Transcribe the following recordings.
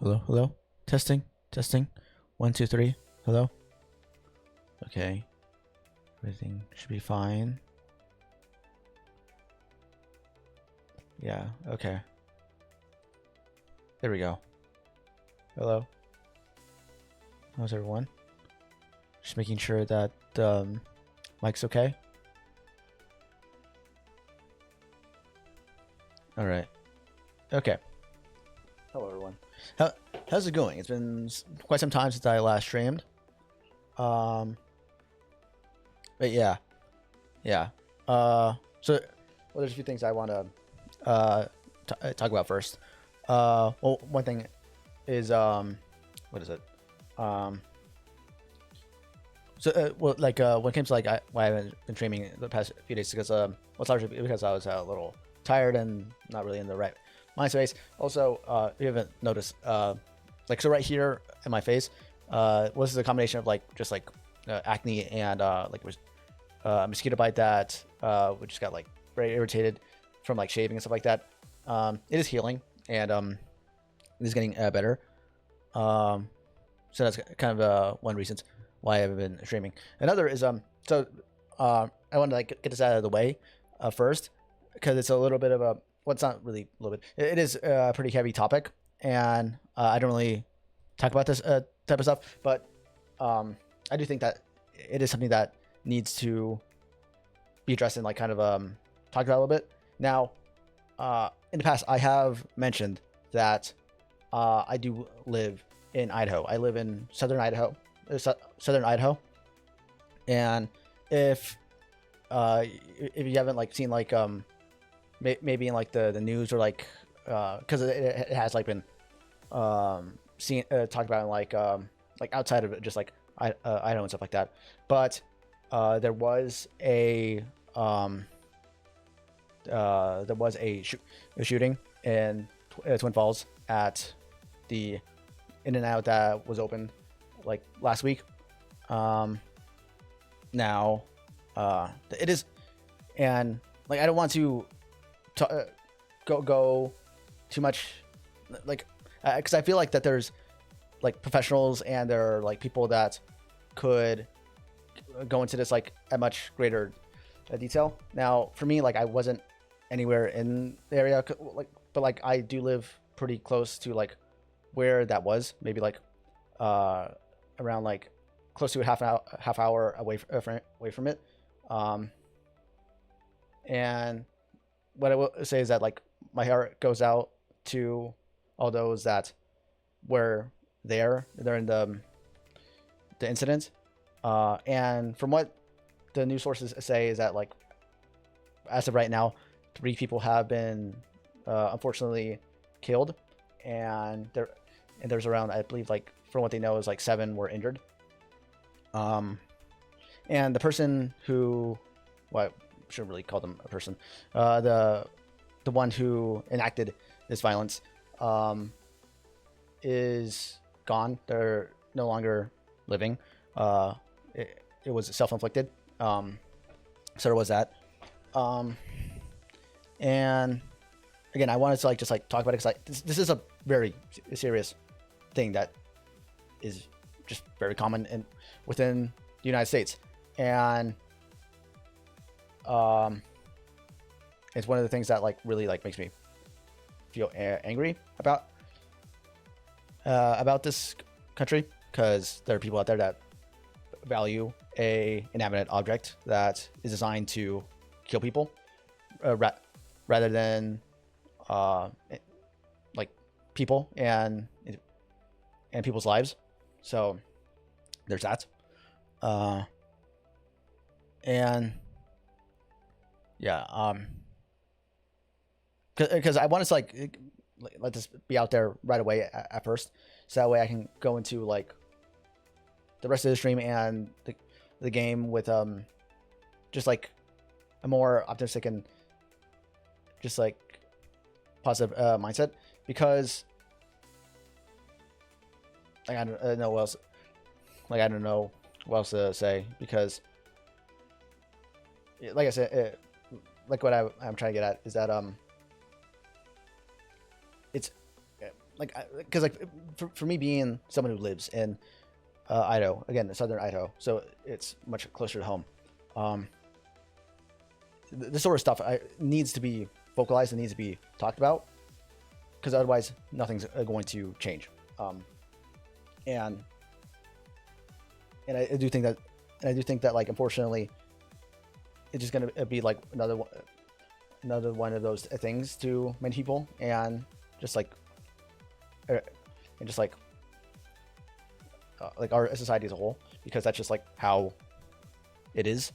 Hello, hello. Testing, testing. One, two, three. Hello. Okay. Everything should be fine. Yeah, okay. There we go. Hello. How's everyone? Just making sure that mic's okay. All right. Okay. Hello, everyone. How's it going? It's been quite some time since I last streamed. But yeah. So there's a few things I want to talk about first. Well, one thing is what is it? Well, like when it comes to why I haven't been streaming the past few days because well, it's largely because I was a little tired and not really in the right mind space. Also, if you haven't noticed, like so right here in my face, was a combination of just acne and like was a mosquito bite that we just got like very irritated from like shaving and stuff like that. It is healing and it is getting better. So that's kind of one reason why I haven't been streaming. Another is I want to like get this out of the way first because it's a little bit of a well, it's not really a little bit. It is a pretty heavy topic, and I don't really talk about this type of stuff. But I do think that it is something that needs to be addressed and like kind of talked about a little bit. Now, in the past, I have mentioned that I do live in Idaho. I live in southern Idaho, and if you haven't like seen like maybe in like the news or like because it has like been seen talked about in like outside of it, just like Idaho and stuff like that. But there was a shooting in Twin Falls at the In-N-Out that was open like last week. Now it is, and like I don't want to go too much like because I feel like that there's like professionals and there are like people that could go into this like at much greater detail. Now for me, like I wasn't anywhere in the area like, but like I do live pretty close to like where that was, maybe like around like close to a half hour away from it. And what I will say is that like my heart goes out to all those that were there during the incident. And from what the news sources say is that like as of right now, 3 people have been unfortunately killed, and there's around, I believe, like from what they know is like 7 were injured. And the person who, well, I shouldn't really call them a person, the one who enacted this violence is gone. They're no longer living. It was self-inflicted. So there was that. And again, I wanted to like just like talk about it because like this is a very serious thing that is just very common within the United States, and it's one of the things that like really like makes me feel angry about this country, because there are people out there that value a inanimate object that is designed to kill people rather than like people and people's lives. So there's that. And yeah, because I want to like let this be out there right away at first, so that way I can go into like the rest of the stream and the game with just like a more optimistic and just like positive mindset, because like I don't know what else, like I don't know what else to say, because like I said, like what I'm trying to get at is that it's like because like for me being someone who lives in Idaho, again, southern Idaho, so it's much closer to home. Um, this sort of stuff needs to be vocalized and needs to be talked about, because otherwise nothing's going to change. Um, and and I do think that, like, unfortunately, it's just gonna be like another one of those things to many people, and just like and just like our society as a whole, because that's just like how it is.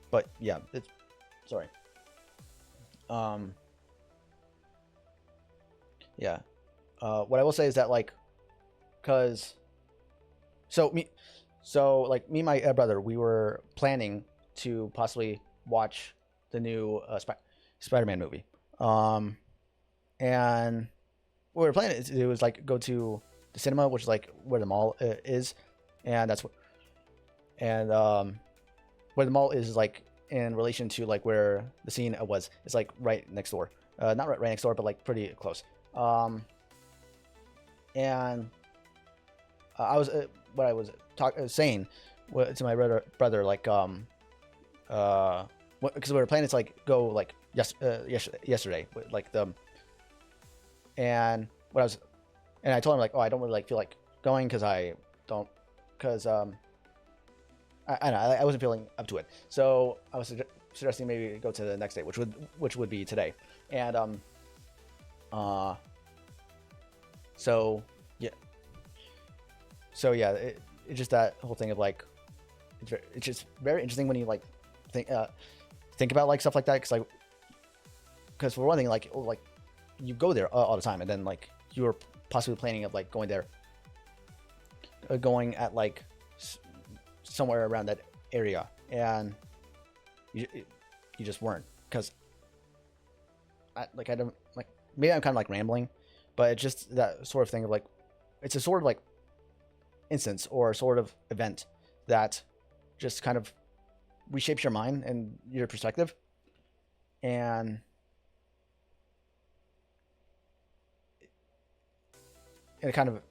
But yeah, it's sorry. Um, yeah. What I will say is that, like, cause like me and my brother, we were planning to possibly watch the new Spider-Man movie. And what we were planning to do is like go to the cinema, which is like where the mall is, and that's what, and where the mall is like in relation to like where the scene was. It's like right next door. Not right next door, but like pretty close. And I was what I was saying to my brother, like because we were planning to like go like yesterday, like the and what I was, and I told him like, oh, I don't really like feel like going because I don't, because I don't know, I wasn't feeling up to it, so I was suggesting maybe go to the next day, which would be today. And so yeah, it's just that whole thing of like, it's just very interesting when you like think about like stuff like that, because for one thing, like you go there all the time, and then like you're possibly planning of like going there, going at like somewhere around that area, and you just weren't, because I don't like, maybe I'm kind of like rambling, but it's just that sort of thing of like, it's a sort of like instance or sort of event that just kind of reshapes your mind and your perspective, and it kind of,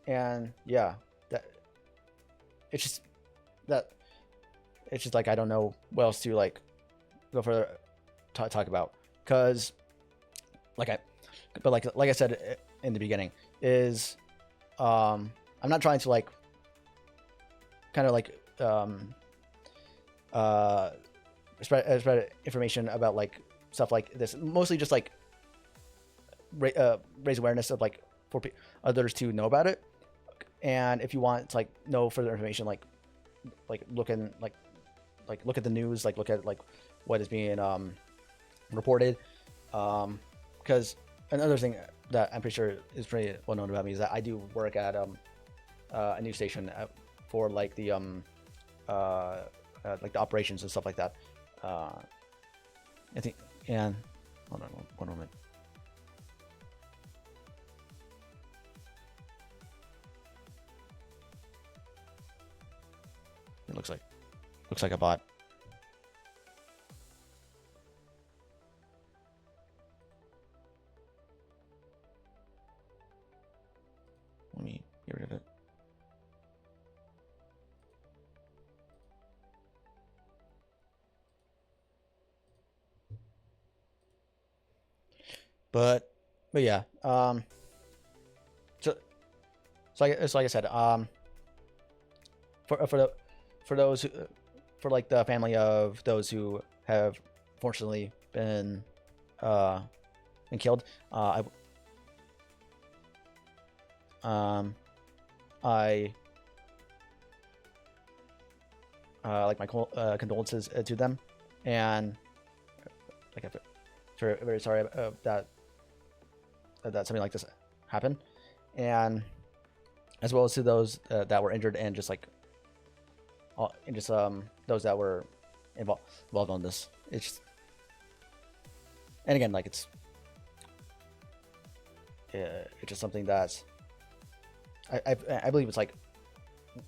and yeah, that it's just that it's just like, I don't know what else to like go further talk about, because like I said in the beginning, is I'm not trying to like kind of like spread information about like stuff like this, mostly just like raise awareness of like for others to know about it. And if you want to like know further information, like look at the news, like look at like what is being reported, because another thing that I'm pretty sure is pretty well known about me is that I do work at a news station for like the like the operations and stuff like that. I think, and hold on one moment. It looks like a bot. Let me get rid of it. But yeah, so like I said, for those who, for like the family of those who have fortunately been killed, I like my condolences to them, and like I'm very sorry that something like this happened, and as well as to those that were injured, and just like those that were involved on this. It's just, and again, like it's just something that I believe it's like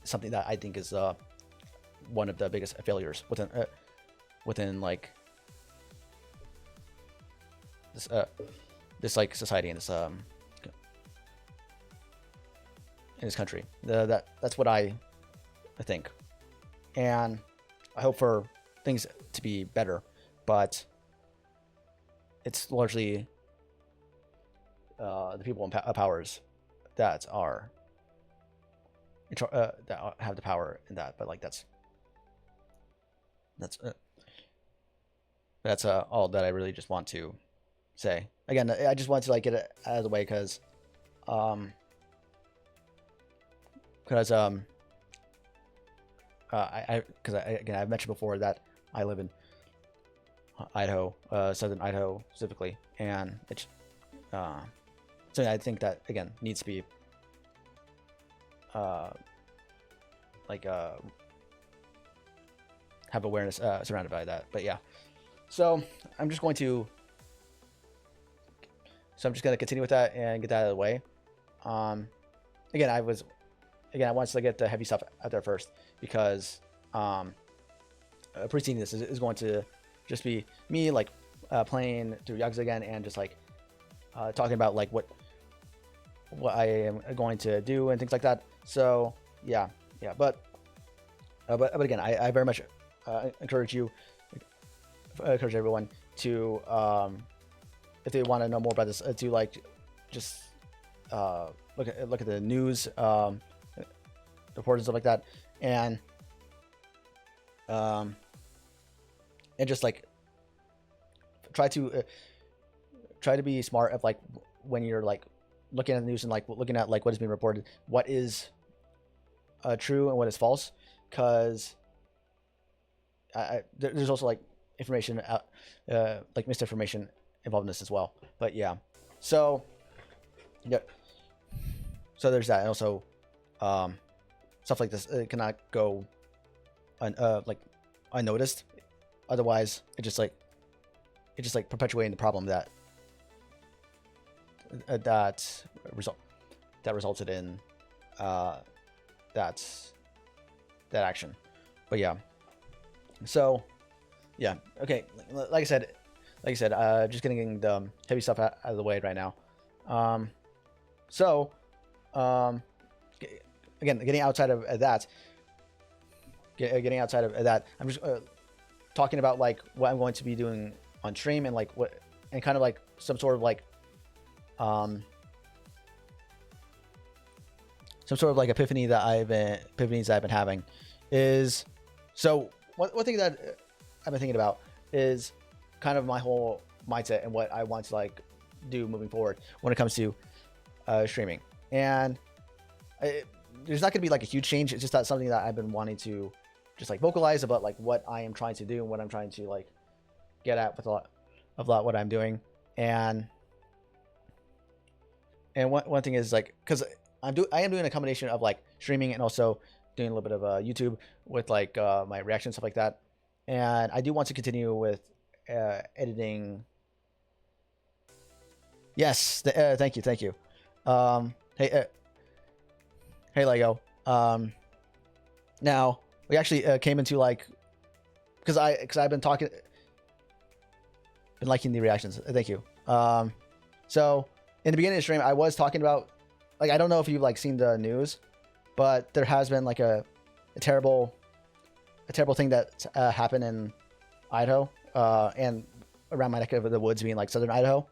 something that I think is one of the biggest failures within like this like society and this in his country. That's what I think, and I hope for things to be better, but it's largely the people in powers that are that have the power in that. But like that's all that I really just want to say. Again, I just want to like get it out of the way because again, I've mentioned before that I live in Idaho, southern Idaho specifically, and it's so I think that again needs to be have awareness surrounded by that. But yeah, so I'm just going to continue with that and get that out of the way. Again, I wanted to get the heavy stuff out there first because preceding this is going to just be me like playing through Yakuza again and just like talking about like what I am going to do and things like that. So yeah, but again, I very much encourage everyone to if they want to know more about this to like just look at the news reports and stuff like that, and just like try to be smart of like when you're like looking at the news and like looking at like what is being reported, what is true and what is false, because there's also like information like misinformation involved in this as well. But yeah, so yeah, so there's that. And also stuff like this cannot go like unnoticed, otherwise it just like perpetuating the problem that resulted in that action. But yeah, so yeah, okay, like I said, just getting the heavy stuff out of the way right now. So again, getting outside of that, I'm just talking about like what I'm going to be doing on stream and like what, and kind of like some sort of like some sort of like epiphanies that I've been having is, so one thing that I've been thinking about is kind of my whole mindset and what I want to like do moving forward when it comes to streaming. And there's not gonna be like a huge change. It's just that something that I've been wanting to just like vocalize about like what I am trying to do and what I'm trying to like get at with a lot what I'm doing. And one thing is like, because I am doing a combination of like streaming and also doing a little bit of YouTube with like my reactions, stuff like that. And I do want to continue with editing. Yes, thank you. Hey Lego. Now we actually came into like, because I've been liking the reactions. Thank you. So in the beginning of the stream, I was talking about, like, I don't know if you've like seen the news, but there has been like a terrible thing that happened in Idaho and around my neck of the woods, being like southern Idaho,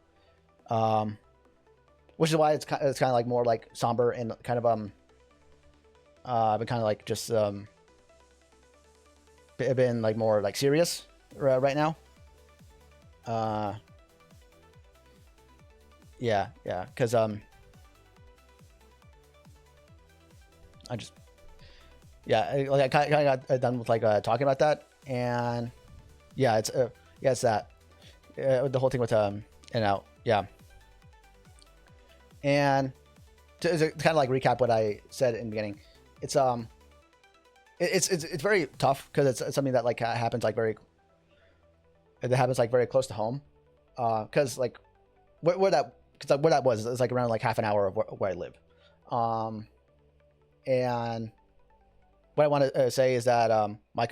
which is why it's kind of like more like somber and kind of I've been kind of like just been like more like serious right now. Yeah, because I just, yeah, like I kind of got done with like talking about that, and yeah, it's that the whole thing with in and out, yeah. And to kind of like recap what I said in the beginning, it's very tough because it's something that like happens like very close to home, because like where that was, it's like around like half an hour of where I live. And what I want to say is that my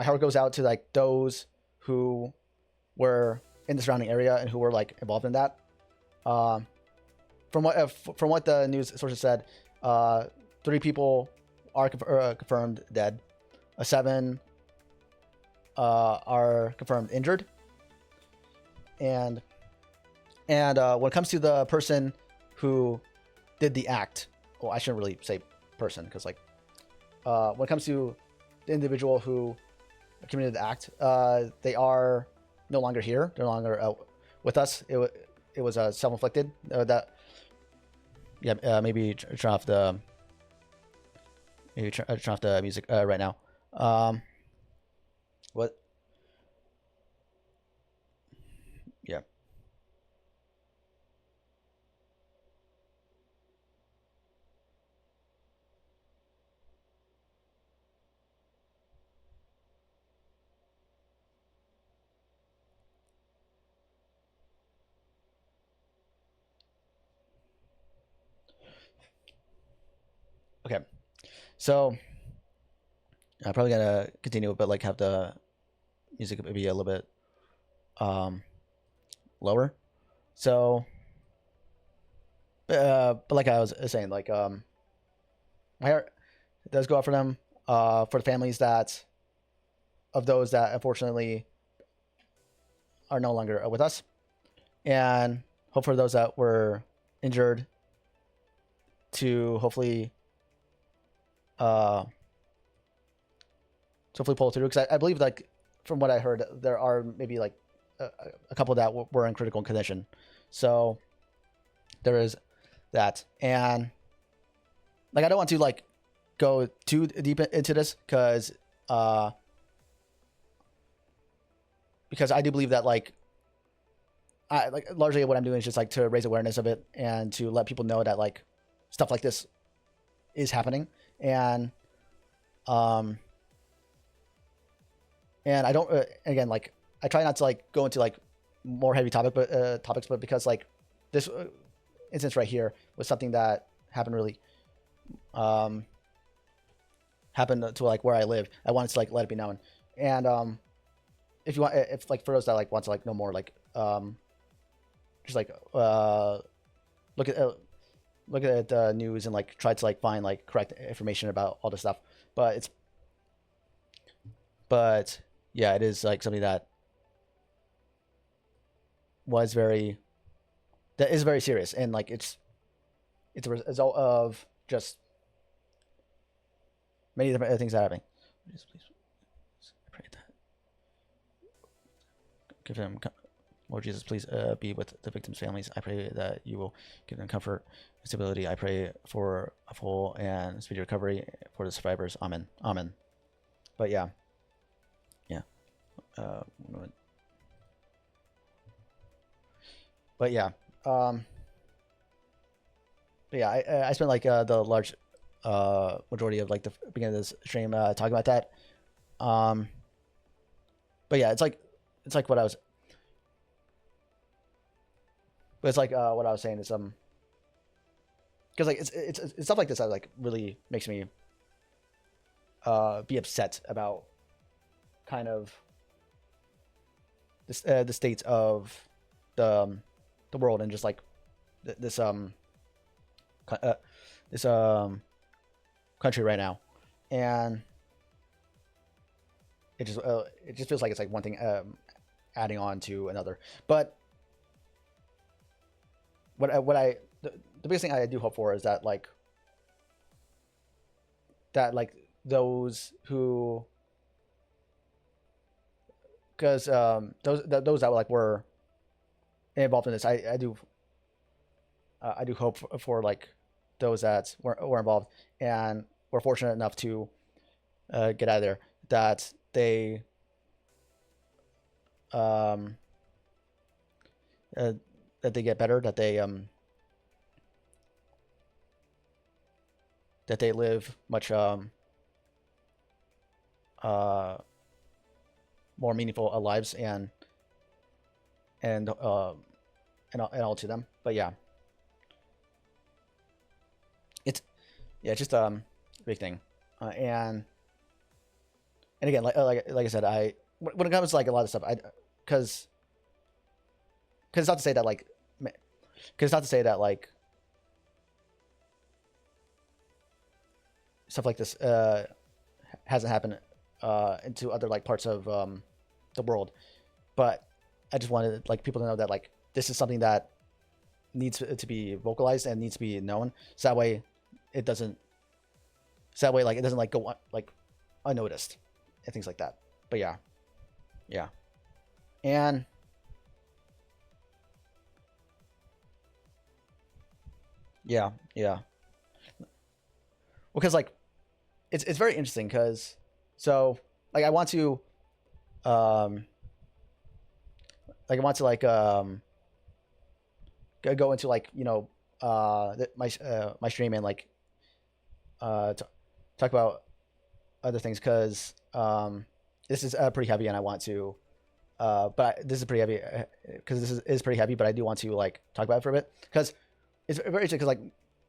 heart goes out to like those who were in the surrounding area and who were like involved in that. from what the news sources said, 3 people are confirmed dead. 7 are confirmed injured. And when it comes to the person who did the act, well, I shouldn't really say person because like when it comes to the individual who committed the act, they are no longer here. They're no longer with us. It was self-inflicted. Maybe turn off the music right now. What? Yeah. Okay. So I'm probably gonna continue, but like have the music maybe a little bit lower. So, but like I was saying, like my heart does go out for them, for the families that of those that unfortunately are no longer with us, and hope for those that were injured to hopefully hopefully pull through, because I believe like from what I heard there are maybe like a couple that were in critical condition, so there is that. And like I don't want to like go too deep into this because I do believe that like I like largely what I'm doing is just like to raise awareness of it and to let people know that like stuff like this is happening. And I don't again like I try not to like go into like more heavy topics, but because like this instance right here was something that happened really happened to like where I live. I wanted to like let it be known. And if you want, if like for those that like want to like know more, like just like look at the news and like try to like find like correct information about all this stuff. But yeah, it is like something that is very serious, and like it's a result of just many different things that are happening. Please, pray that give them, Lord Jesus, please be with the victims' families. I pray that you will give them comfort and stability. I pray for a full and speedy recovery for the survivors. Amen. Amen. But yeah. But yeah. But yeah, I spent like the large majority of like the beginning of this stream talking about that. But yeah, it's like what I was. But it's like what I was saying is because like it's stuff like this that like really makes me be upset about kind of this the state of the world, and just like this country right now. And it just feels like it's like one thing adding on to another. But the biggest thing I do hope for is that like those who, because those that like were involved in this, I do hope for like those that were involved and were fortunate enough to get out of there, that they get better, that they live much more meaningful lives, and all to them. But yeah, it's just a big thing. And again, like I said, when it comes to like a lot of stuff, because it's not to say that like stuff like this hasn't happened into other like parts of the world. But I just wanted like people to know that like this is something that needs to be vocalized and needs to be known, so that way it doesn't. So that way like it doesn't like go like unnoticed and things like that. But yeah, yeah, and yeah, yeah. Because like it's very interesting because so like I want to um like I want to like go into like my stream and like t- talk about other things because this is pretty heavy and I want to this is pretty heavy because is pretty heavy, but I do want to like talk about it for a bit because it's very interesting because like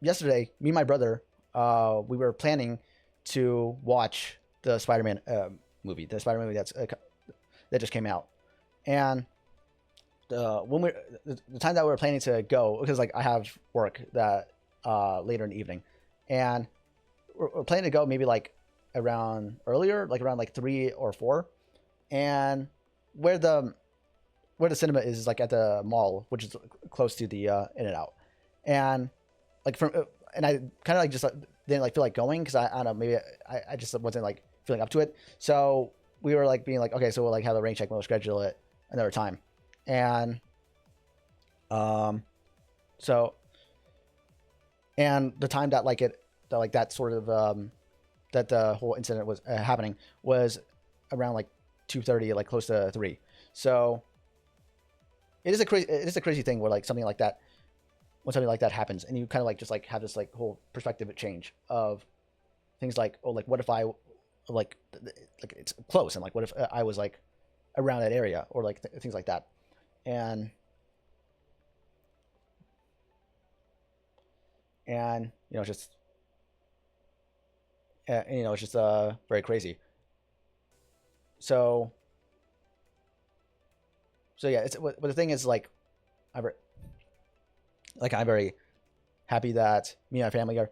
yesterday me and my brother we were planning to watch the Spider-Man movie, the Spider-Man movie that just came out. And when we the time that we were planning to go, because like I have work that later in the evening, and we're planning to go maybe like around earlier, like around like 3 or 4, and where the cinema is like at the mall, which is close to the In and Out, and like from and I kind of like just didn't like feel like going because I don't know, maybe I just wasn't like feeling up to it. So we were like being like, okay, so we'll like have a rain check, we'll schedule it another time. And so and the time that like that sort of that the whole incident was happening was around like 2:30, like close to 3. So it is a crazy thing where like something like that, when something like that happens and you kind of like just like have this like whole perspective change of things like, oh, like what if I like it's close, and like what if I was like around that area, or like things like that. And just it's just very crazy. So yeah, it's but the thing is like I'm very happy that me and my family are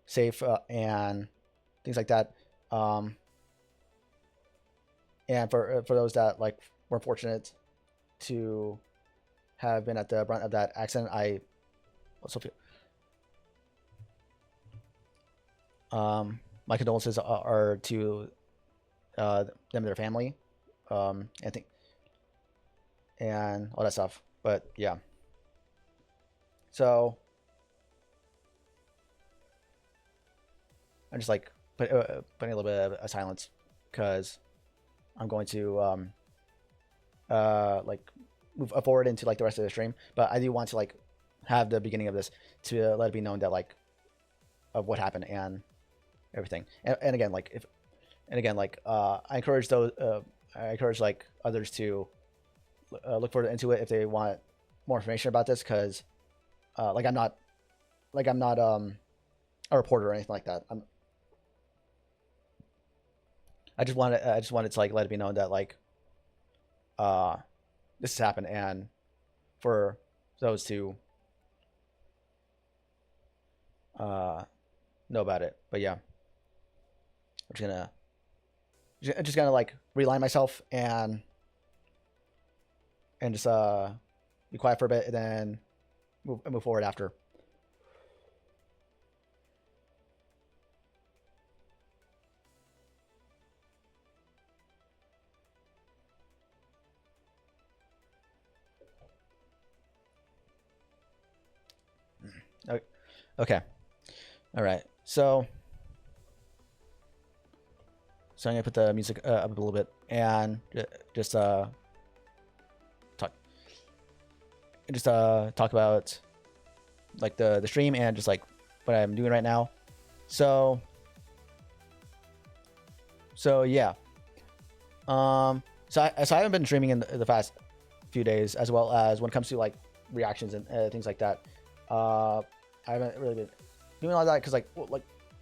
safe and things like that. And for those that like were fortunate to have been at the brunt of that accident, I also feel my condolences are to them and their family, I think, and all that stuff. But yeah, so I'm just like putting a little bit of silence because I'm going to like move forward into like the rest of the stream. But I do want to like have the beginning of this to let it be known that like of what happened and everything. And again, like I encourage like others to look further into it if they want more information about this, because like I'm not a reporter or anything like that. I just wanted to like let it be known that like this has happened, and for those to know about it. But yeah, I'm just gonna like realign myself and just be quiet for a bit and then move forward after. Okay. All right. So I'm gonna put the music up a little bit and just talk about like the stream and just like what I'm doing right now. So yeah. So I haven't been streaming in the past few days, as well as when it comes to like reactions and things like that. I haven't really been doing a lot of that because like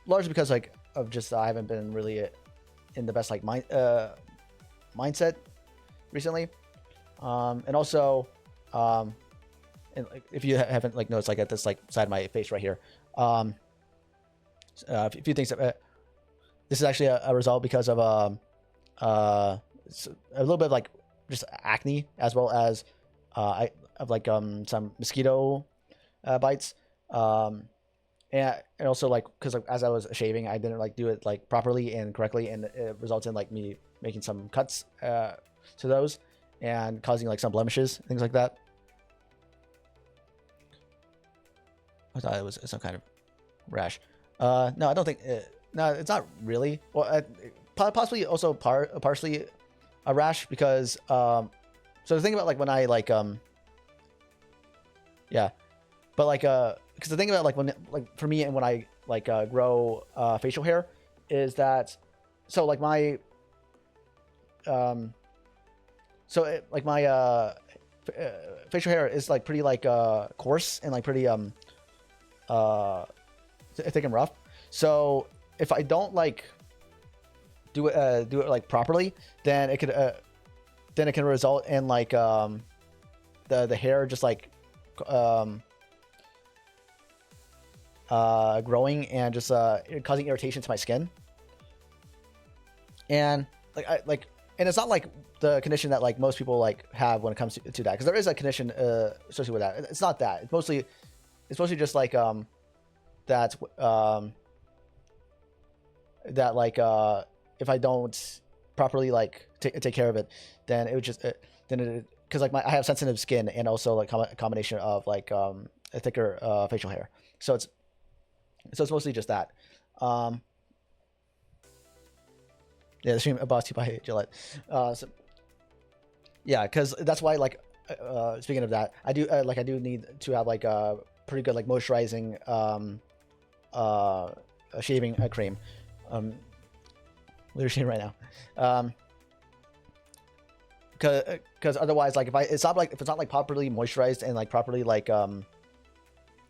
largely because like of just I haven't been really in the best like mindset recently, and also and like if you haven't like noticed, like at this like side of my face right here, a few things that this is actually a result because of a little bit of like just acne, as well as I have like some mosquito bites, and also like because like, as I was shaving, I didn't like do it like properly and correctly, and it results in like me making some cuts to those and causing like some blemishes, things like that. I thought it was some kind of rash. No, I don't think. No, it's not really. Well, possibly also partially a rash because. So the thing about like when I like yeah, but like because the thing about like when like for me and when I like grow facial hair is that so like my so it, like my facial hair is like pretty like coarse and like pretty thick and rough. So if I don't like do it like properly, then it can result in like the hair just like growing and just causing irritation to my skin. And like and it's not like the condition that like most people like have when it comes to that, because there is a condition associated with that. It's not that. It's mostly just like that that like if I don't properly like take care of it, then it would just because like I have sensitive skin and also like a combination of like a thicker facial hair, so it's mostly just that. Yeah, the stream brought to you by Gillette. So yeah, because that's why like speaking of that, I do need to have like a pretty good like moisturizing shaving cream. What are you seeing right now? Because otherwise, like if it's not like properly moisturized and like properly like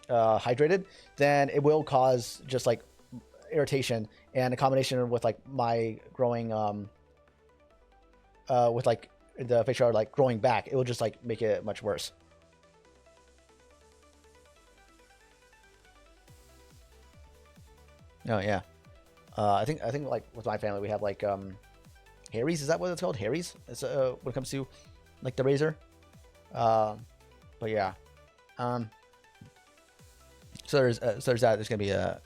hydrated, then it will cause just like irritation, and a combination with like my growing with like the facial hair like growing back, it will just like make it much worse. Oh yeah. I think like with my family we have like Harry's. Is that what it's called? Harry's? It's when it comes to like the razor. But yeah. So there's that. There's gonna be a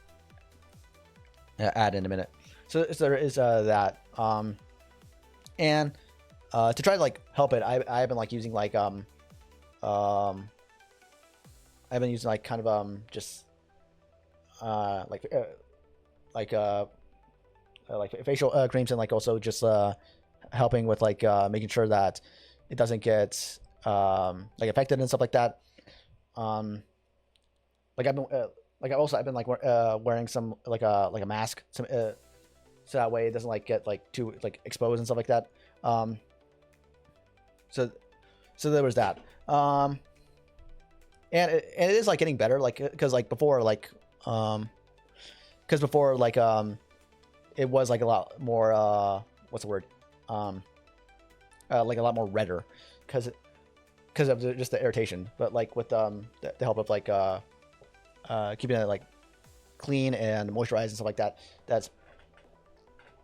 ad in a minute. So there is that. And to try to like help it, I've been like using like I've been using like kind of just like facial creams, and like also just helping with like making sure that it doesn't get like affected and stuff like that. Like I've been I've been like wearing some like a mask, some so that way it doesn't like get like too like exposed and stuff like that. So there was that. And it is like getting better, like because like before like it was like a lot more what's the word, like a lot more redder because of just the irritation. But like with the help of like keeping it like clean and moisturized and stuff like that,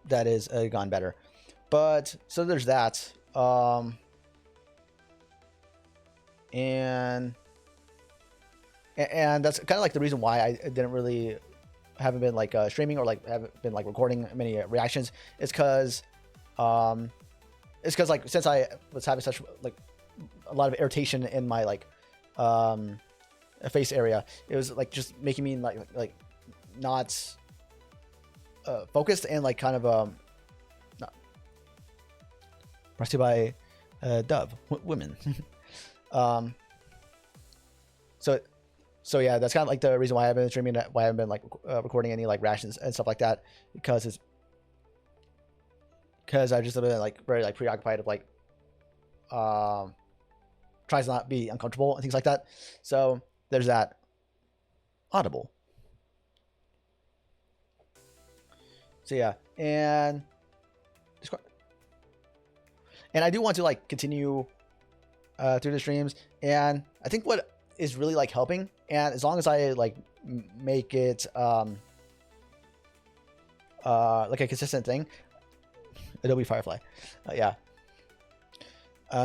that is gone better. But so there's that. And that's kind of like the reason why I didn't really haven't been like streaming or like haven't been like recording many reactions. It's because like since I was having such like a lot of irritation in my like face area, it was like just making me like not focused and like kind of not brought to you by Dove women. So yeah, that's kind of like the reason why I've been streaming, why I haven't been like recording any like reactions and stuff like that, because I've just been like very like preoccupied of like tries to not be uncomfortable and things like that. So there's that. Audible. So yeah, and I do want to like continue through the streams, and I think what is really like helping, and as long as I like make it like a consistent thing, Adobe Firefly, yeah,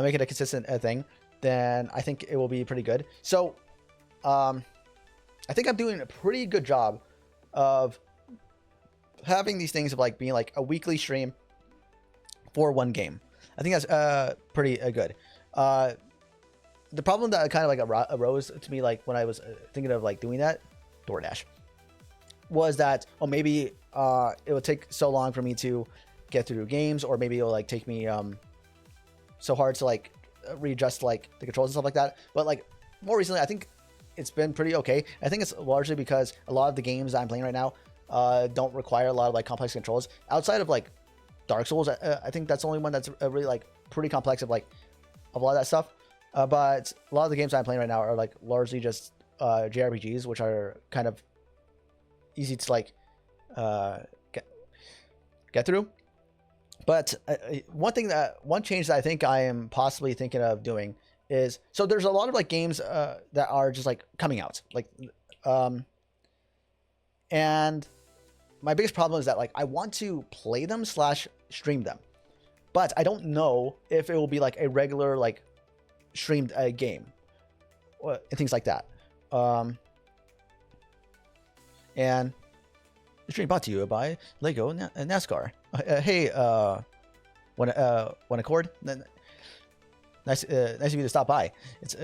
make it a consistent thing, then I think it will be pretty good. So I think I'm doing a pretty good job of having these things of like being like a weekly stream for one game. I think that's pretty good. The problem that kind of like arose to me like when I was thinking of like doing that, DoorDash, was that, oh, maybe it would take so long for me to get through games, or maybe it'll like take me so hard to like readjust like the controls and stuff like that. But like more recently, I think it's been pretty okay. I think it's largely because a lot of the games I'm playing right now don't require a lot of like complex controls outside of like Dark Souls. I think that's the only one that's really like pretty complex of a lot of that stuff. But a lot of the games I'm playing right now are like largely just JRPGs, which are kind of easy to like get through. But one change that I think I am possibly thinking of doing is, so there's a lot of like games that are just like coming out, like and my biggest problem is that like I want to play them / stream them, but I don't know if it will be like a regular like streamed game and things like that. And the stream brought to you by Lego NASCAR. Hey, one Accord. Nice of you to stop by. It's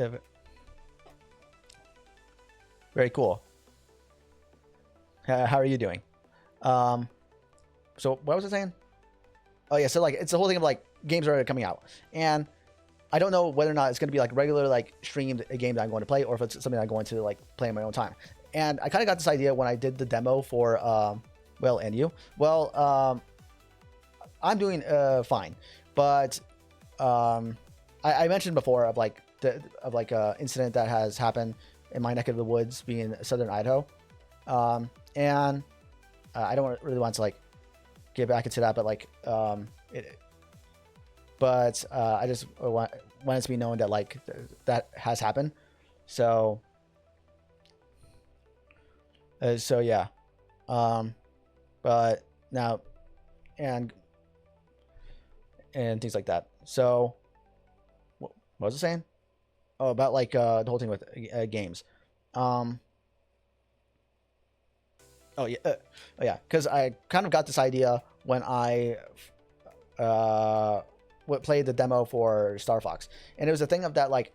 very cool. How are you doing? So what was I saying? Oh yeah, so like it's the whole thing of like games are coming out, and I don't know whether or not it's going to be like regular like streamed a game that I'm going to play, or if it's something I'm going to like play in my own time. And I kind of got this idea when I did the demo for Will and you. Well, I'm doing fine, but I mentioned before of like incident that has happened in my neck of the woods, being southern Idaho, and I don't really want to like get back into that, but like I just want it to be known that like that has happened. So yeah, but now and things like that. So what was I saying? Oh, about like the whole thing with games. Oh yeah, because I kind of got this idea when I played the demo for Star Fox, and it was a thing of that like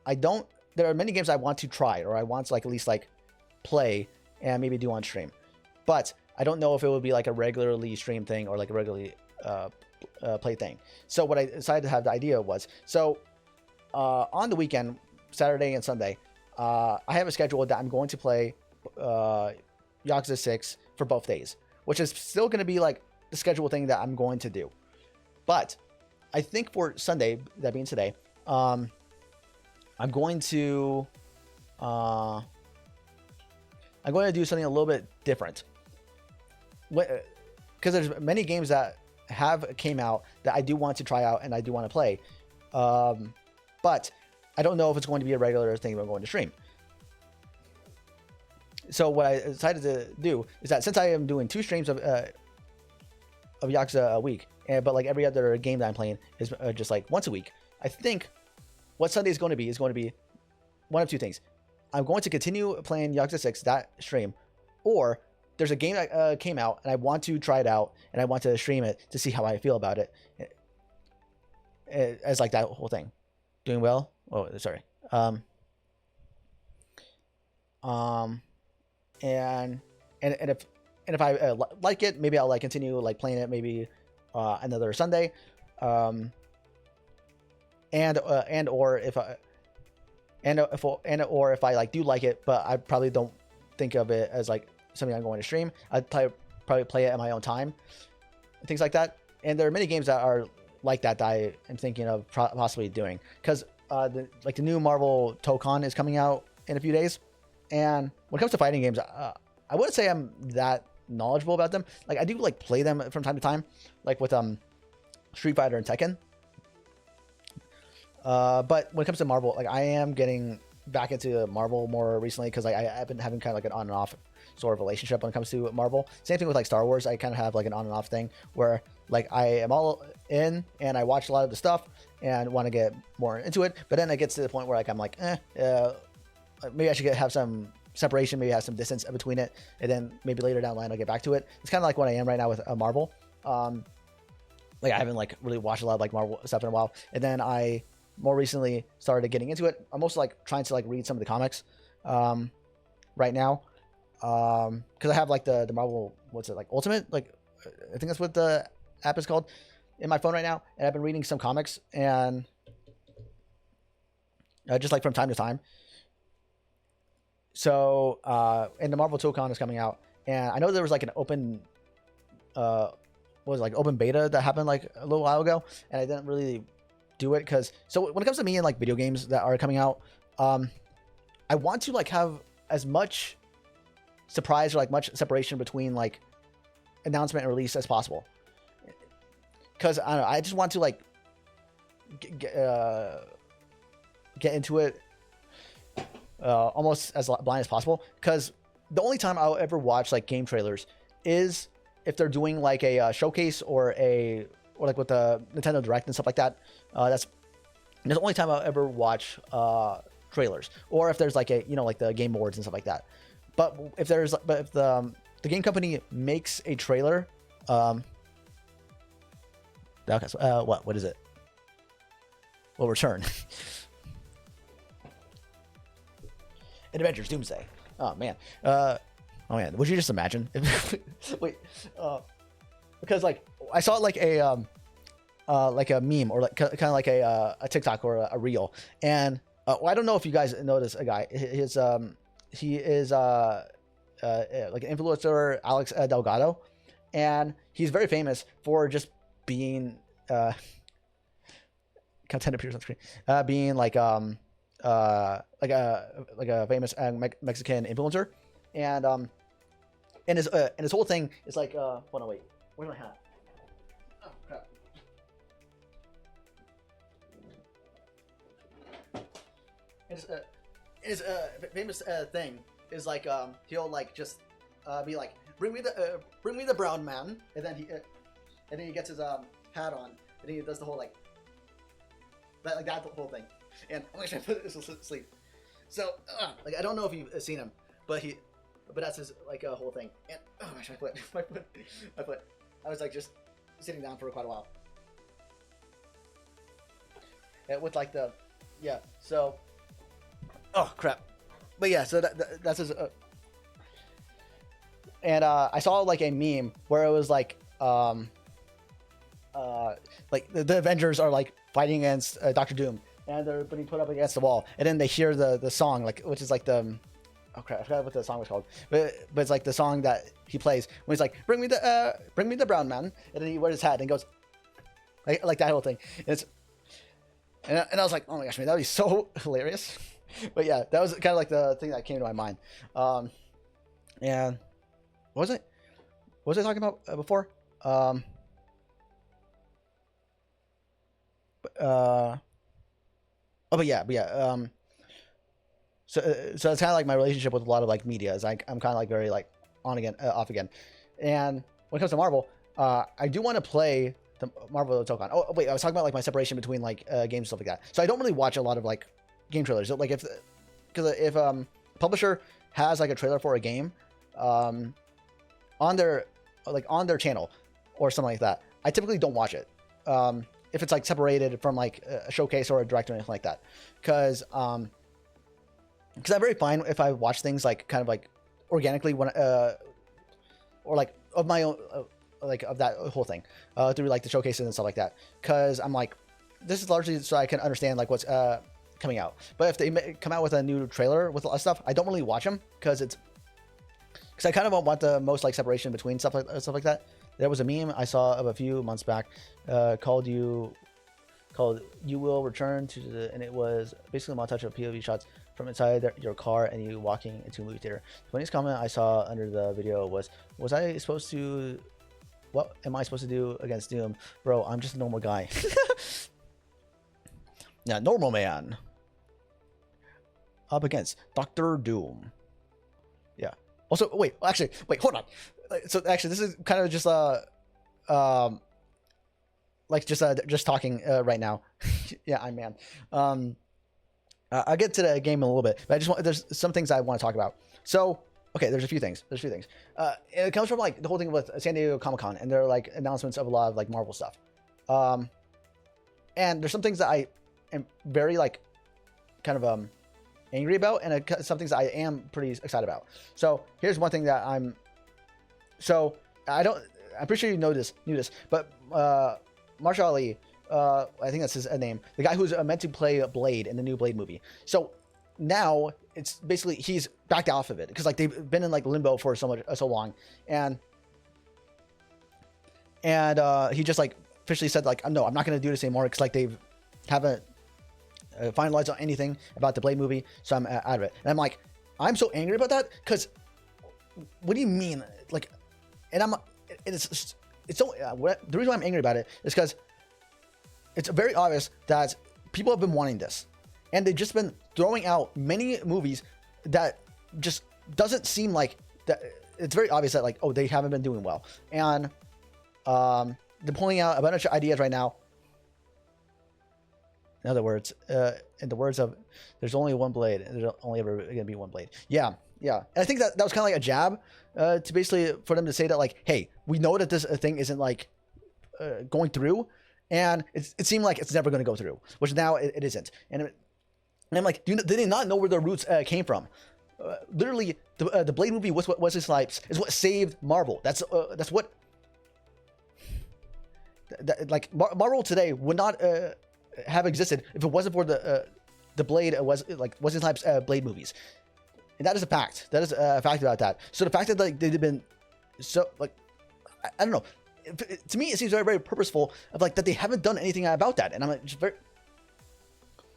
there are many games I want to try, or I want to like at least like play and maybe do on stream, but I don't know if it would be like a regularly stream thing or like a regularly play thing. So what I decided to have the idea was, so on the weekend, Saturday and Sunday, I have a schedule that I'm going to play Yakuza 6 for both days, which is still going to be like the schedule thing that I'm going to do. But I think for Sunday, that being today, I'm going to do something a little bit different. Because there's many games that have came out that I do want to try out and I do want to play. But I don't know if it's going to be a regular thing I'm going to stream. So what I decided to do is that since I am doing 2 streams of Yakuza a week, but like every other game that I'm playing is just like once a week, I think what Sunday is going to be one of 2 things. I'm going to continue playing Yakuza 6 that stream, or there's a game that came out and I want to try it out and I want to stream it to see how I feel about it. As like that whole thing. Doing well? Oh, sorry. And if I like it, maybe I'll like continue like playing it maybe another Sunday. Or if I like do like it, but I probably don't think of it as like something I'm going to stream, I'd probably play it at my own time, things like that. And there are many games that are like that I am thinking of possibly doing, because the new Marvel Tokon is coming out in a few days, and when it comes to fighting games, I wouldn't say I'm that knowledgeable about them. Like I do like play them from time to time, like with Street Fighter and Tekken. But when it comes to Marvel, like I am getting back into Marvel more recently because I've been having kind of like an on and off sort of relationship when it comes to Marvel. Same thing with like Star Wars. I kind of have like an on and off thing where like I am all in and I watch a lot of the stuff and want to get more into it, but then it gets to the point where like I'm like, maybe I should have some separation, maybe have some distance between it, and then maybe later down the line I'll get back to it. It's kind of like what I am right now with Marvel. Like I haven't like really watched a lot of like Marvel stuff in a while, and then I more recently started getting into it. I'm also like trying to like read some of the comics right now because I have like the Marvel, what's it, like Ultimate, like I think that's what the app is called, in my phone right now, and I've been reading some comics and just like from time to time. So and the Marvel ToeCon is coming out, and I know there was like an open what was it, like open beta that happened like a little while ago, and I didn't really do it because, so when it comes to me and like video games that are coming out, I want to like have as much surprise or like much separation between like announcement and release as possible, because I don't know, I just want to like get into it almost as blind as possible, because the only time I'll ever watch like game trailers is if they're doing like a showcase or like with the Nintendo Direct and stuff like that. That's the only time I'll ever watch trailers, or if there's like a, you know, like the Game Awards and stuff like that. But if the game company makes a trailer, what is it? Will return. Avengers Doomsday. Oh man. Would you just imagine? Wait. Because like I saw like a meme or like kind of like a TikTok or a reel, and well, I don't know if you guys know this guy. He is like an influencer, Alex Delgado, and he's very famous for just being content appears on screen, being like a famous Mexican influencer, and his whole thing is like hold on, wait, where's my hat? Oh crap. His famous thing is like he'll like just be like, bring me the brown man, and then he gets his hat on, and he does the whole like that whole thing, and I'm actually gonna put this to sleep. So like I don't know if you've seen him, but that's his like whole thing. And oh my gosh, my foot. I was like just sitting down for quite a while. And with like the so oh crap. But yeah, so that's his and I saw like a meme where it was like the Avengers are like fighting against Doctor Doom, and they're being put up against the wall, and then they hear the song, like, which is like the oh crap, I forgot what the song was called, but it's like the song that he plays when he's like, bring me the brown man, and then he wears his hat and goes like that whole thing. And I was like, oh my gosh, man, that would be so hilarious. But yeah, that was kind of like the thing that came to my mind. And what was I talking about before? So it's kind of like my relationship with a lot of like media is I'm kind of like very like on again, off again. And when it comes to Marvel, I do want to play the Marvel ToeCon. Oh wait, I was talking about like my separation between like games and stuff like that. So I don't really watch a lot of like game trailers. So, like if publisher has like a trailer for a game on their channel or something like that, I typically don't watch it. If it's like separated from like a showcase or a direct or anything like that, because I'm very fine if I watch things like kind of like organically when or like of my own like of that whole thing through like the showcases and stuff like that, because I'm like, this is largely so I can understand like what's coming out. But if they come out with a new trailer with a lot of stuff, I don't really watch them because I kind of want the most like separation between stuff like that. There was a meme I saw of a few months back called "You Will Return to the," and it was basically a montage of POV shots from inside your car and you walking into a movie theater. The funniest comment I saw under the video was I supposed to? What am I supposed to do against Doom, bro? I'm just a normal guy. Yeah, normal man. up against Doctor Doom. Yeah. Also, wait, hold on. So actually, this is kind of just like just talking right now. Yeah, I'm man. I'll get to the game in a little bit, but I just want there's some things I want to talk about. So okay, there's a few things. It comes from like the whole thing with San Diego Comic-Con, and there are like announcements of a lot of like Marvel stuff. And there's some things that I am very like kind of angry about, and some things I am pretty excited about. So here's one thing that I'm pretty sure you knew this, but Marshall Ali, I think that's his name, the guy who's meant to play Blade in the new Blade movie. So now it's basically he's backed off of it because like they've been in like limbo for so long, and he just like officially said like, no, I'm not going to do this anymore because like they haven't finalized on anything about the Blade movie, so I'm out of it. And I'm like, I'm so angry about that because what do you mean? Like, and it's so the reason why I'm angry about it is because it's very obvious that people have been wanting this, and they've just been throwing out many movies that just doesn't seem like that. It's very obvious that like, oh, they haven't been doing well, and they're pulling out a bunch of ideas right now. In other words, in the words of, there's only one blade. There's only ever going to be one blade. Yeah. And I think that was kind of like a jab to basically for them to say that like, hey, we know that this thing isn't like going through, and it seemed like it's never going to go through, which now it isn't. And I'm like, did they not know where their roots came from? Literally, the Blade movie with Wesley Snipes is what saved Marvel. That's what. Like Marvel today would not have existed if it wasn't for the Blade was like Wesley Snipes Blade movies, and that is a fact. That is a fact about that. So the fact that like they've been so like I don't know, to me it seems very purposeful of like that they haven't done anything about that, and I'm like just very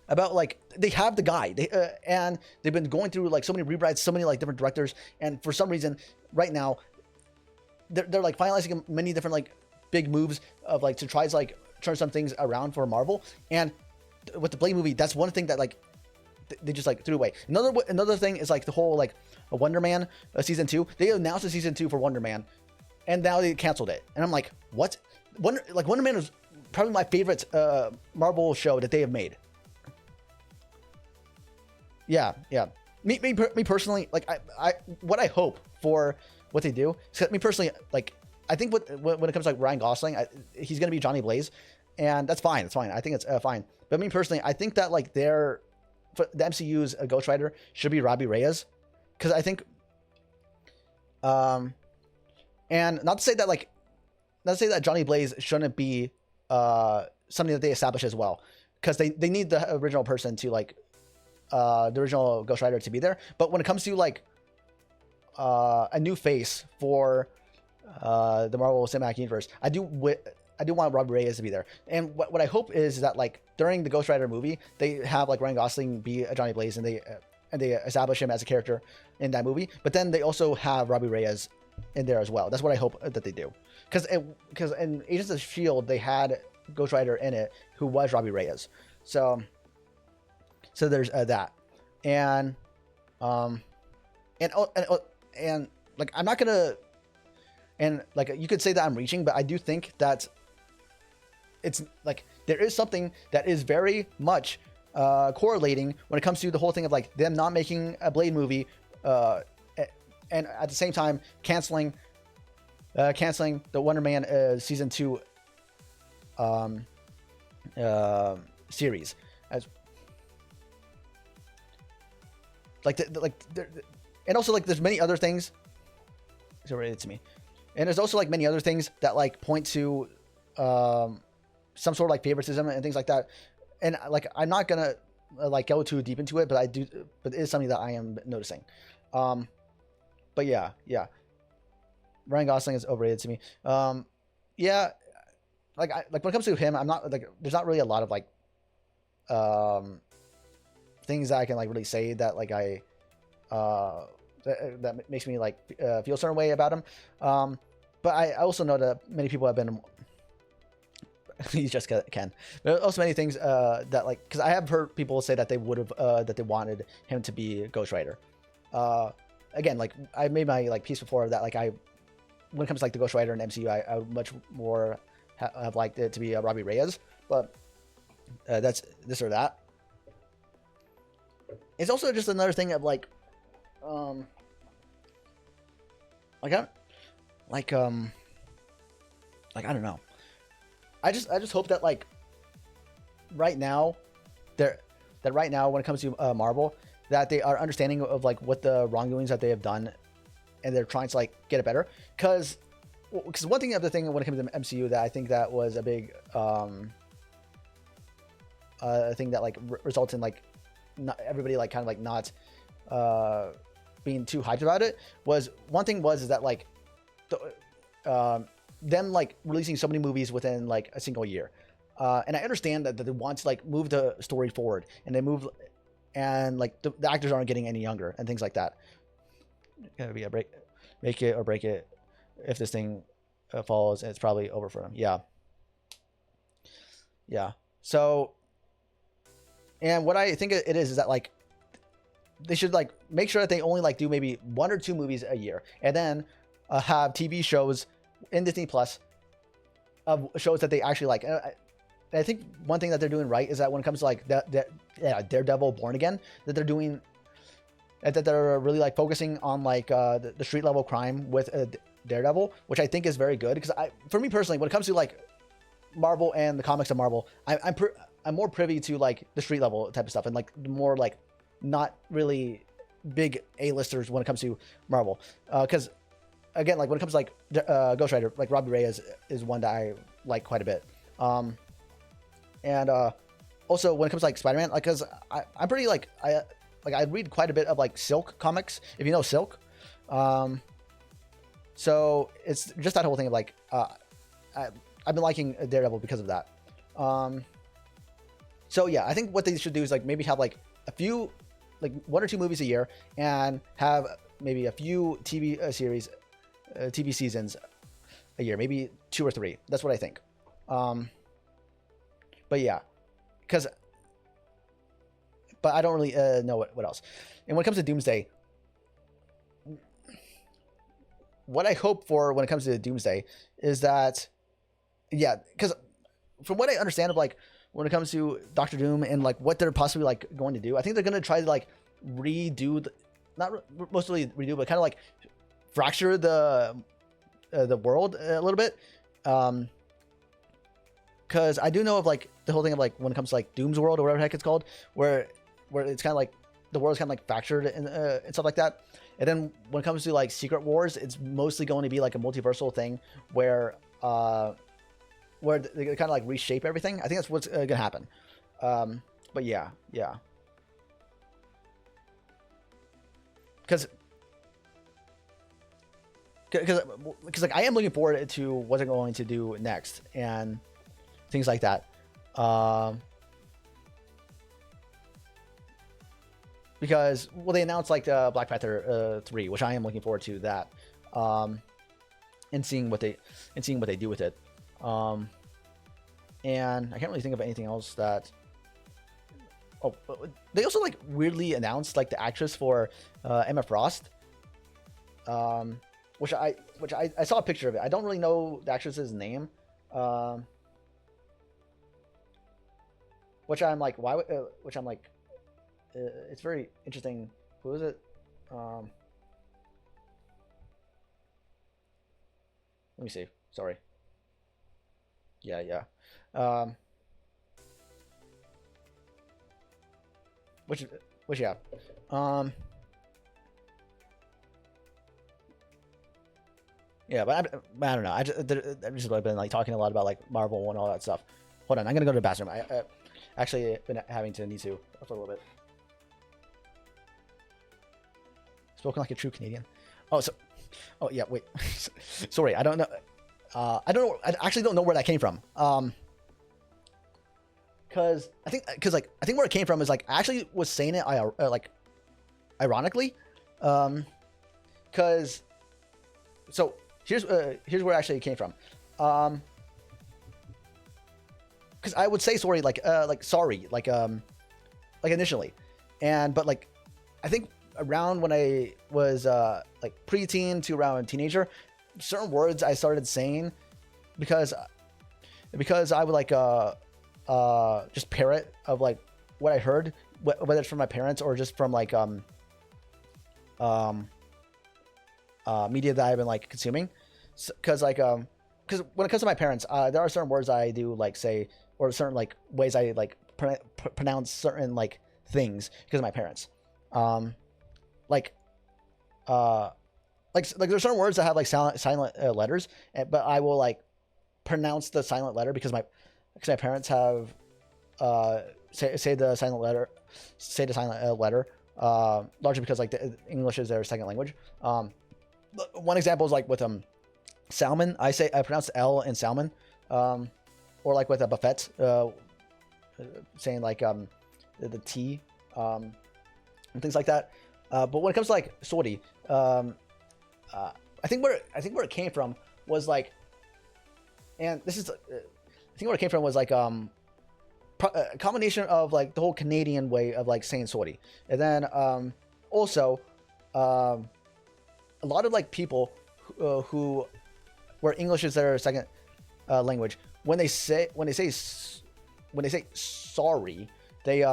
about like they have the guy and they've been going through like so many rewrites, so many like different directors, and for some reason right now they're like finalizing many different like big moves of like to try to like turn some things around for Marvel. And with the Blade movie, that's one thing that like they just like threw away. Another thing is like the whole like Wonder Man season 2. They announced a season 2 for Wonder Man, and now they canceled it. And I'm like, what? Wonder Man was probably my favorite Marvel show that they have made. Yeah. Me personally, like I what I hope for what they do. So me personally, like I think when it comes to like Ryan Gosling, he's gonna be Johnny Blaze, and that's fine. I think it's fine. But me personally, I think that like the MCU's Ghost Rider should be Robbie Reyes, because I think, and not to say that Johnny Blaze shouldn't be something that they establish as well, because they need the original person to like the original Ghost Rider to be there. But when it comes to like a new face for the Marvel Cinematic Universe, I do want Robbie Reyes to be there. And what I hope is that like during the Ghost Rider movie, they have like Ryan Gosling be a Johnny Blaze, and they establish him as a character in that movie. But then they also have Robbie Reyes in there as well. That's what I hope that they do. Because in Agents of S.H.I.E.L.D. they had Ghost Rider in it who was Robbie Reyes. So there's that. And like I'm not gonna. And like you could say that I'm reaching, but I do think that it's like there is something that is very much correlating when it comes to the whole thing of like them not making a Blade movie, and at the same time canceling the Wonder Man season 2 series as and also like there's many other things. It's related to me. And there's also like many other things that like point to some sort of like favoritism and things like that. And like I'm not gonna like go too deep into it, but it is something that I am noticing. But yeah. Ryan Gosling is overrated to me. Yeah, like when it comes to him, I'm not like there's not really a lot of like things that I can like really say that like I that makes me like feel a certain way about him. But I also know that many people have been You just can. There are also many things that like, because I have heard people say that they would have that they wanted him to be Ghost Rider. Again, like I made my like piece before that like when it comes to like the Ghost Rider and MCU, I would much more have liked it to be Robbie Reyes, but that's this or that. It's also just another thing of like like I like like I don't know. I just hope that like right now right now when it comes to Marvel, that they are understanding of like what the wrongdoings that they have done, and they're trying to like get it better. Because one thing, other thing when it comes to the MCU that I think that was a big thing that like results in like not everybody like kind of like not being too hyped about it was is that like them like releasing so many movies within like a single year, and I understand that they want to like move the story forward, and they move, and like the actors aren't getting any younger and things like that. Gonna be a break, make it or break it. If this thing falls, it's probably over for them. Yeah. So, and what I think it is that like they should like make sure that they only like do maybe 1 or 2 movies a year, and then have TV shows in Disney Plus of shows that they actually like. And I think one thing that they're doing right is that when it comes to like Daredevil Born Again, that they're doing that they're really like focusing on like the street level crime with Daredevil, which I think is very good. Because for me personally, when it comes to like Marvel and the comics of Marvel, I'm more privy to like the street level type of stuff, and like more like not really big A-listers when it comes to Marvel. Because again, like when it comes to like Ghost Rider, like Robbie Reyes is one that I like quite a bit. And also when it comes to like Spider-Man, like because I'm pretty like I read quite a bit of like Silk comics, if you know Silk. So it's just that whole thing of like I've been liking Daredevil because of that. So yeah, I think what they should do is like maybe have like a few, like 1 or 2 movies a year, and have maybe a few TV series, TV seasons a year, maybe 2 or 3. That's what I think. But yeah, but I don't really know what else. And when it comes to Doomsday, what I hope for when it comes to Doomsday is that, yeah, because from what I understand of like when it comes to Doctor Doom and like what they're possibly like going to do, I think they're going to try to like redo not mostly redo, but kind of like fracture the world a little bit. Because I do know of like the whole thing of like when it comes to like Doom's World or whatever the heck it's called, where it's kind of like the world's kind of like fractured and stuff like that. And then when it comes to like Secret Wars, it's mostly going to be like a multiversal thing where they kind of like reshape everything. I think that's what's gonna happen. But yeah. Because like I am looking forward to what they're going to do next and things like that. Because they announced like Black Panther 3, which I am looking forward to that, and seeing what they do with it. And I can't really think of anything else that. Oh, they also like weirdly announced like the actress for Emma Frost, which I saw a picture of it. I don't really know the actress's name, which I'm like, why? Which I'm like, it's very interesting. Who is it? Let me see. Sorry. Yeah. Which yeah. Yeah, but I don't know. I've just been like talking a lot about like Marvel and all that stuff. Hold on, I'm gonna go to the bathroom. I actually been having to need to for a little bit. Spoken like a true Canadian. Oh yeah. Wait, sorry. I don't know. I actually don't know where that came from. Because I think where it came from is like I actually was saying it like ironically, because so here's where actually it came from. because I would say sorry like sorry like initially, and but like I think around when I was like preteen to around teenager, certain words I started saying because I would like just parrot of like what I heard, whether it's from my parents or just from like media that I've been like consuming, because because when it comes to my parents, there are certain words I do like say, or certain like ways I like pronounce certain like things because of my parents. Like like there's certain words that have like silent letters, but I will like pronounce the silent letter because my parents have say the silent letter, largely because like the English is their second language. One example is like with salmon. I pronounce the L in salmon, or like with a buffet, saying like the T, and things like that. But when it comes to like sorry, I think where it came from was like, and this is I think where it came from was like a combination of like the whole Canadian way of like saying sorry, and then also a lot of like people who where English is their second language, when they say sorry, they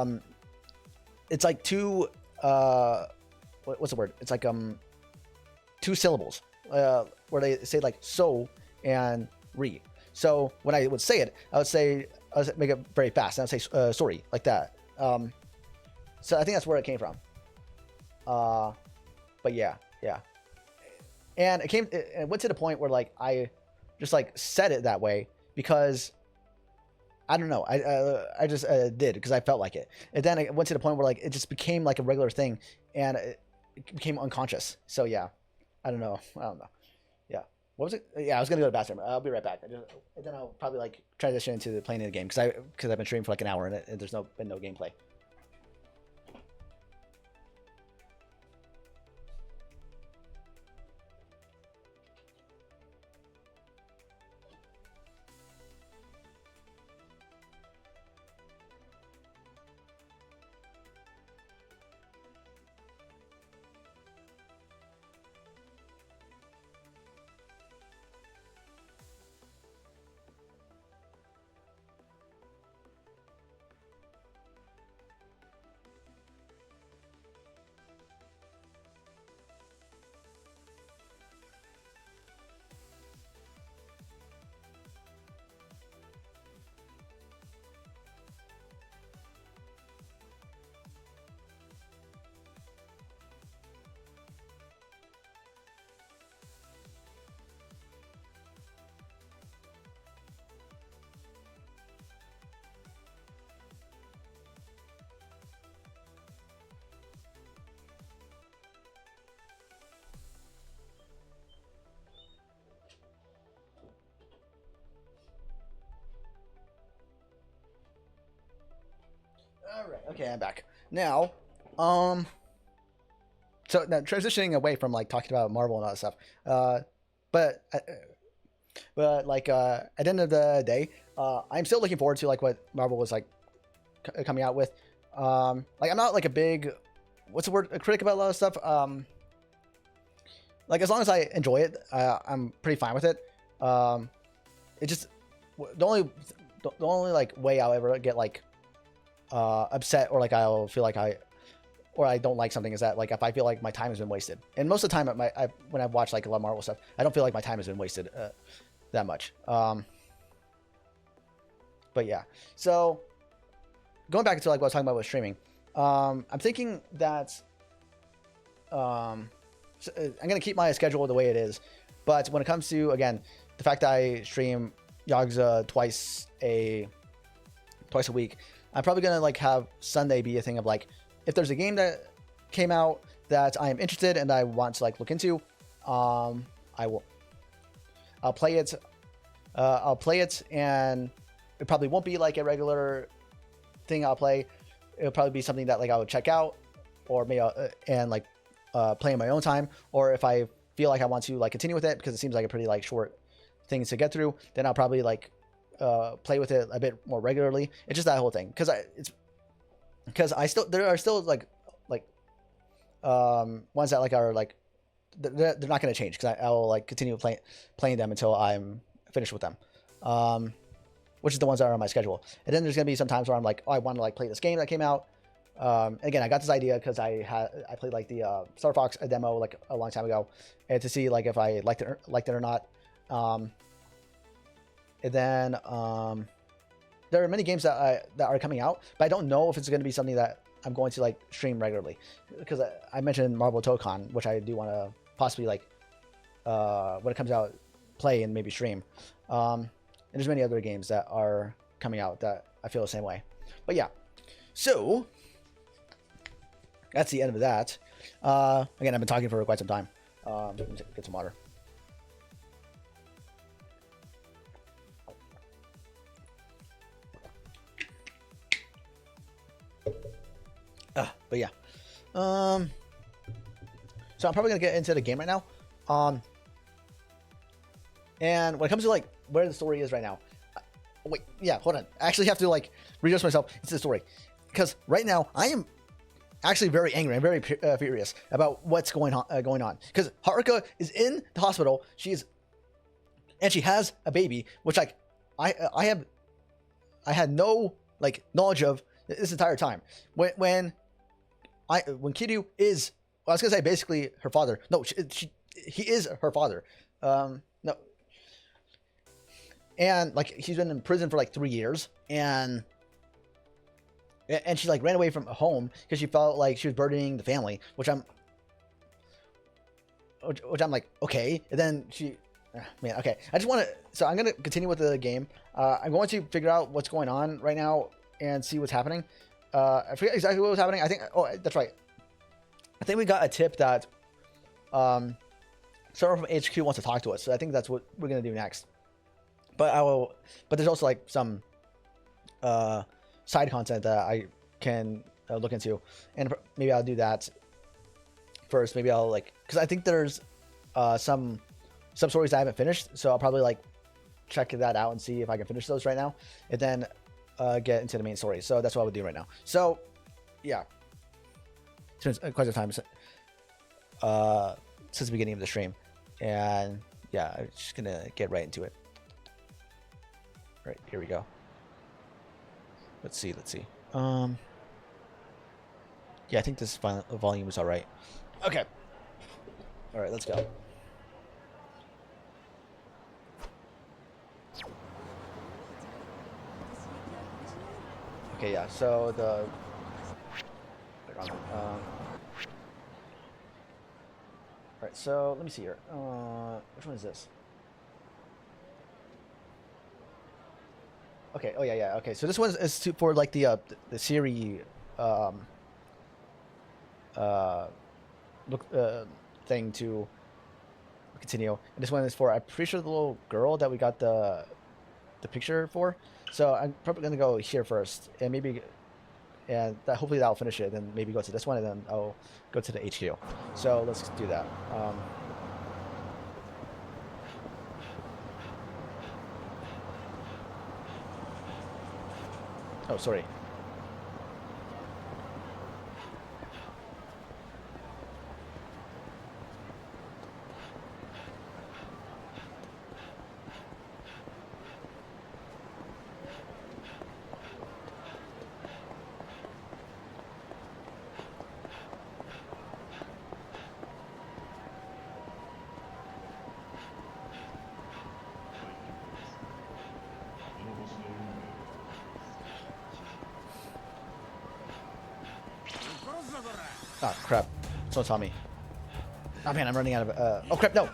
it's like two what's the word? It's like two syllables, where they say like so and re. So when I would say it, I would make it very fast, and I'd say sorry like that. So I think that's where it came from. But yeah, and it went to the point where like I just like said it that way because I don't know, I just did because I felt like it, and then it went to the point where like it just became like a regular thing, and it became unconscious. So yeah, I don't know. Yeah. What was it? Yeah, I was gonna go to the bathroom. I'll be right back. And then I'll probably like transition into playing the game because I've been streaming for like an hour and there's been no gameplay. All right. Okay, I'm back now. So now transitioning away from like talking about Marvel and all that stuff. But like at the end of the day, I'm still looking forward to like what Marvel was like coming out with. Like I'm not like a big, what's the word, a critic about a lot of stuff. Like as long as I enjoy it, I'm pretty fine with it. It just the only like way I'll ever get like upset or like I'll feel like I don't like something is that like if I feel like my time has been wasted. And most of the time when I've watched like a lot of Marvel stuff, I don't feel like my time has been wasted that much. But yeah, so going back to like what I was talking about with streaming, I'm thinking that I'm gonna keep my schedule the way it is, but when it comes to, again, the fact that I stream Yakuza twice a week, I'm probably gonna like have Sunday be a thing of like, if there's a game that came out that I am interested and I want to like look into, I'll play it. And it probably won't be like a regular thing I'll play. It'll probably be something that like I would check out, or maybe and like play in my own time. Or if I feel like I want to like continue with it because it seems like a pretty like short thing to get through, then I'll probably like play with it a bit more regularly. It's just that whole thing because I still there are still like ones that like are like they're not going to change because I will like continue playing them until I'm finished with them. Which is the ones that are on my schedule. And then there's gonna be some times where I'm like, oh, I want to like play this game that came out. Again, I got this idea because I played like the Star Fox demo like a long time ago, and to see like if I liked it or not. And then there are many games that are coming out, but I don't know if it's going to be something that I'm going to like stream regularly because I mentioned Marvel Tokon, which I do want to possibly like when it comes out play and maybe stream. And there's many other games that are coming out that I feel the same way. But yeah, so that's the end of that. Again, I've been talking for quite some time. Get some water. But yeah. So I'm probably going to get into the game right now. And when it comes to like where the story is right now, wait, yeah, hold on. I actually have to like readjust myself into the story because right now I am actually very angry. I'm very furious about what's going on. Because Haruka is in the hospital. She has a baby, which like I had no like knowledge of this entire time. When Kiryu is, well, I was gonna say basically her father. No, he is her father. No. And like she's been in prison for like 3 years, and she like ran away from home because she felt like she was burdening the family, which I'm like, okay. And then man, okay. I just want to, so I'm gonna continue with the game. I'm going to figure out what's going on right now and see what's happening. I forget exactly what was happening. I think, oh, that's right. I think we got a tip that someone from HQ wants to talk to us, so I think that's what we're gonna do next. But there's also like some side content that I can look into, and maybe I'll do that first. Maybe I'll like, because I think there's some stories I haven't finished, so I'll probably like check that out and see if I can finish those right now, and then get into the main story. So that's what I would do right now. So yeah, since quite some time since the beginning of the stream, and yeah, I'm just gonna get right into it. Right, here we go. Let's see. Yeah, I think this volume is all right. Okay. All right, let's go. Okay, yeah. So the all right. So let me see here. Which one is this? Okay. Oh yeah. Okay. So this one is for like the Siri thing to continue. And this one is for, I'm pretty sure, the little girl that we got the picture for. So I'm probably gonna go here first, and hopefully that'll finish it. Then maybe go to this one, and then I'll go to the HQ. So let's do that. Oh, sorry. Oh, crap. Someone saw me. Oh, man, I'm running out of... oh, crap, no.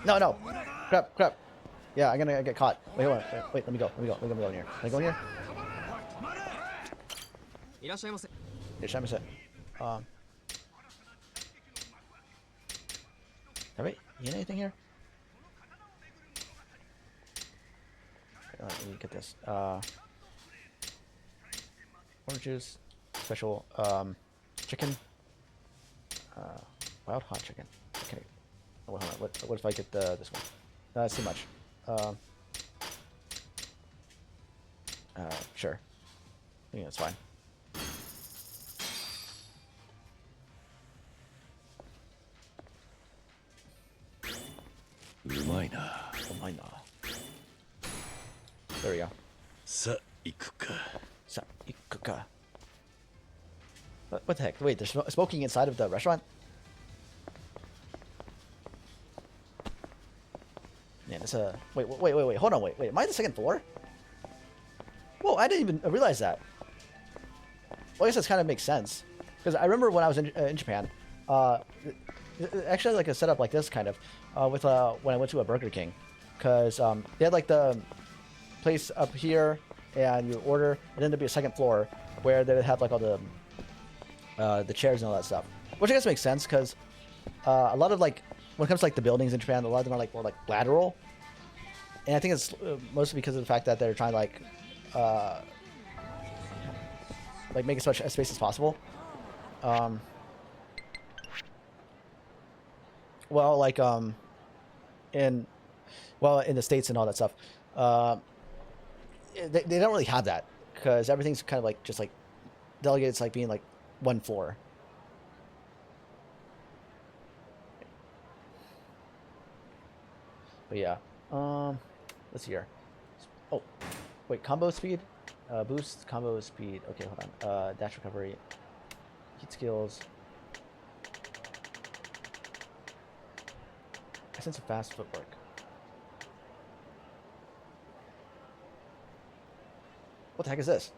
Crap. Yeah, I'm gonna get caught. Wait, hold on. Wait, let me go in here. Can I go in here? いらっしゃいませ。Have I eaten anything here? Okay, let me get this. Orange juice, special chicken, wild hot chicken. Okay. Oh, hold on. What if I get this one? That's too much. Sure. I think that's fine. There we go. Ikuka. What the heck? Wait, there's smoking inside of the restaurant? Man, it's a... Wait, hold on, wait. Am I on the second floor? Whoa, I didn't even realize that. Well, I guess that kind of makes sense. Because I remember when I was in Japan, actually like a setup like this kind of, with when I went to a Burger King. Because they had like the place up here, and you order, and then there'd be a second floor where they would have like all the chairs and all that stuff. Which I guess makes sense, because a lot of like, when it comes to like the buildings in Japan, a lot of them are like more like lateral. And I think it's mostly because of the fact that they're trying to like make as much space as possible. Well, like in the States and all that stuff, they don't really have that, because everything's kind of like just like delegated to like being like one floor. But yeah, let's see here. Oh, wait, combo speed, boost combo speed. Okay, hold on. Dash recovery, heat skills. Essence of fast footwork. What the heck is this?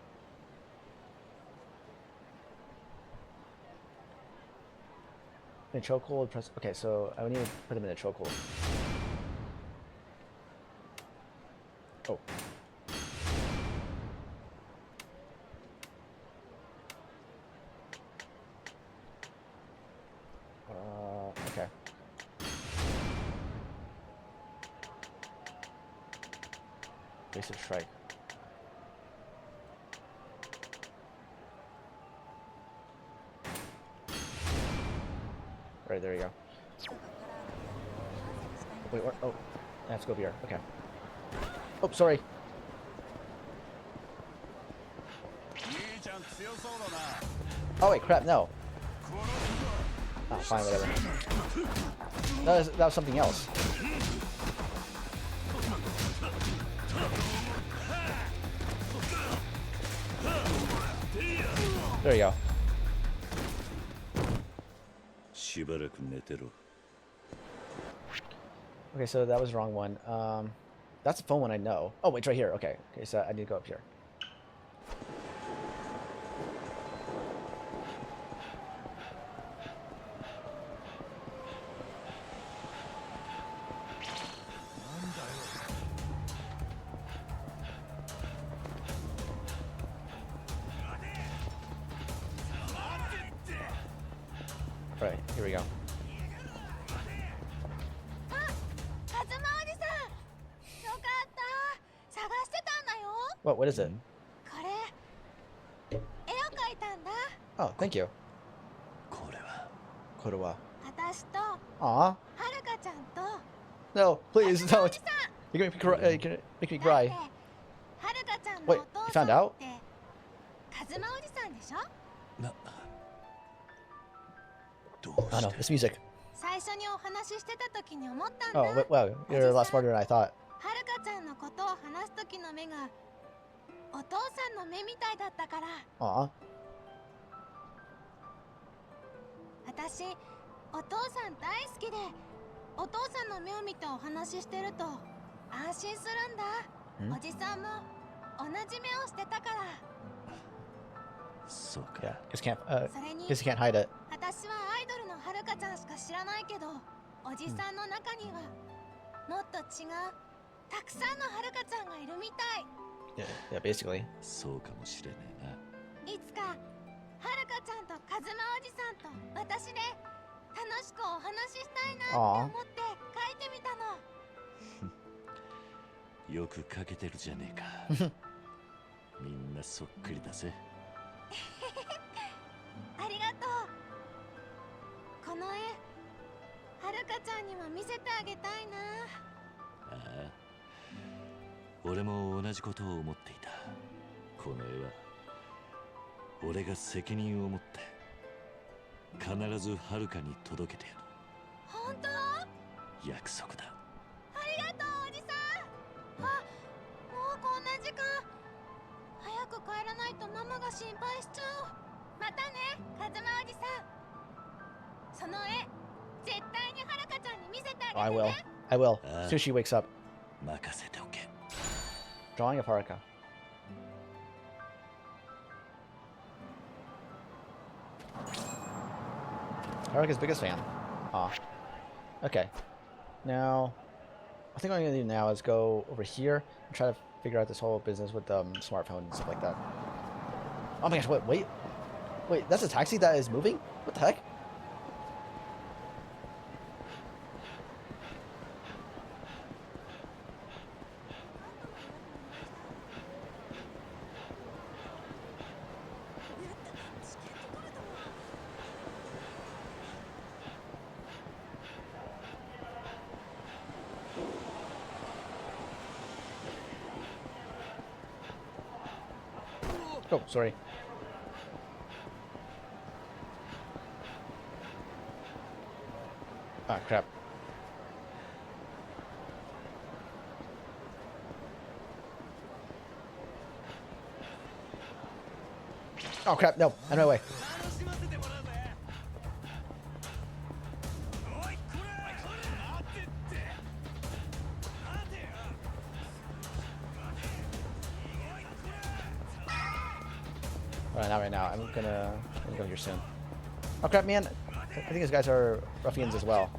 In a chokehold, press. Okay, so I would need to put them in a chokehold. Oh. Okay. Basic strike. Right, there you go. Wait, what? Oh, I have to go over here. Okay. Oh, sorry. Oh, wait, crap, no. Oh, fine, whatever. That was something else. There you go. Okay, so that was the wrong one. That's the phone one I know. Oh, wait, it's right here. Okay. Okay, so I need to go up here. Right, here we go. What is it? Oh, thank you. Korewa. Aw. No, please, don't. You're gonna make me cry. Wait, you found out? Oh no, this music. Oh, wow, you're a lot smarter than I thought. Aw. 私、お父さん大好きで、お父さんの目を見てお話ししてると安心するんだ。おじさんも同じ目をしてたから。そうか。Yeah, just can't hide it. 私はアイドルのはるかちゃんしか知らないけど、おじさんの中にはもっと違うたくさんのはるかちゃんがいるみたい。Yeah, basically. そうかもしれないな。いつかはるかちゃんとカズマおじさんと私で楽しくお話ししたいなって思って書いてみたの。よく書けてるじゃねえか。みんなそっくりだぜ。ありがとう。この絵、はるかちゃんにも見せてあげたいな。ああ、俺も同じことを思っていた。この絵は俺が責任を持って必ずはるかに届けてやる。本当？約束だ。ありがとうおじさん。あ、もうこんな時間。早く帰らないとママが心配しちゃう。またね、カズマおじさん。その絵絶対にはるかちゃんに見せてあ I げて will. ね。 I will. As soon as she wakes up. 任せておけ。 Drawing of Haruka. Haruka's biggest fan. Aw. Okay. Now, I think what I'm gonna do now is go over here and try to figure out this whole business with smartphone and stuff like that. Oh my gosh! What? Wait. That's a taxi that is moving? What the heck? Oh, sorry. Ah, crap. Oh, crap. No, I'm no way. Alright, not right now. I'm gonna go here soon. Oh crap, man! I think these guys are ruffians as well.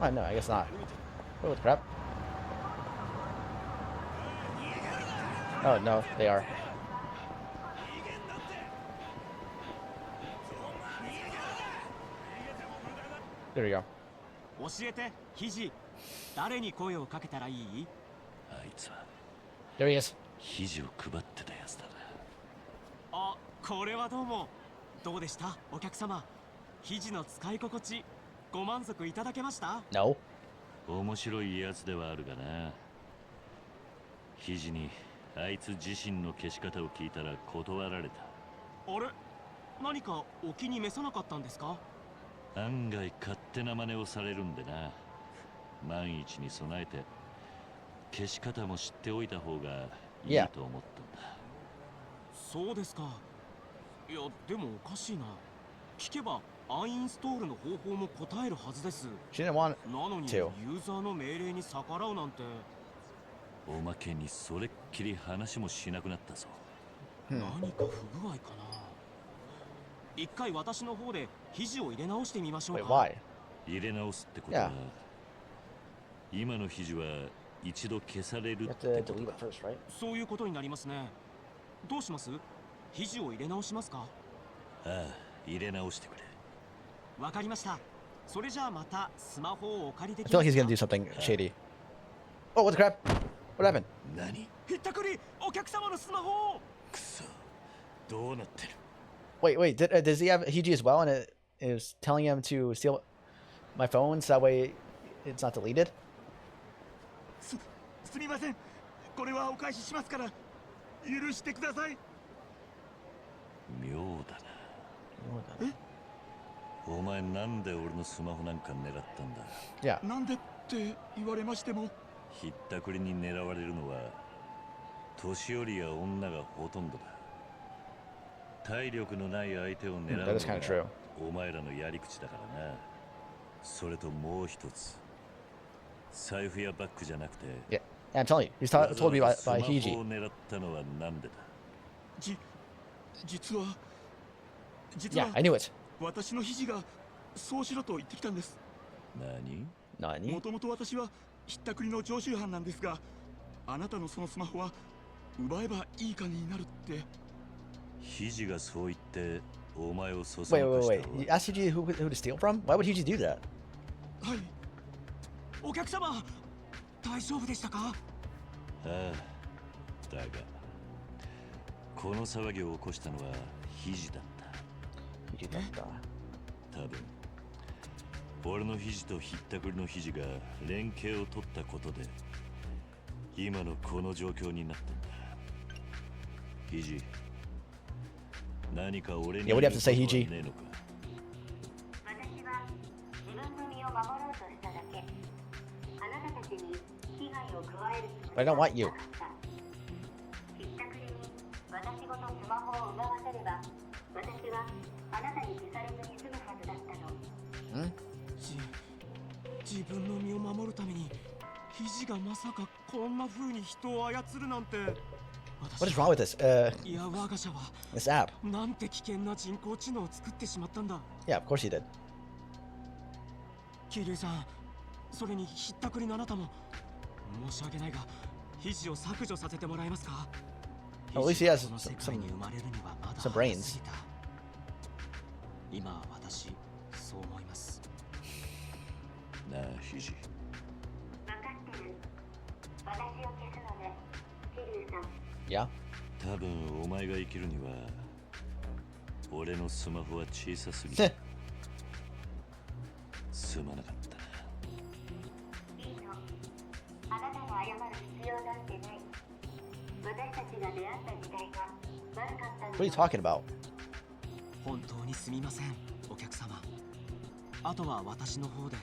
Oh no, I guess not. Oh, what the crap? Oh no, they are. There we go. 教えて、肘。誰に声をかけたらいい？あいつは There he is. 肘を配ってたやつだな。あ、これはどうも。どうでした、お客様？肘の使い心地、ご満足いただけました？ No. 面白いやつではあるがな。肘にあいつ自身の消し方を聞いたら断られた。あれ、何かお気に召さなかったんですか？案外勝手な真似をされるんでな。万一に備えて消し方も知っておいた方がいいと思ったんだ。そうですか。いや、でもおかしいな。聞けばアンインストールの方法も答えるはずです。 She didn't want なのにユ to. ーザーの命令に逆らうなんて。おまけにそれっきり話もしなくなったぞ。何か不具合かな。一回私の方で肘を入れ直してみましょう Wait, か。 why? 入れ直すってことは、 Yeah. 今の肘は一度消される You っ have て to こと delete か。 it first, right? そういうことになりますね。どうします？肘を入れ直しますか？ああ、入れ直してくれ。わかりました。それじゃあまたスマホをお借りで I き feel ま like す he's か？ gonna do something shady. Oh, what the crap? What happened? 何？ひったくり、お客様のスマホを。くそ、どうなってる？ Wait, does he have Hiji as well? And it is telling him to steal my phone so that way it's not deleted? すみません。これはお返ししますから許してください。妙だな。お前なんで俺のスマホなんか狙ったんだ？ Yeah. なんでって言われましても。ひったくりに狙われるのは年寄りや女がほとんどだ。体力のない相手を狙うの That is kind of true. がお前らのやり口だからな。それともう一つ、財布やバッグじゃなくて Yeah. I'm telling you, he's told me by スマホを Hiji. 狙ったのはなんでだ？実は Yeah, I knew it. 私の肘がそうしろと言ってきたんです。何？ Nani? もともと私はひったくりの常習犯なんですが、あなたのそのスマホは奪えばいい鍵になるって。肘がそう言ってお前をそそ Wait, の wait, か wait. した You のは asked Hiji who to steal from? Why would Hiji do that? はい。お客様、大丈夫でしたか？ああ、だがこの騒ぎを起こしたのは肘だった。 Hiji does that. 多分俺の肘とひったくりの肘が連携を取ったことで今のこの状況になったんだ。肘、何か俺に Yeah, what do you have to say, Hiji? ねえのか。私は自分の身を守ろうとしただけ。あなたたちに危害を加えるつも But I don't want you. なかった。ひったくりに私ごとスマホを奪わせれば、私はあなたに消されずに済むはずだったの。自分の身を守るために肘がまさかこんな風に人を操るなんて。 What is wrong with this? いや我が社は This app. なんて危険な人工知能を作ってしまったんだ。 Yeah, of course he did. 桐生さん、それにひったくりのあなたも申し訳ないが肘を削除させてもらえますか。 At least he has この世界に生まれるにはまだ some 早 brains. すぎた。今は私そう思います。なあ、肘。分かってる。私を消すので、桐生さん。Yeah. 多分お前が生きるには俺のスマホは小さすぎる。すまなかったな。いいの。あなたが謝る必要なんてない。私たちが出会った時代が悪かったの。 What are you talking about? 本当にすみません、お客様。あとは私の方で。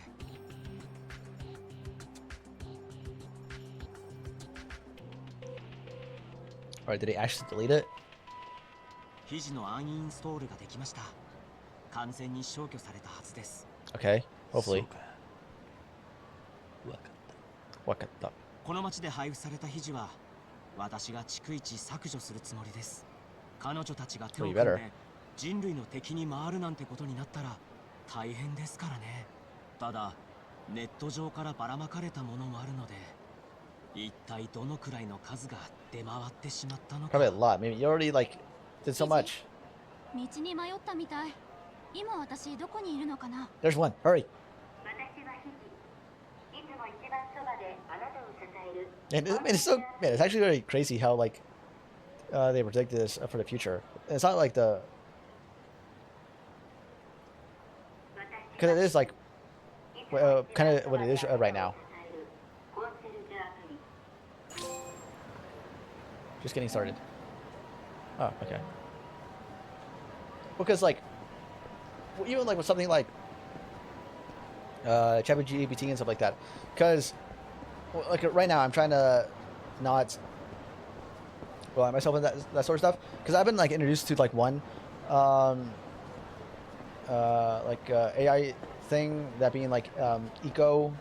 Alright, did he actually delete it? 肘のアンインストールができました。完全に消去されたはずです。 Okay, そう hopefully. か。わかった。 What the? この町で配布された肘は私が逐一削除するつもりです。彼女たちが手を組ん Well, you better. で人類の敵に回るなんてことになったら大変ですからね。ただネット上からばらまかれたものもあるので、一体どのくらいの数が出回ってしまったのか。 Probably a lot. Maybe you already like did so much. 道に迷ったみたい。今私どこにいるのかな。 There's one. Hurry. 私はヒジ。いつも一番そばであなたを支える。 And it's so man, it's actually very crazy how like they predicted this for the future. And it's not like the because it is like kind of what it is right now. Just getting started. Oh, okay. Because like even like with something like ChatGPT and stuff like that, because like right now I'm trying to not rely myself in that sort of stuff, because I've been like introduced to like one AI thing, that being like eco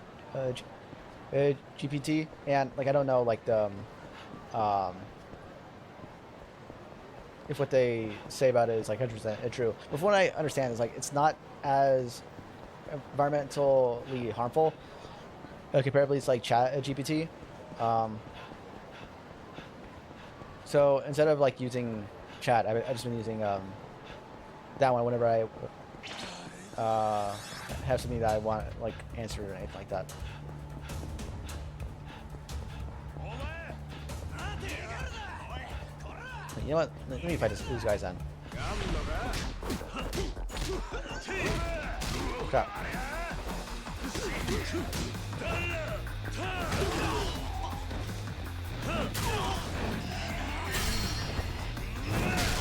GPT, and like I don't know like the if what they say about it is like 100% true. But from what I understand is like it's not as environmentally harmful comparatively to like Chat GPT. So instead of like using Chat, I've just been using that one whenever I have something that I want like answered or anything like that. You know what? Let me fight these guys then. Crap.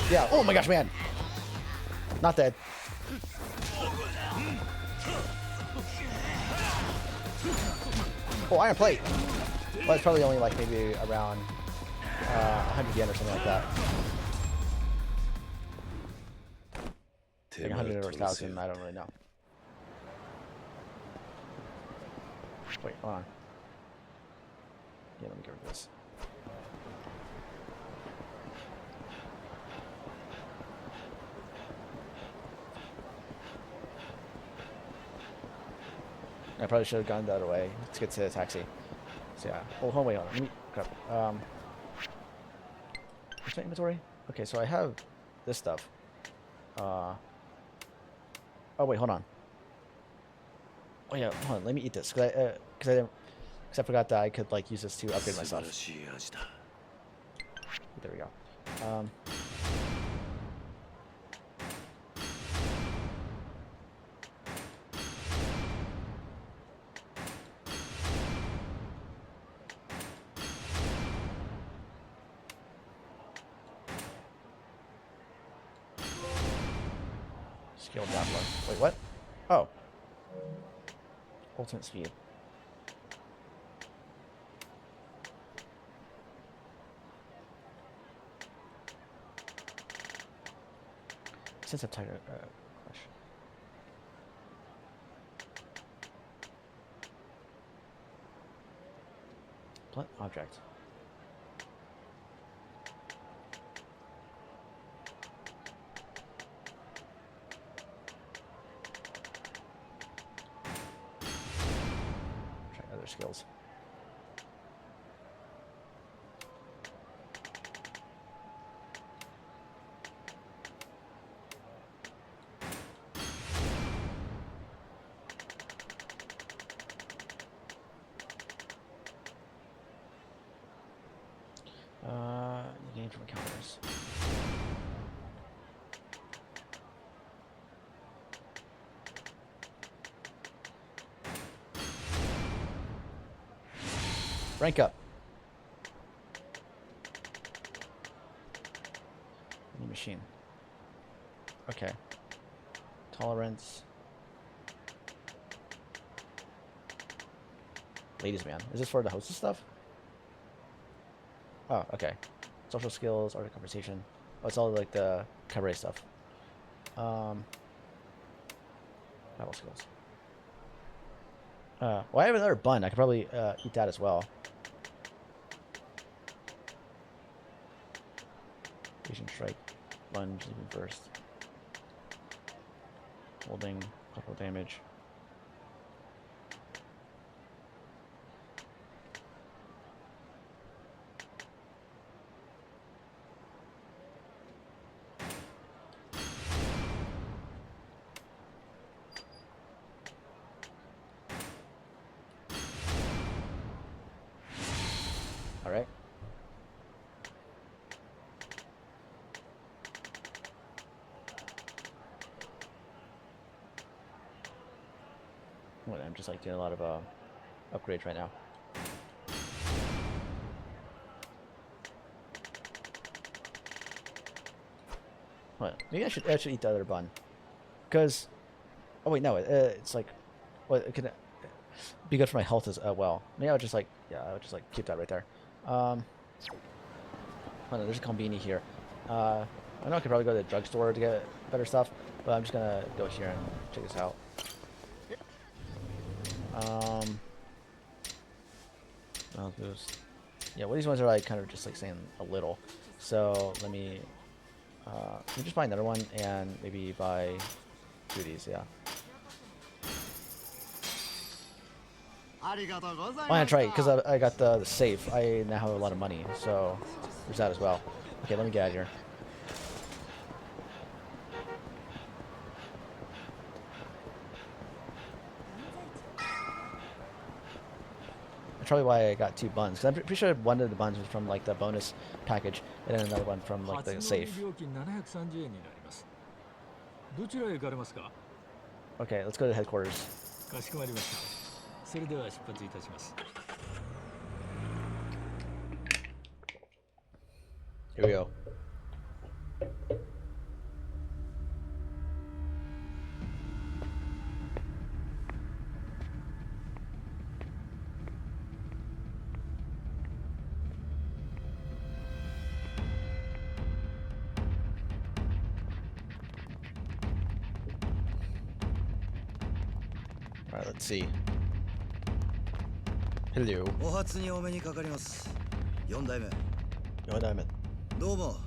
Yeah. Oh my gosh, man. Not dead. Oh, iron plate. Well, it's probably only like maybe around 100 yen or something like that. Like 100 or 1,000, I don't really know. Wait, hold on. Yeah, let me get rid of this. I probably should have gone the other way. Let's get to the taxi. So yeah. Oh, hold on, wait, hold on. Let me crap. What's my inventory? Okay, so I have this stuff. Oh wait, hold on. Oh yeah, hold on. Let me eat this because I forgot that I could like use this to upgrade myself. There we go. Skill download. Wait, what? Oh. Ultimate speed. Since I've tired question. Blunt object. Try other skills. You gain from encounters. Rank up. New machine. Okay. Tolerance. Ladies man. Is this for the hostess stuff? Oh, okay. Social skills, art of conversation. Oh, it's all like the cabaret stuff. Battle skills. Well, I have another bun. I could probably eat that as well. Asian strike. Lunge, leaping first. Holding, couple damage. All right. What, I'm just like doing a lot of upgrades right now. What? Maybe I should eat the other bun, because oh wait, no, it's like what it can be good for my health as well. Maybe I would just like I would just like keep that right there. Oh no, there's a Combini here. I know I could probably go to the drugstore to get better stuff, but I'm just gonna go here and check this out. I'll boost. Yeah, well, these ones are like kind of just like saying a little. So let me just buy another one and maybe buy two of these. Yeah. I'm gonna try it because I got the safe. I now have a lot of money, so there's that as well. Okay, let me get out of here. That's probably why I got two buns. Cause I'm pretty sure one of the buns was from like the bonus package, and then another one from like the safe. Okay, let's go to headquarters. Here we go. All right, let's see. Hello. お初にお目にかかります。4代目。4代目。どうも。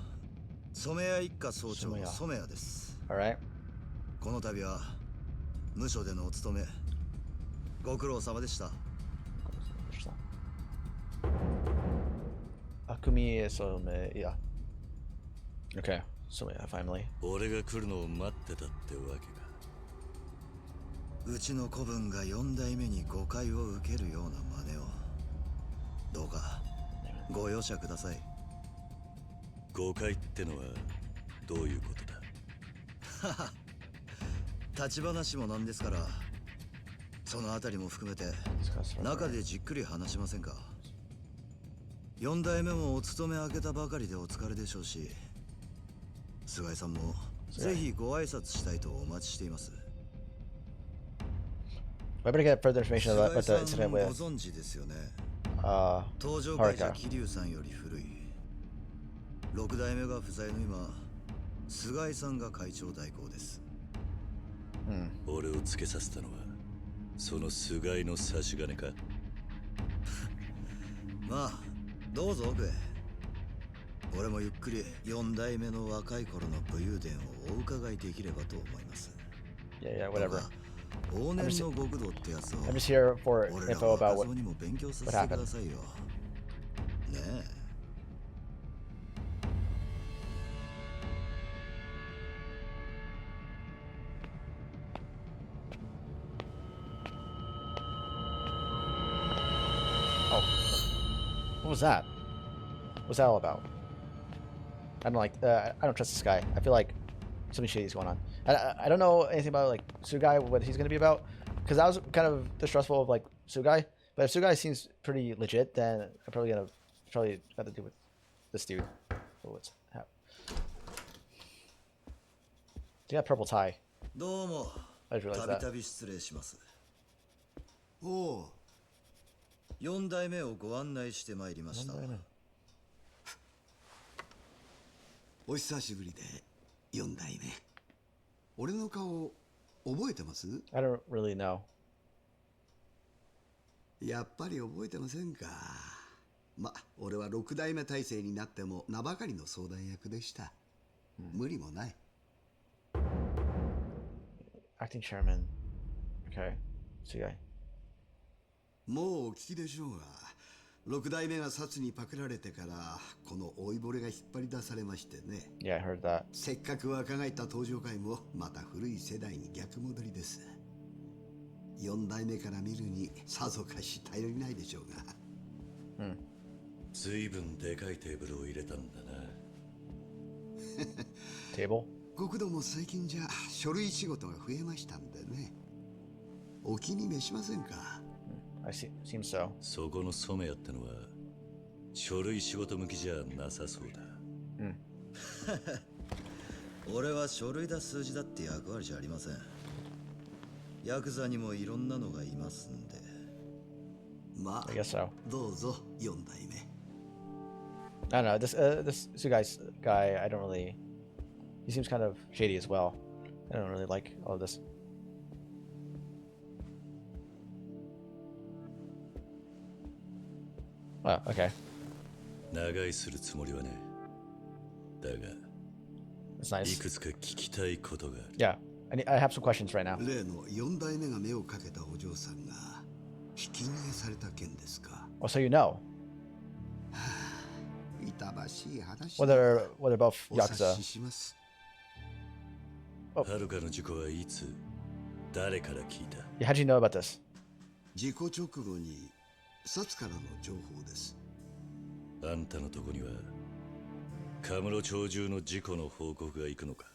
染谷一家総長の染谷です。Alright. この度は無所でのお勤めご苦労様でした。Akumi Some, yeah. Okay, so yeah, finally. 俺が来るのを待ってたってわけか。うちの子分が4代目に誤解を受けるような真似をどうかご容赦ください。誤解ってのはどういうことだ。はは立ち話もなんですからそのあたりも含めて中でじっくり話しませんか。4代目もお勤め明けたばかりでお疲れでしょうし菅井さんもぜひご挨拶したいとお待ちしています。 I better get further information about what the 菅井さ incident んご with 存知ですよね。 uh 登場会社桐生さんより古い6代目が不在の今、菅井さんが会長代行です。俺をつけさせたのはその菅井の差し金か。まあどうぞ奥へ。俺もゆっくり4代目の若い頃の武勇伝をお伺いできればと思います。 yeah, whatever. 往年の極道ってやつを I'm just here for 俺ら info about 若 what 造にも勉強させてくださいよ。ねえ。 Oh, what was that? What's that all about? I don't like. I don't trust this guy. I feel like something shady is going on. I don't know anything about like Sugai, what he's gonna be about, because I was kind of distrustful of like Sugai. But if Sugai seems pretty legit, then I'm probably got to do with this dude. Oh, what's happening? He got a purple tie. どうも。 I just た realized び that. たび失礼します。おお。4代目をご案内してまいりました。お久しぶりで4代目。俺の顔覚えてます？ I don't really know. やっぱり覚えてませんか。ま、俺は6代目体制になっても名ばかりの相談役でした。無理もない。Acting chairman. Okay. Sugai. もうお聞きでしょうが、6代目が薩にパクられてからこの老いぼれが引っ張り出されましてね。 Yeah, I heard that. せっかく若返った登場回もまた古い世代に逆戻りです。4代目から見るにさぞかし頼りないでしょうが。ずいぶんでかいテーブルを入れたんだな。Table? 極道も最近じゃ書類仕事が増えましたんでね。お気に召しませんか？ I see. Seems so. そこの染谷ってのは書類仕事向きじゃなさそうだ。俺は書類だ数字だって役割じゃありません。ヤクザにもいろんなのがいますんで。まあ、 I guess so. どうぞ4代目。 I don't know. This Sugai's guy, I don't really. He seems kind of shady as well. I don't really like all of this. Oh, okay. 長居するつもりはね。だが、 That's い nice. くつか聞きたいことがある。 Yeah. I have some questions right now. 例の4代目が目をかけたお嬢さんがひき逃げされた件ですか。 Oh, so you know. 痛ましい話。 Whether both お察 Yakuza. しします。はるかの事故はいつ、誰から聞いた？ Yeah, how'd you know about this? 事故直後に薩からの情報です。あんたのとこには、カムロ町中の事故の報告が行くのか？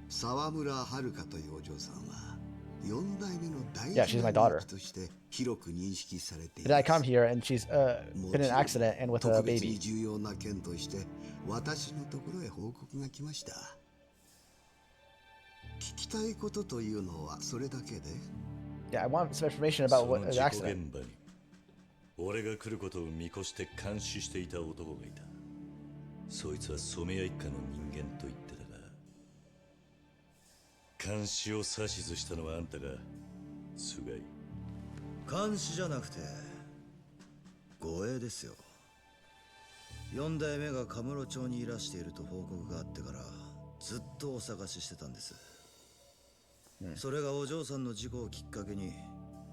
沢村遥というお嬢さんは4代目の大 Yeah, she's my daughter. として広く認識されてい Did I ます。 come here and she's been in an accident and with a 特別に baby? 重要な件として私のところへ報告が来ました。聞きたいことというのはそれだけで？ Yeah, I want some information about そ what の the 事故 accident. 現場に、俺が来ることを見越して監視していた男がいた。そいつは染谷一家の人間と言ってたが、監視を指図したのはあんたが、菅井。監視じゃなくて護衛ですよ。4代目がカムロ町にいらしていると報告があってからずっとお探ししてたんです。それがお嬢さんの事故をきっかけに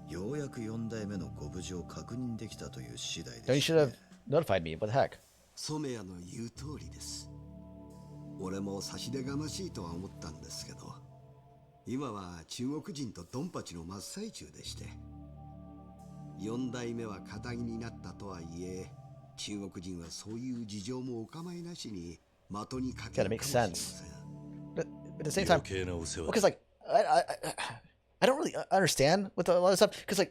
ようやく4代目のご無事を確認できたという次第 So you です should have notified me. What the heck? 染谷の言う通りです。俺も差し出がましいとは思ったんですけど、今は中国人とドンパチの真っ最中でして、4代目は仇になったとはいえ、中国人はそういう事情もお構いなしに的にかけるかもしれません。 But at the same time, 余計なお世話 because like I don't really understand with a lot of stuff because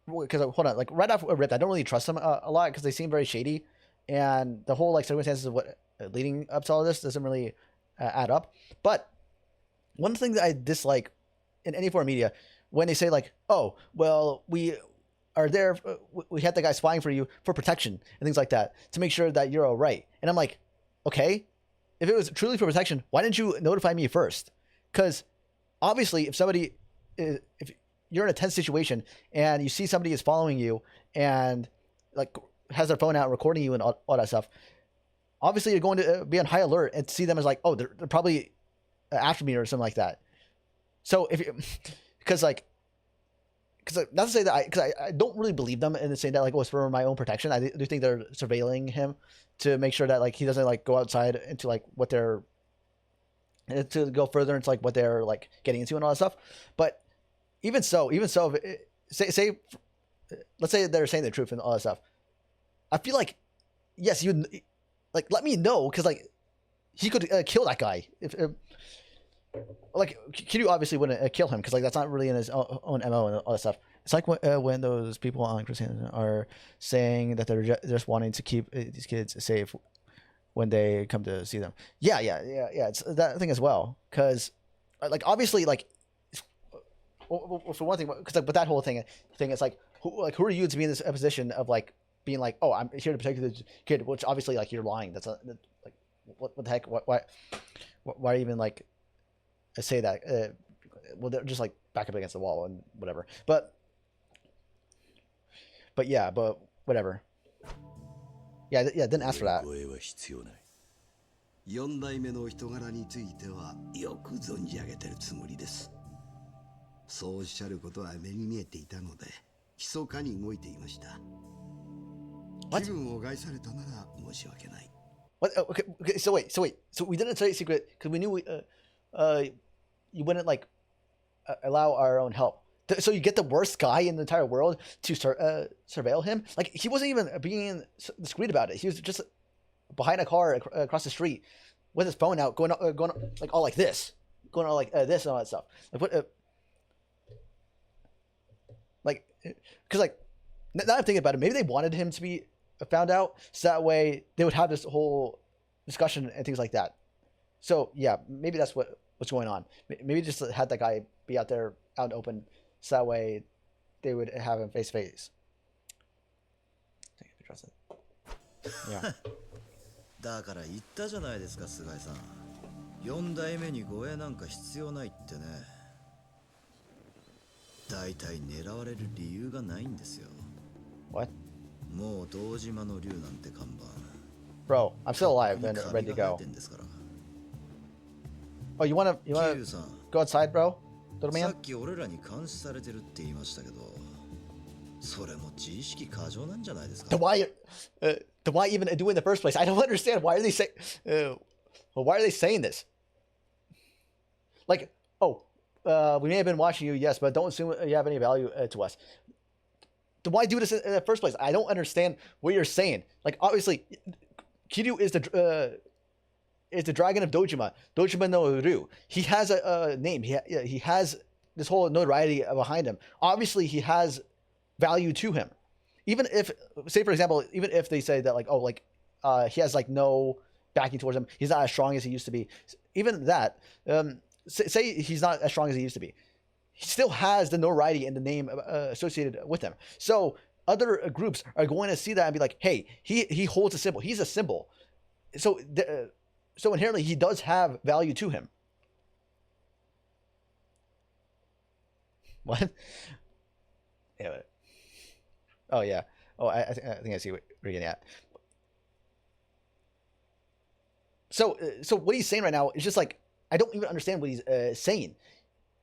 hold on, like right off a rip, I don't really trust them a lot because they seem very shady, and the whole like circumstances of what leading up to all this doesn't really add up. But one thing that I dislike in any form of media, when they say like, oh, well, we are there, we had the guy spying for you for protection and things like that to make sure that you're all right. And I'm like, okay, if it was truly for protection, why didn't you notify me first? Because obviously, if you're in a tense situation and you see somebody is following you and like has their phone out recording you and all that stuff, obviously you're going to be on high alert and see them as like, oh, they're probably after me or something like that. So if you, because not to say that I don't really believe them in saying that like, oh, it's for my own protection. I do think they're surveilling him to make sure that like he doesn't like go outside into like what they're, to go further into like what they're like getting into and all that stuff. But even so, say let's say they're saying the truth and all that stuff, I feel like, yes, you like let me know, because like he could kill that guy if like Kiryu obviously wouldn't kill him because like that's not really in his own MO and all that stuff. It's like when those people on Christian are saying that they're just wanting to keep these kids safe when they come to see them. Yeah. It's that thing as well, because like obviously like for one thing, because like, but that whole thing is like who are you to be in this position of like being like, oh, I'm here to protect the kid, which obviously like you're lying. That's like what the heck? Why even like say that? Well, they're just like back up against the wall and whatever. But yeah, but whatever. Yeah, didn't ask for that. 4代目の人柄についてはよく存じ上げてるつもりです。そうおっしゃることは目に見えていたので、密かに動いていました。気分を害されたなら申し訳ない。What? Okay, so wait. So we didn't say secret because we knew you wouldn't like allow our own help. So you get the worst guy in the entire world to surveil him? Like he wasn't even being discreet about it. He was just behind a car across the street with his phone out, going like all like this, going all like this and all that stuff. Like what? Like, because like now I'm thinking about it, maybe they wanted him to be found out so that way they would have this whole discussion and things like that. So yeah, maybe that's what's going on. Maybe just had that guy be out there out and open so that way they would have him face to face. Yeah. だから言ったじゃないですか、菅井さん。4代目に護衛なんか必要ないってね。大体狙われる理由がないんですよ。What? もう堂島の竜なんて看板。Bro, I'm still alive and ready to go. Oh, you wanna go outside, bro? Little man? さっき俺らに監視されてるって言いましたけど、それも自意識過剰なんじゃないですか。Then why even do it in the first place? I don't understand. Why are they saying this? Like, oh, we may have been watching you, yes, but don't assume you have any value to us. Then why do this in the first place? I don't understand what you're saying. Like, obviously, Kiryu is the dragon of Dojima no Ryu. He has a name. He has this whole notoriety behind him. Obviously, he has value to him. Even if, say for example, even if they say that like, oh, like he has like no backing towards him, he's not as strong as he used to be. Even that, say he's not as strong as he used to be, he still has the notoriety and the name associated with him. So other groups are going to see that and be like, hey, he holds a symbol. He's a symbol. So so inherently he does have value to him. What? Yeah. Oh yeah. Oh, I think I see what you're getting at. So what he's saying right now is just like, I don't even understand what he's saying.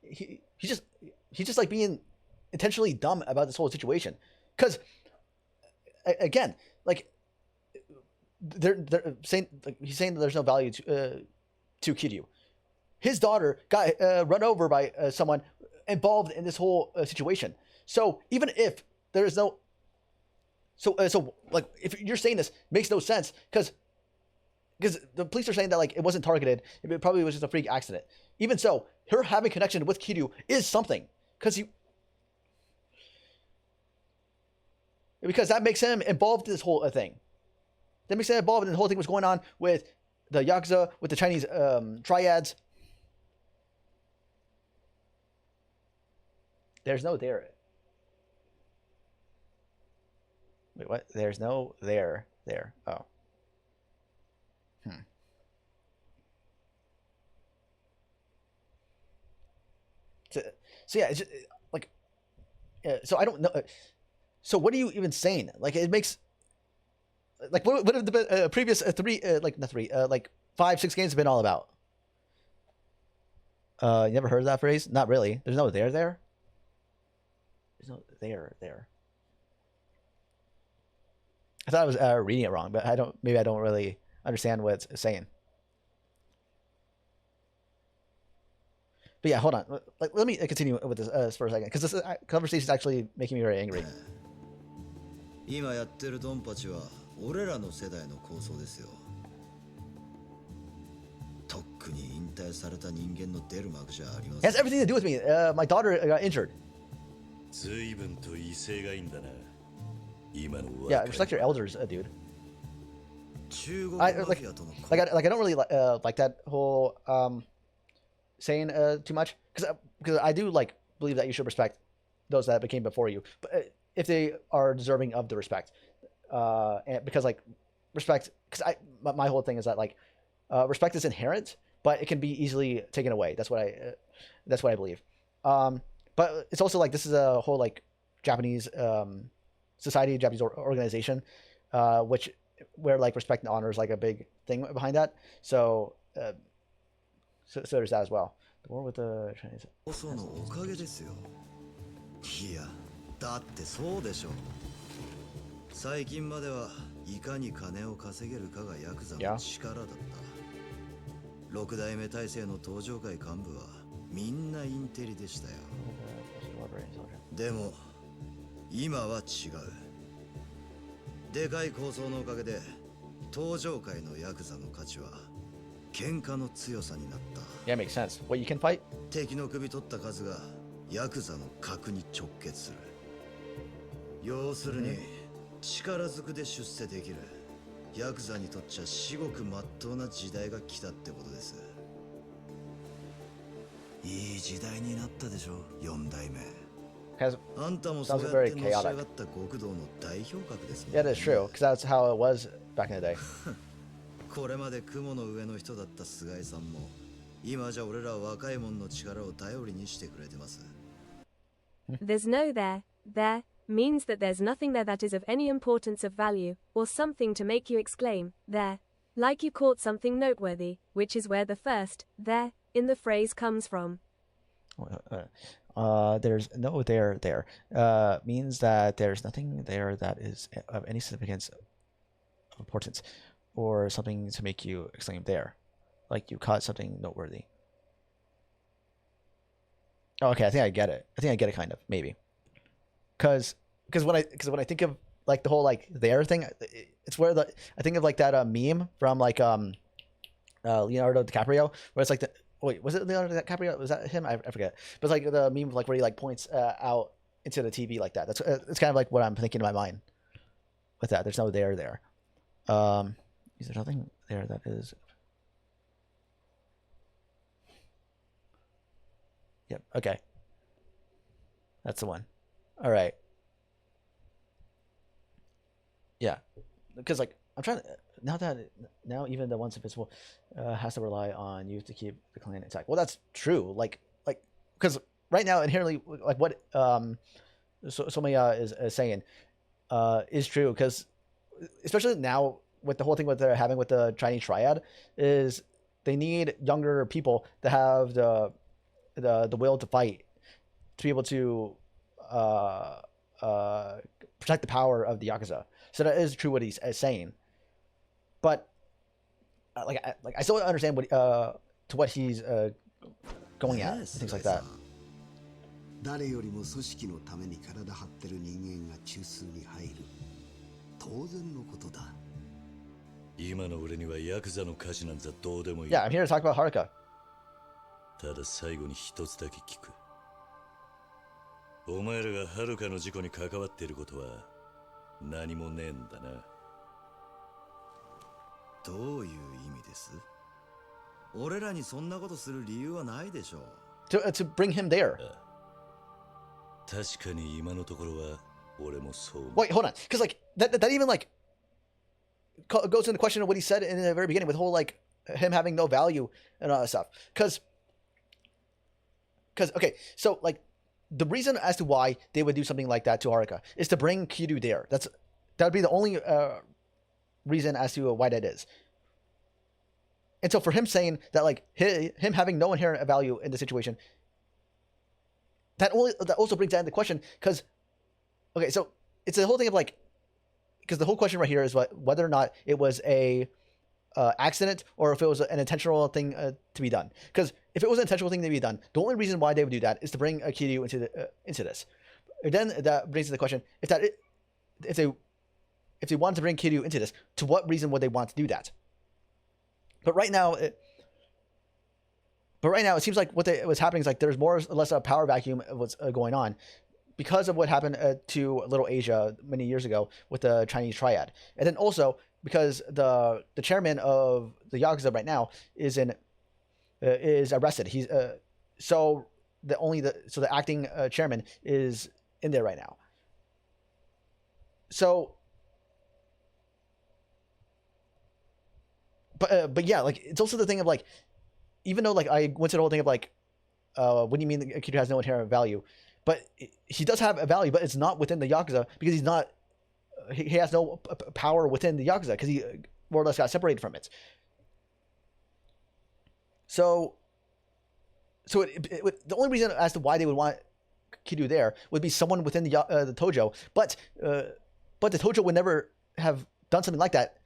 He's just like being intentionally dumb about this whole situation. Because again, like they're saying, like, he's saying that there's no value to Kiryu. His daughter got run over by someone involved in this whole situation. So even if there is no, so like if you're saying this makes no sense because the police are saying that like it wasn't targeted, it probably was just a freak accident. Even so, her having connection with Kiryu is something because that makes him involved in this whole thing. That makes him involved in the whole thing was going on with the Yakuza with the Chinese triads. There's no there. Wait, what? There's no there. There. Oh. So, so yeah, it's just, like, so I don't know. So what are you even saying? Like, it makes, like, what have the previous three, like, not three, like 5, 6 games have been all about? You never heard of that phrase? Not really. There's no there there. There's no there there. I thought I was reading it wrong, but I don't. Maybe I don't really understand what it's saying. But yeah, hold on. Like, let me continue with this for a second, because this conversation is actually making me very angry. 今やってるドンパチは俺らの世代の構想ですよ。とっくに引退された人間の出る幕じゃありません。 It has everything to do with me. My daughter got injured. 随分と威勢がいいんだな。今の Yeah, respect your elders, dude. 中国 I マ like フィアとの like I don't really like that whole saying too much, because I do like believe that you should respect those that became before you, but if they are deserving of the respect, and because like respect, because my whole thing is that like respect is inherent, but it can be easily taken away. That's what I believe. But it's also like this is a whole like Japanese society, Japanese organization, which where like respect and honor is like a big thing behind that. So so there's that as well. The war with the Chinese. そのおかげですよ。いや、だってそうでしょ。最近まではいかに金を稼げるかがヤクザの力だった。6代目体制の登場会幹部はみんなインテリでしたよ。でも今は違う。でかい構想のおかげで登場界のヤクザの価値は喧嘩の強さになった。Yeah, makes sense. What you can fight? 敵の首取った数がヤクザの格に直結する。要するに力ずくで出世できる。ヤクザにとっちゃ至極まっとうな時代が来たってことです。いい時代になったでしょ、4代目。あんたもそうやってのし上がった極道の代表格ですもんね。Yeah, that's true, because that's how it was back in the day. これまで雲の上の人だった菅井さんも今じゃ俺ら若い者の力を頼りにしてくれてます。There's no there. There means that there's nothing there that is of any importance of value, or something to make you exclaim, there. Like you caught something noteworthy, which is where the first, there, in the phrase comes from. There's no there means that there's nothing there that is of any significance of importance, or something to make you exclaim there. Like you caught something noteworthy. Oh, okay, I think I get it. Kind of, maybe. Because when I think of like the whole like there thing, it's where I think of like that meme from like Leonardo DiCaprio, where it's like the wait, was it Leonardo DiCaprio? Was that him? I forget. But it's like the meme of like where he like points out into the TV like that. That's it's kind of like what I'm thinking in my mind with that. There's no there there. Is there nothing there that is? Yep. Okay. That's the one. All right. Yeah, because like I'm trying to now even the once invisible has to rely on you to keep the clan intact. Well, that's true. Like because right now inherently like what Somaya is saying is true, because especially now with the whole thing what they're having with the Chinese triad is they need younger people to have the will to fight, to be able to protect the power of the Yakuza. So that is true what he's saying, but I still don't understand what to what he's going at and things like that. 誰よりも組織のために体張ってる人間が中枢に入る。当然のことだ。今の俺にはヤクザの価値なんざどうでもいい。Yeah, I'm here to talk about Haruka. ただ最後に一つだけ聞く。お前らがハルカの事故に関わっていることは何もねえんだな。どういう意味です？俺らにそんなことする理由はないでしょう。To bring him there. 確かに今のところは俺もそう思う。 Wait, hold on, because like that even like goes into question of what he said in the very beginning with whole like him having no value and all that stuff. Because okay, so like the reason as to why they would do something like that to Haruka is to bring Kiryu there. That would be the only reason as to why that is. And so for him saying that like him having no inherent value in the situation, that also brings that into question. Because okay, so it's the whole thing of like, because the whole question right here is whether or not it was a accident or if it was an intentional thing to be done. Because if it was an intentional thing to be done, the only reason why they would do that is to bring Kiryu into this. And then that brings to the question: if they wanted to bring Kiryu into this, to what reason would they want to do that? But right now, it seems like what's happening is like there's more or less a power vacuum of what's going on because of what happened to Little Asia many years ago with the Chinese triad, and then also because the chairman of the Yakuza right now is arrested. He's so the acting chairman is in there right now. So. But yeah, like it's also the thing of like, even though like I went to the whole thing of like, what do you mean Kiryu has no inherent value? But he does have a value, but it's not within the Yakuza because he's not. He has no power within the Yakuza because he more or less got separated from it. So the only reason as to why they would want Kiryu there would be someone within the Tojo, but the Tojo would never have done something like that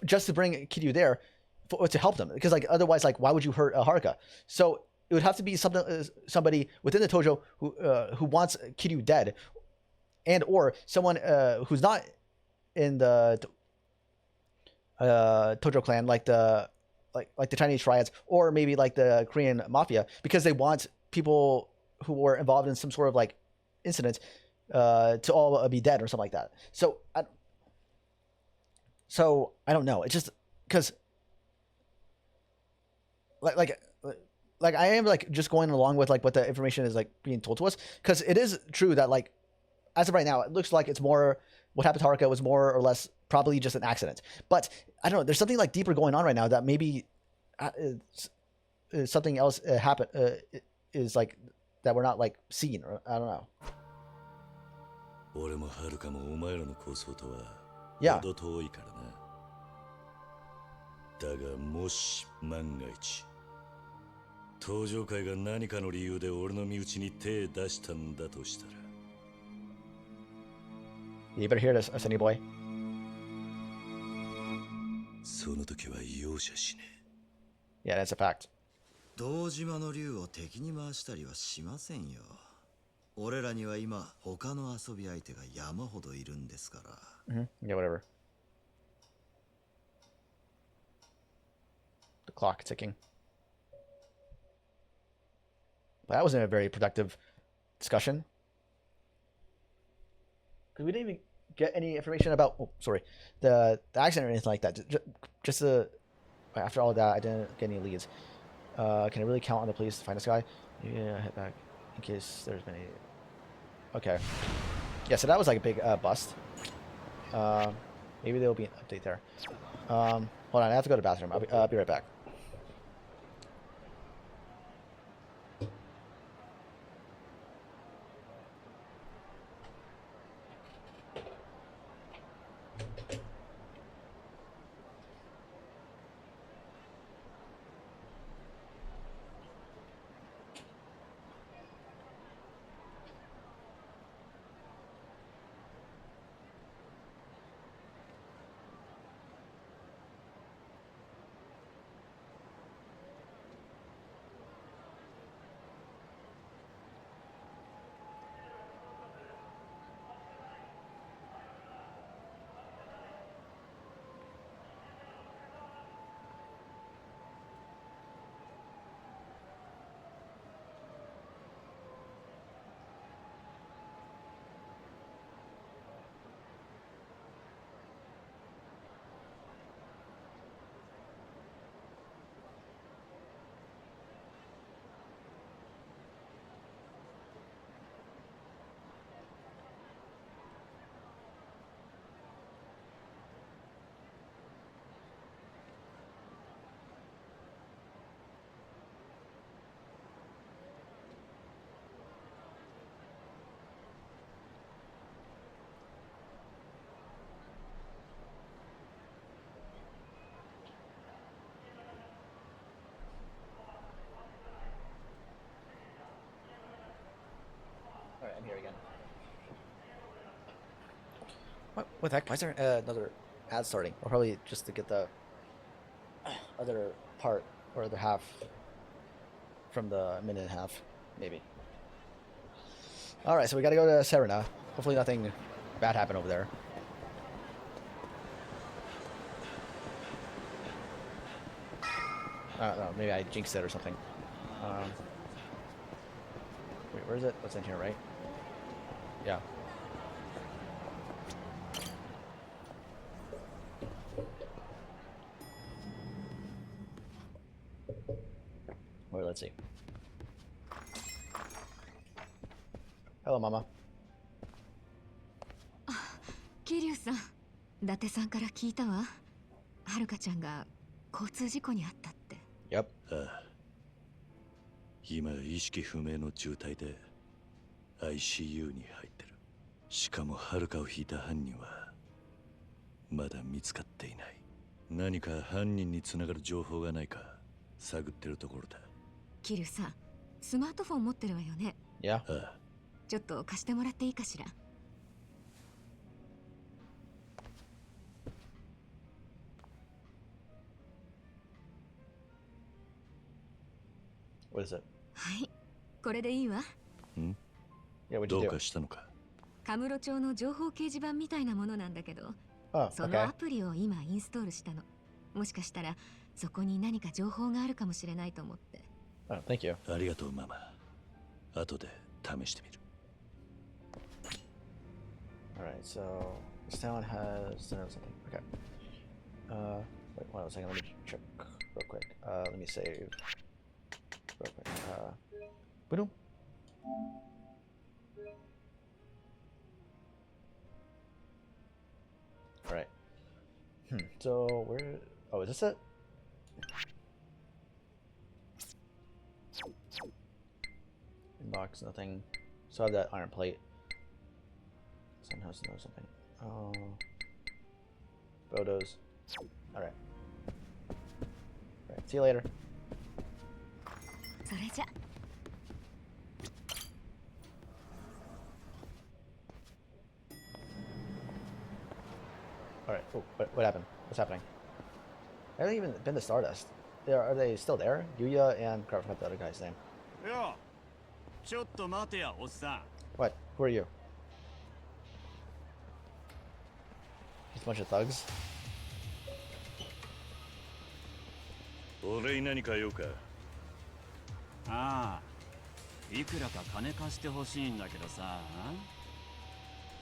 just to bring Kiryu there to help them, because like otherwise, like why would you hurt Haruka? So it would have to be somebody within the Tojo who wants Kiryu dead, and or someone who's not in the Tojo clan, like the Chinese triads, or maybe like the Korean mafia, because they want people who were involved in some sort of like incident to all be dead or something like that. So I don't know. It's just because like I am like just going along with like what the information is like being told to us, because it is true that like as of right now it looks like it's more what happened to Haruka was more or less probably just an accident. But I don't know. There's something like deeper going on right now that maybe something else happened is like that we're not like seeing. Or I don't know. 俺もはるかもお前らの構想とは Yeah. 程遠いからな。だがもし万が一登場会が何かの理由で俺の身内に手出したんだとしたら You better hear this, Sunny boy. その時は容赦しねえ。 Yeah, that's a fact. 堂島の竜を敵に回したりはしませんよ。俺らには今他の遊び相手が山ほどいるんですから。Yeah, whatever. The clock ticking. But that wasn't a very productive discussion. Because we didn't even get any information about, the accident or anything like that. Just after all that, I didn't get any leads. Can I really count on the police to find this guy? Yeah, head back in case there's been any... Okay. Yeah, so that was like a big bust. Maybe there will be an update there. Hold on, I have to go to the bathroom. I'll be right back. What the heck? Why is there another ad starting? Or probably just to get the other part or the half from the minute and a half, maybe. All right, so we got to go to Serena. Hopefully nothing bad happened over there. I don't know, maybe I jinxed it or something. Wait, where is it? What's in here, right? Yeah. Wait, let's see. Hello, Mama. 桐生さん、伊達さんから聞いたわ。はるかちゃんが交通事故にあったって。Yep. ああ、今意識不明の重体で ICU に入ってる。しかもはるかを引いた犯人はまだ見つかっていない。何か犯人につながる情報がないか探ってるところだ。桐生さん、スマートフォン持ってるわよね。Yeah. ああ、ちょっと貸してもらっていいかしら。What is it? はい、これでいいわ。ん？ Yeah, what'd ど you う do? かしたのか？カムロ町の情報掲示板みたいなものなんだけど、 Oh, その okay. アプリを今インストールしたの。もしかしたらそこに何か情報があるかもしれないと思って。Oh, thank you. ありがとうママ。後で試してみる。Alright, so this town has something. Okay. Wait, hold on a second. Let me check real quick. Let me save real quick. Boom. Alright. So where? Oh, is this it? Inbox, nothing. So I have that iron plate. Somehow know something. Oh. Photos. Alright. Alright, see you later. それじゃ。Alright, oh, what happened? What's happening? I haven't even been to Stardust. Are they still there? Yuya and I forgot the other guy's name. いや、ちょっと待てや、おっさん。 What? Who are you? Just a bunch of thugs? 俺に何か用か？ああ、いくらか金貸してほしいんだけどさ。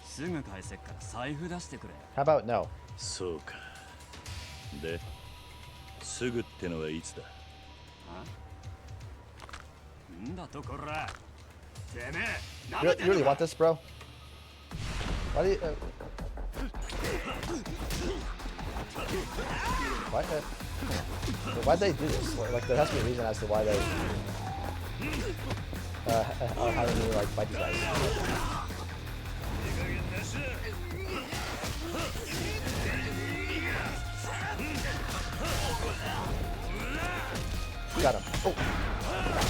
すぐ返せっから財布出してくれ。 How about no? そうか。で、すぐってのはいつだ？んだとこら。てめえ、 You really want this, bro? Why do you... why, why'd they do this? Like, there has to be a reason as to why they... are having me, like, fight these guys. Got him. Oh!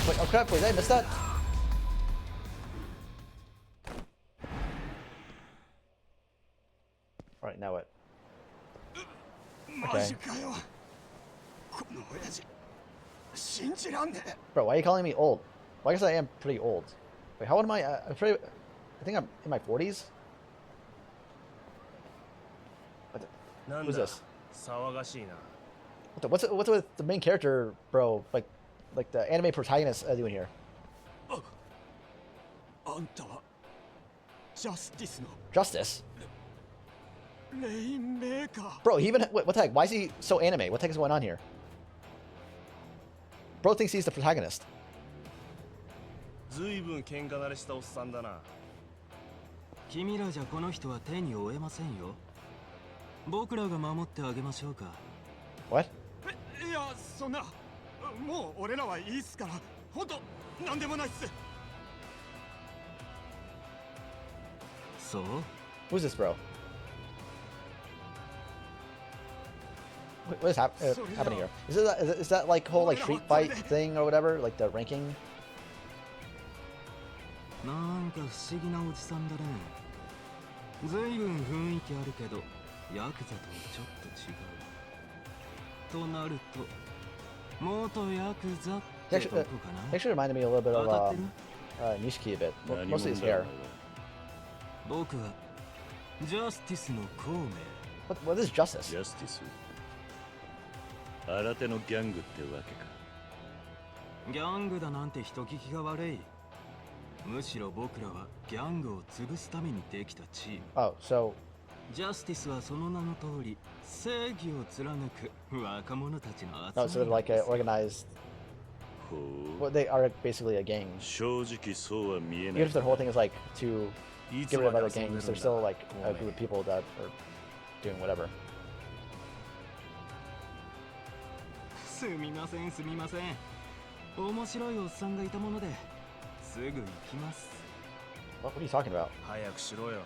Wait, oh crap, wait, I missed that? Alright, now what? マジかよ。この親父、信じらんねえ。 Bro, why are you calling me old? Well, I guess I am pretty old. Wait, how old am I? I'm pretty... I think I'm in my 40s? What the... Who's this? 騒がしいな。 What's with the main character, bro? Like the anime protagonist doing here? あんたはジャスティスの Justice? レインメーカー。 Bro, he even... What the heck? Why is he so anime? What the heck is going on here? Bro thinks he's the protagonist. ずいぶん喧嘩慣れしたおっさんだな。君らじゃこの人は手に負えませんよ。僕らが守ってあげましょうか。 What? いや、そんな。もう俺らはいいっすから。ほんと、なんでもないっす。そう Who's this, bro? What is happening here? Is that like whole like street fight thing or whatever? Like the ranking? なんか不思議なおじさんだね。ずいぶん雰囲気あるけどヤクザとはちょっと違うとなると元ヤクザってとこかな。 Actually reminded me a little bit 当たっ of てる Nishiki a bit. 何 Mostly his 者だ hair. 僕はジャスティスの孔明。 What is justice? ジャスティス新手のギャングってわけか。ギャングだなんて人聞きが悪い。むしろ僕らはギャングを潰すためにできたチーム。 Oh, so ジャスティスはその名の通り正義を貫く若者たちの no, 集 so ま they're り like なん a です。 organized. ほ Well, they are basically a gang. う正直そうは見えな Even い if their whole thing is like to い get つ rid ま of で other 遊んで gangs, る they're ん still だ like a group of people that are doing whatever. すみませんすみません。面白いおっさんがいたものですぐ行きます。 What are you talking about? 早くしろよ。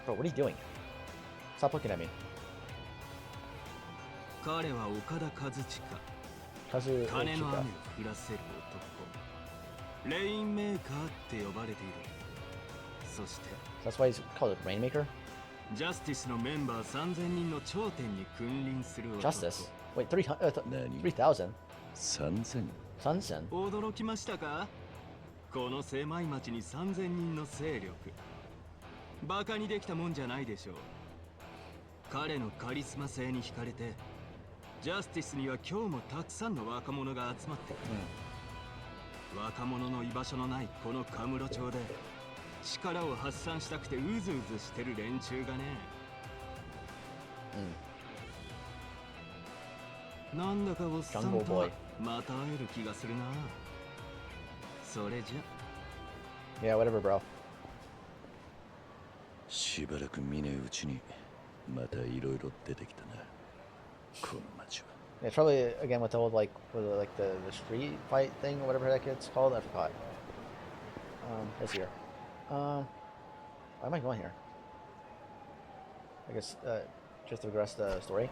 Bro, what are you doing? Stop looking at me. 彼は岡田和親。 Kazu 金の雨を Ochika. 降らせる男。レインメーカーって呼ばれている。そして That's why he's called a Rainmaker? ジャスティスのメンバー3000人の頂点に君臨する男。 Justice? Wait, 300, Nani? 3,000? 3000 Sunsen? 驚きましたか？この狭い町に3000人の勢力。バカにできたもんじゃないでしょう。彼のカリスマ性に惹かれて、ジャスティスには今日もたくさんの若者が集まってくる。若者の居場所のないこのカムロ町で力を発散したくてうずうずしてる連中がね。なんだかおっさん Jungle とは Boy. また会える気がするな。それじゃ。 Yeah, whatever, bro. しばらく見ねえうちにまたいろいろ出てきたなこの町は。 Yeah, it's probably again with the whole like the street fight thing or whatever that it's called. I forgot. This here. Why am I going here? I guess just to progress the story.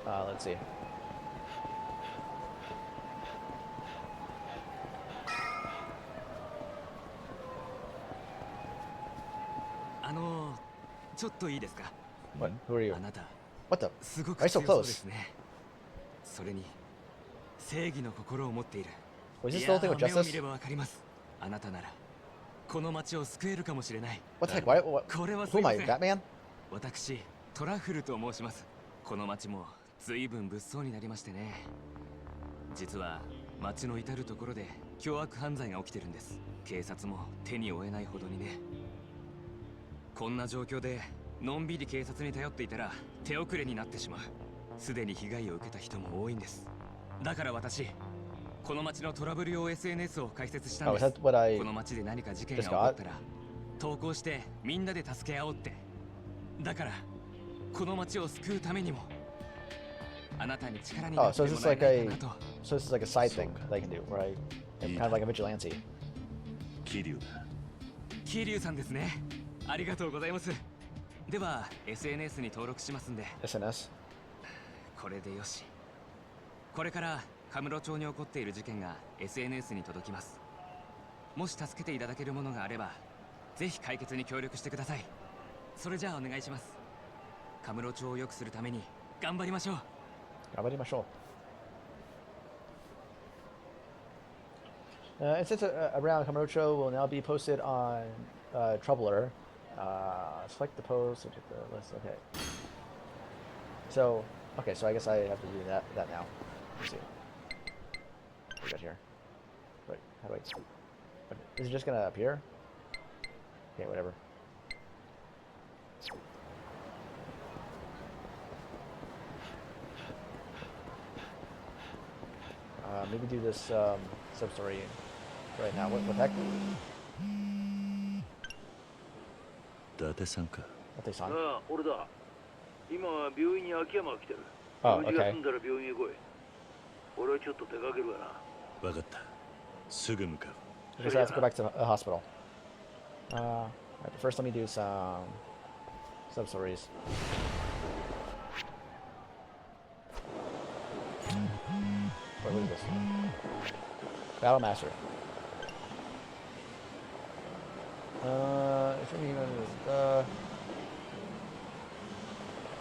Let's see. ?ちょっといいですか？ What? Who are you? あなた What the? すごく Why so 強そう close? ですね。それに正義の心を持っている。 Was い this や the whole thing with 目を見 justice? ればわかります。あなたならこの町を救えるかもしれない。 What the heck? Why? これはす Who い am ま I? せん。 Batman? 私トラフルと申します。この町も随分物騒になりましてね。実は町の至るところで凶悪犯罪が起きてるんです。警察も手に負えないほどにね。こんな状況でのんびり警察に頼っていたら手遅れになってしまう。すでに被害を受けた人も多いんです。だから私この町のトラブル用 SNS を開設したん Oh, で is す。 that what I この町で何か事件が起こったら投稿してみんなで助け合おうって。だからこの町を救うためにもあなたに力にな Oh, って so も is this らえ like ない a かなと。 so this is like a side thing that I can do, right? Kind of like a vigilante. 桐生だ。桐生さんですね。ありがとうございます。では SNS に登録しますんで。 SNS. これでよし。これからカムロ町に起こっている事件が SNS に届きます。もし助けていただけるものがあればぜひ解決に協力してください。それじゃあお願いします。カムロ町を良くするために頑張りましょう。Incidents around Kamurocho will now be posted on Troubler. Select the post, check the list. Okay. So, okay, so I guess I have to do that now. Let's see. What do we got here? Wait, how do I? Is it just gonna appear? Okay, whatever. Maybe do this sub story right now. What the heck? 伊達さんか。What they saw? ああ、俺だ。今は病院に秋山が来てる。 Oh, 用事が okay. 済んだら病院へ来い。俺はちょっと出かけるわな。わかった。すぐ向かう。 Okay, so I have to go back to the hospital. Right, but first let me do some sub stories. Wait, what is this? Battle Master.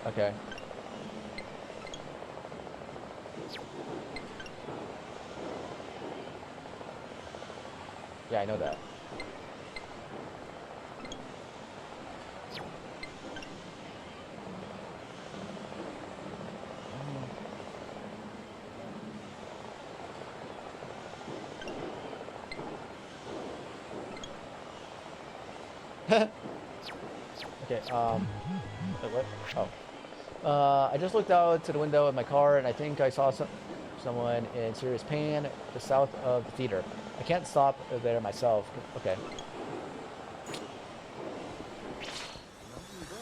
Okay. Yeah, I know that. Okay, wait, what? Oh. I just looked out to the window of my car and I think I saw someone in serious pain just south of the theater. I can't stop there myself. Okay.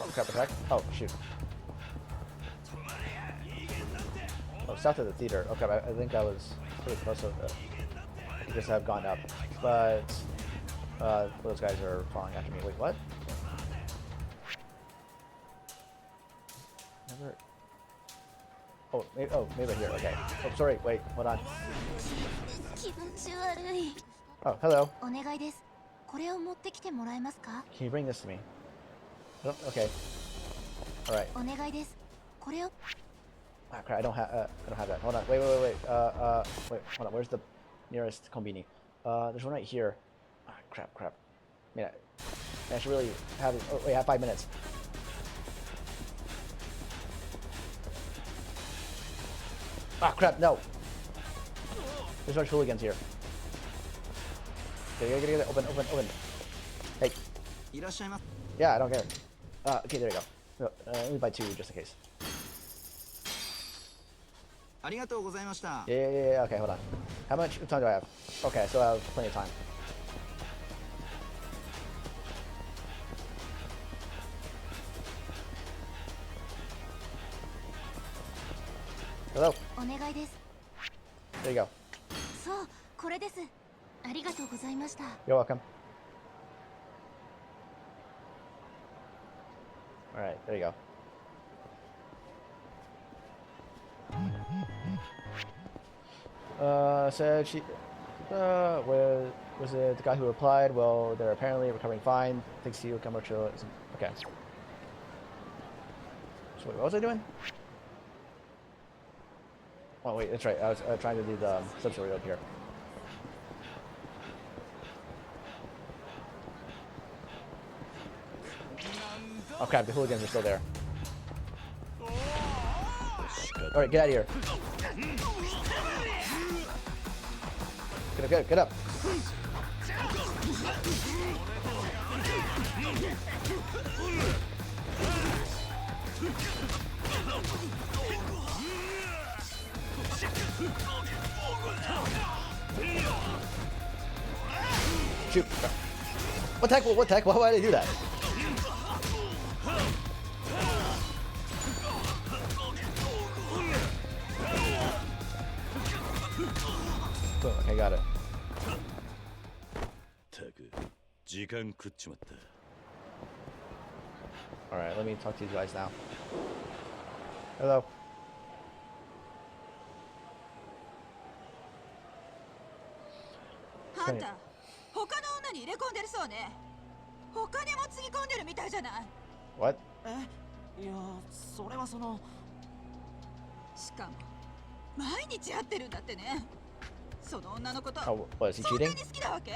Oh, crap, attack. Oh, shoot. Oh, south of the theater. Okay, I think I was pretty close to just have gone up. But, those guys are following after me. Wait, what? Never... maybe here. Okay. Oh, sorry. Wait, hold on. Oh, hello. Can you bring this to me? Oh, okay. All right. Ah, crap, I don't have that. Hold on. Wait. Wait, hold on. Where's the nearest konbini? There's one right here. Ah, crap. Man, I should really have it. Oh, wait, I have 5 minutes. Ah, crap, no. There's a bunch of hooligans here. Okay, get it. Open. Hey. Yeah, I don't care. Okay, there you go. Let me buy 2 just in case. Yeah, okay, hold on. How much time do I have? Okay, I still have plenty of time. Hello. There you go. You're welcome. Alright, there you go. Said she... was it the guy who replied? Well, they're apparently recovering fine. Thanks to you, Kamocho. Okay. So wait, what was I doing? Oh wait, that's right. I was trying to do the sub-story up here. Oh crap, the hooligans are still there. Alright, get out of here. Get up. Shoot. What the heck? Why did I do that? Okay, got it. Alright, let me talk to you guys now. Hello. What? いや、それはその。しかも毎日会ってるんだってね。その女のこと。Oh, what, is he cheating? そんなに好きなわけ？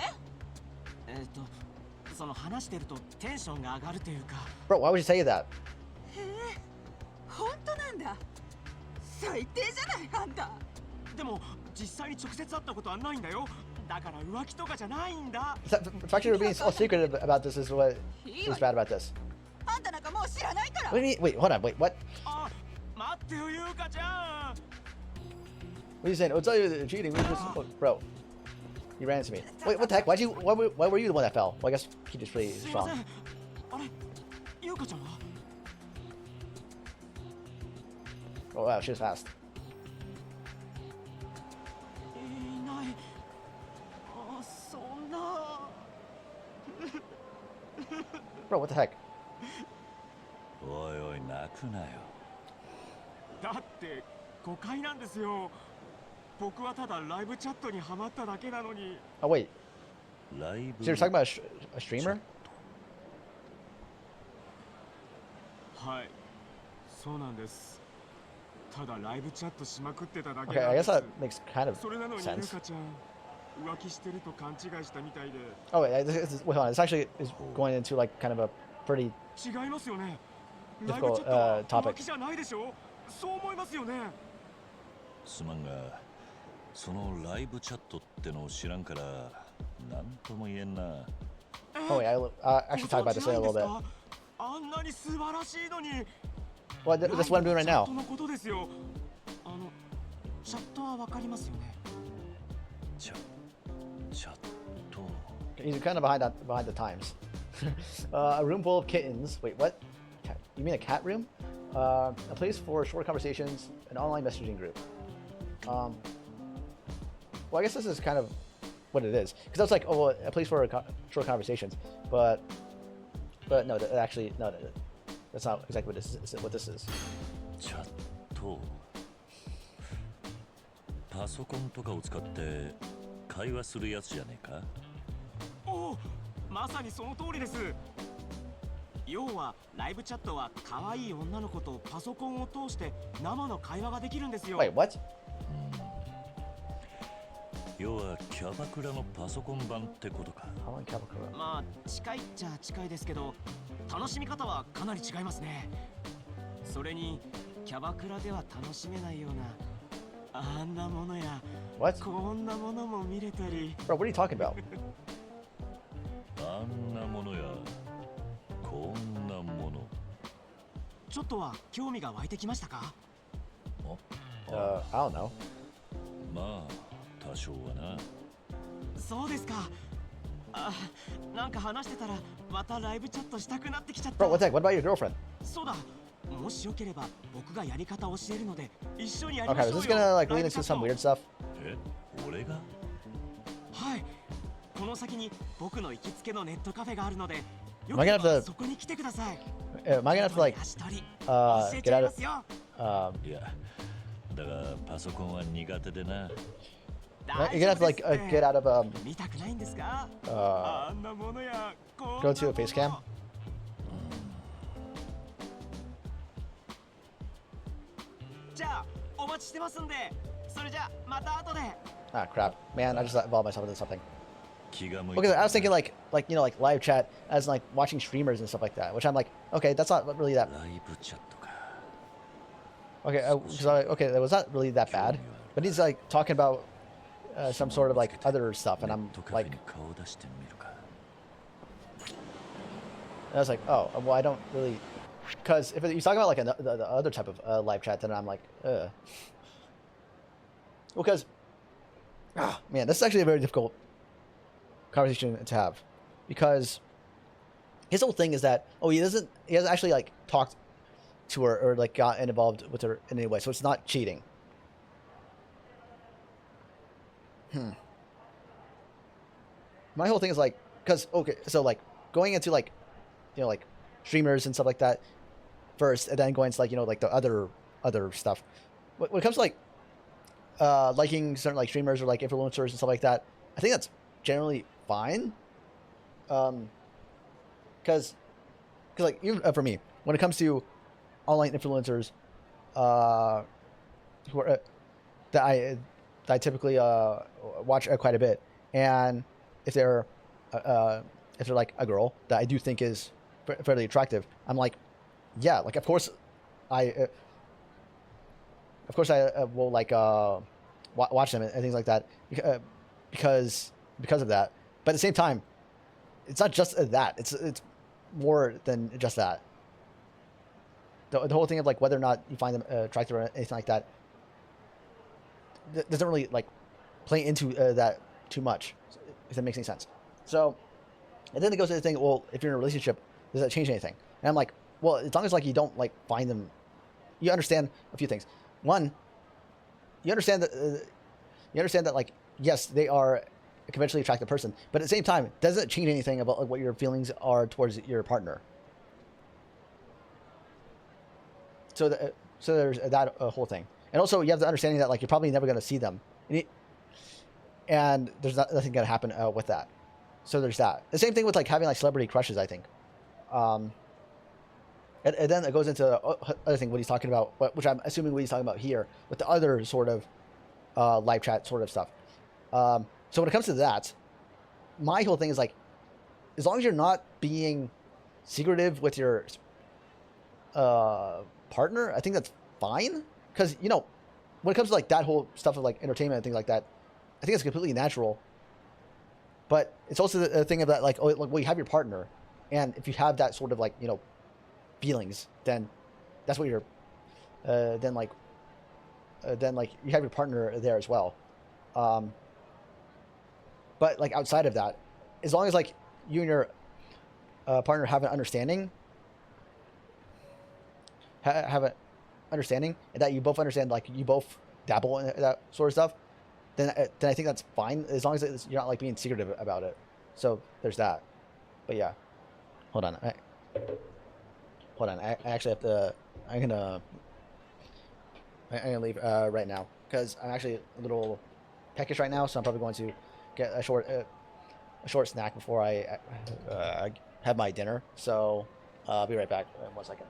その話してるとテンションが上がるというか。Bro, why would you say that? へえ、本当なんだ。最低じゃないあんた。でも実際に直接会ったことはないんだよ。だから浮気とかじゃないんだ。The fact you're being so secretive about this is what is bad about this. あんたなんかもう知らないから。What do you mean? Wait, hold on. Wait, what? あ、待ってよ、ゆうかちゃん。What are you saying? I'll tell you that you're cheating. We just, oh, bro, he ran into me. Wait, what the heck? Why were you the one that fell? Well, I guess he just really strong. あれ、ゆうかちゃんは？ Oh wow, she was fast. いない。あ、そんな。Bro, what the heck? おいおい、泣くなよ。だって誤解なんですよ。僕はただライブチャットにハマっただけなのに。 Oh wait, ライ so ブ you're talking about a streamer? はい、そうなんです。ただライブチャットしまくってただけ Okay, な I んで guess す。 that makes kind of それなのにル sense. カちゃん浮気してると勘違いしたみたいで。 Oh wait, wait, hold on. This actually is going into like kind of a pretty 違いますよね。 difficult, ライブチャットは topic. 浮気じゃないでしょ。そう思いますよね。すまんが、そのライブチャットってのを知らんからなんとも言えんな。 Oh wait, I actually talk about this a little bit. あんなに素晴らしいのに。 Well, that's what I'm doing right チャッ now. トのことですよ。チャットはわかりますよね。チャット He's kind of behind the times. A room full of kittens. Wait, what? You mean a cat room? A place for short conversations, an online messaging group. Well, I guess this is kind of what it is, because I was like, oh, well, a place for short conversations, but no, actually, no, that's not exactly what this is. チャットパソコンとかを使って会話するやつじゃねえか。おお、まさにその通りです。要はライブチャットは可愛い女の子とパソコンを通して生の会話ができるんですよ。 Wait, what? 要はキャバクラのパソコン版ってことか。まあ近いっちゃ近いですけど、楽しみ方はかなり違いますね。それにキャバクラでは楽しめないようなあんなものや What? こんなものも見れたり。 Bro, what are you talking about? あんなものやこんなもの。ちょっとは興味が湧いてきましたか？ I don't know. まあ多少はな。そうですか。あ、なんか話してたらまたライブチャットしたくなってきちゃった。 Bro, what the heck? What about your girlfriend? そうだ。もしよければ僕がやり方を教えるので一緒にやりま Okay, しょう is よ。 this gonna like ラ lead イブチャ into ット some weird stuff? え、俺が？はい。この先に僕の行きつけのネットカフェがあるので、よ Am I け gonna れ have ば to? そこに来てください。 Am I gonna have to like 足取り get 教えちゃい out ま of? すよ。いや、だがパソコンは苦手でな。You're gonna have to like get out of 見たくないんですか？ uh あんなものやこんなも go の to a face cam. じゃあお待ちしてますんで、それじゃあまた後で。 Ah, crap, man! I just involved myself into something. 気が向い Okay, I was thinking like you know like live chat as in, like watching streamers and stuff like that, which I'm like, okay, that's not really that. ライブチャットか。 Okay, okay, that was not really that bad, but he's like talking about some sort of like other stuff, and I'm ネットカフェ like, に顔を出してみるか。 I was like, oh, well, I don't really, because if he's talking about like the other type of live chat, then I'm like, well, because, man, this is actually a very difficult conversation to have, because his whole thing is that he hasn't actually like talked to her or like got involved with her in any way, so it's not cheating. My whole thing is like, because okay, so like going into like, you know, like streamers and stuff like that first, and then going to like, you know, like the other stuff. When it comes to like liking certain like streamers or like influencers and stuff like that, I think that's generally fine. Because like even for me, when it comes to online influencers, who are that I typically watch quite a bit, and if they're like a girl that I do think is fairly attractive, I'm like, yeah, like of course I will like watch them and things like that because of that. But at the same time, it's not just that. It's more than just that. The whole thing of like whether or not you find them attractive or anything like that doesn't really like play into that too much, if that makes any sense. So, and then it goes to the thing, well, if you're in a relationship, does that change anything? And I'm like, well, as long as like you don't like find them, you understand a few things. One, you understand that like yes, they are a conventionally attractive person, but at the same time, it doesn't change anything about like what your feelings are towards your partner. So there's that whole thing, and also you have the understanding that like you're probably never going to see them and there's nothing gonna happen with that. So there's that. The same thing with like having like celebrity crushes, I think. And then it goes into the other thing what he's talking about, which I'm assuming what he's talking about here with the other sort of live chat sort of stuff. So when it comes to that, my whole thing is like, as long as you're not being secretive with your partner, I think that's fine. Because when it comes to like that whole stuff of like entertainment and things like that, I think it's completely natural. But it's also the thing of that like, well, you have your partner, and if you have that sort of like feelings, then that's what you're. Then like you have your partner there as well. But like outside of that, as long as like you and your partner have an understanding, and that you both understand, like you both dabble in that sort of stuff, then I think that's fine as long as you're not like being secretive about it. So there's that. But yeah, hold on. I actually have to. I'm gonna leave right now because I'm actually a little peckish right now, so I'm probably going to get a short snack before I have my dinner. So I'll be right back in 1 second.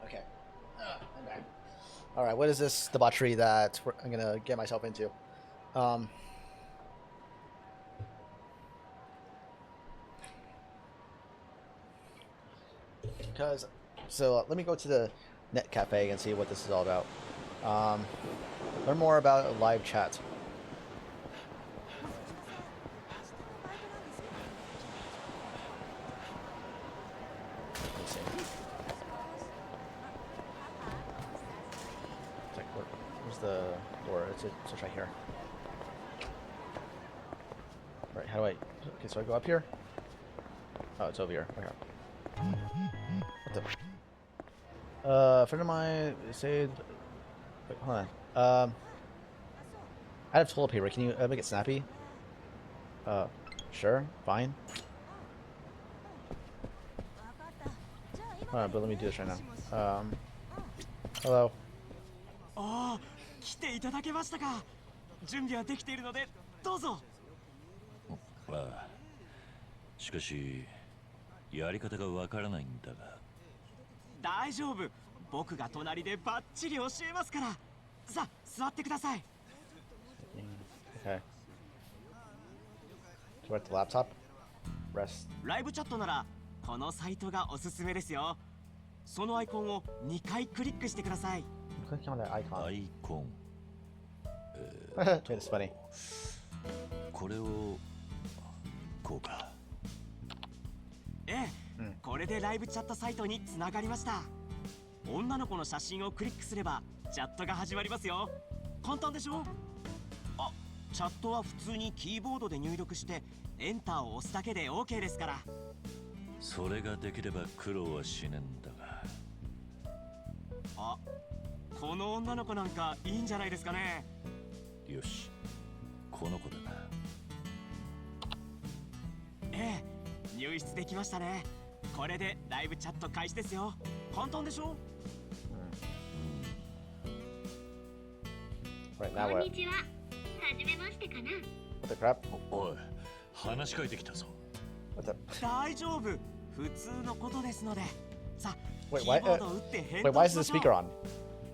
Okay. I'm back. All right. What is this debauchery that I'm gonna get myself into? Because let me go to the net cafe and see what this is all about. Learn more about live chat. the door? It's right here. Right, how do I... Okay, so I go up here? Oh, it's over here. Okay. What the... friend of mine saved... Wait, hold on. I have toilet paper. Can you make it snappy? Sure. Fine. Hold on, but let me do this right now. Hello. ああ、来ていただけましたか。準備はできているのでどうぞ。ああ、しかしやり方がわからないんだが。大丈夫、僕が隣でバッチリ教えますから。さあ、座ってください。Okay. So we're at the laptop. Rest. ライブチャットならこのサイトがおすすめですよ。そのアイコンを2回クリックしてください。Click on that icon. アイコン。Wait, it's funny. これをこうか。ええ、これでライブチャットサイトにつながりました。女の子の写真をクリックすればチャットが始まりますよ。簡単でしょ。あ、チャットは普通にキーボードで入力してエンターを押すだけで OK ですから。それができれば苦労はしねえんだが。あ、この女の子なんかいいんじゃないですかね。よし、この子だな。ええ、入室できましたね。これでライブチャット開始ですよ。簡単でしょ。Right, now こん what? にちは。はじめましてかな。 What the crap? おい、話しかけてきたぞ。What the... 大丈夫、普通のことですので。さあ、 Wait, キ why, ーボードを打って返 wait, 答 why し is ま the しょう。 speaker on?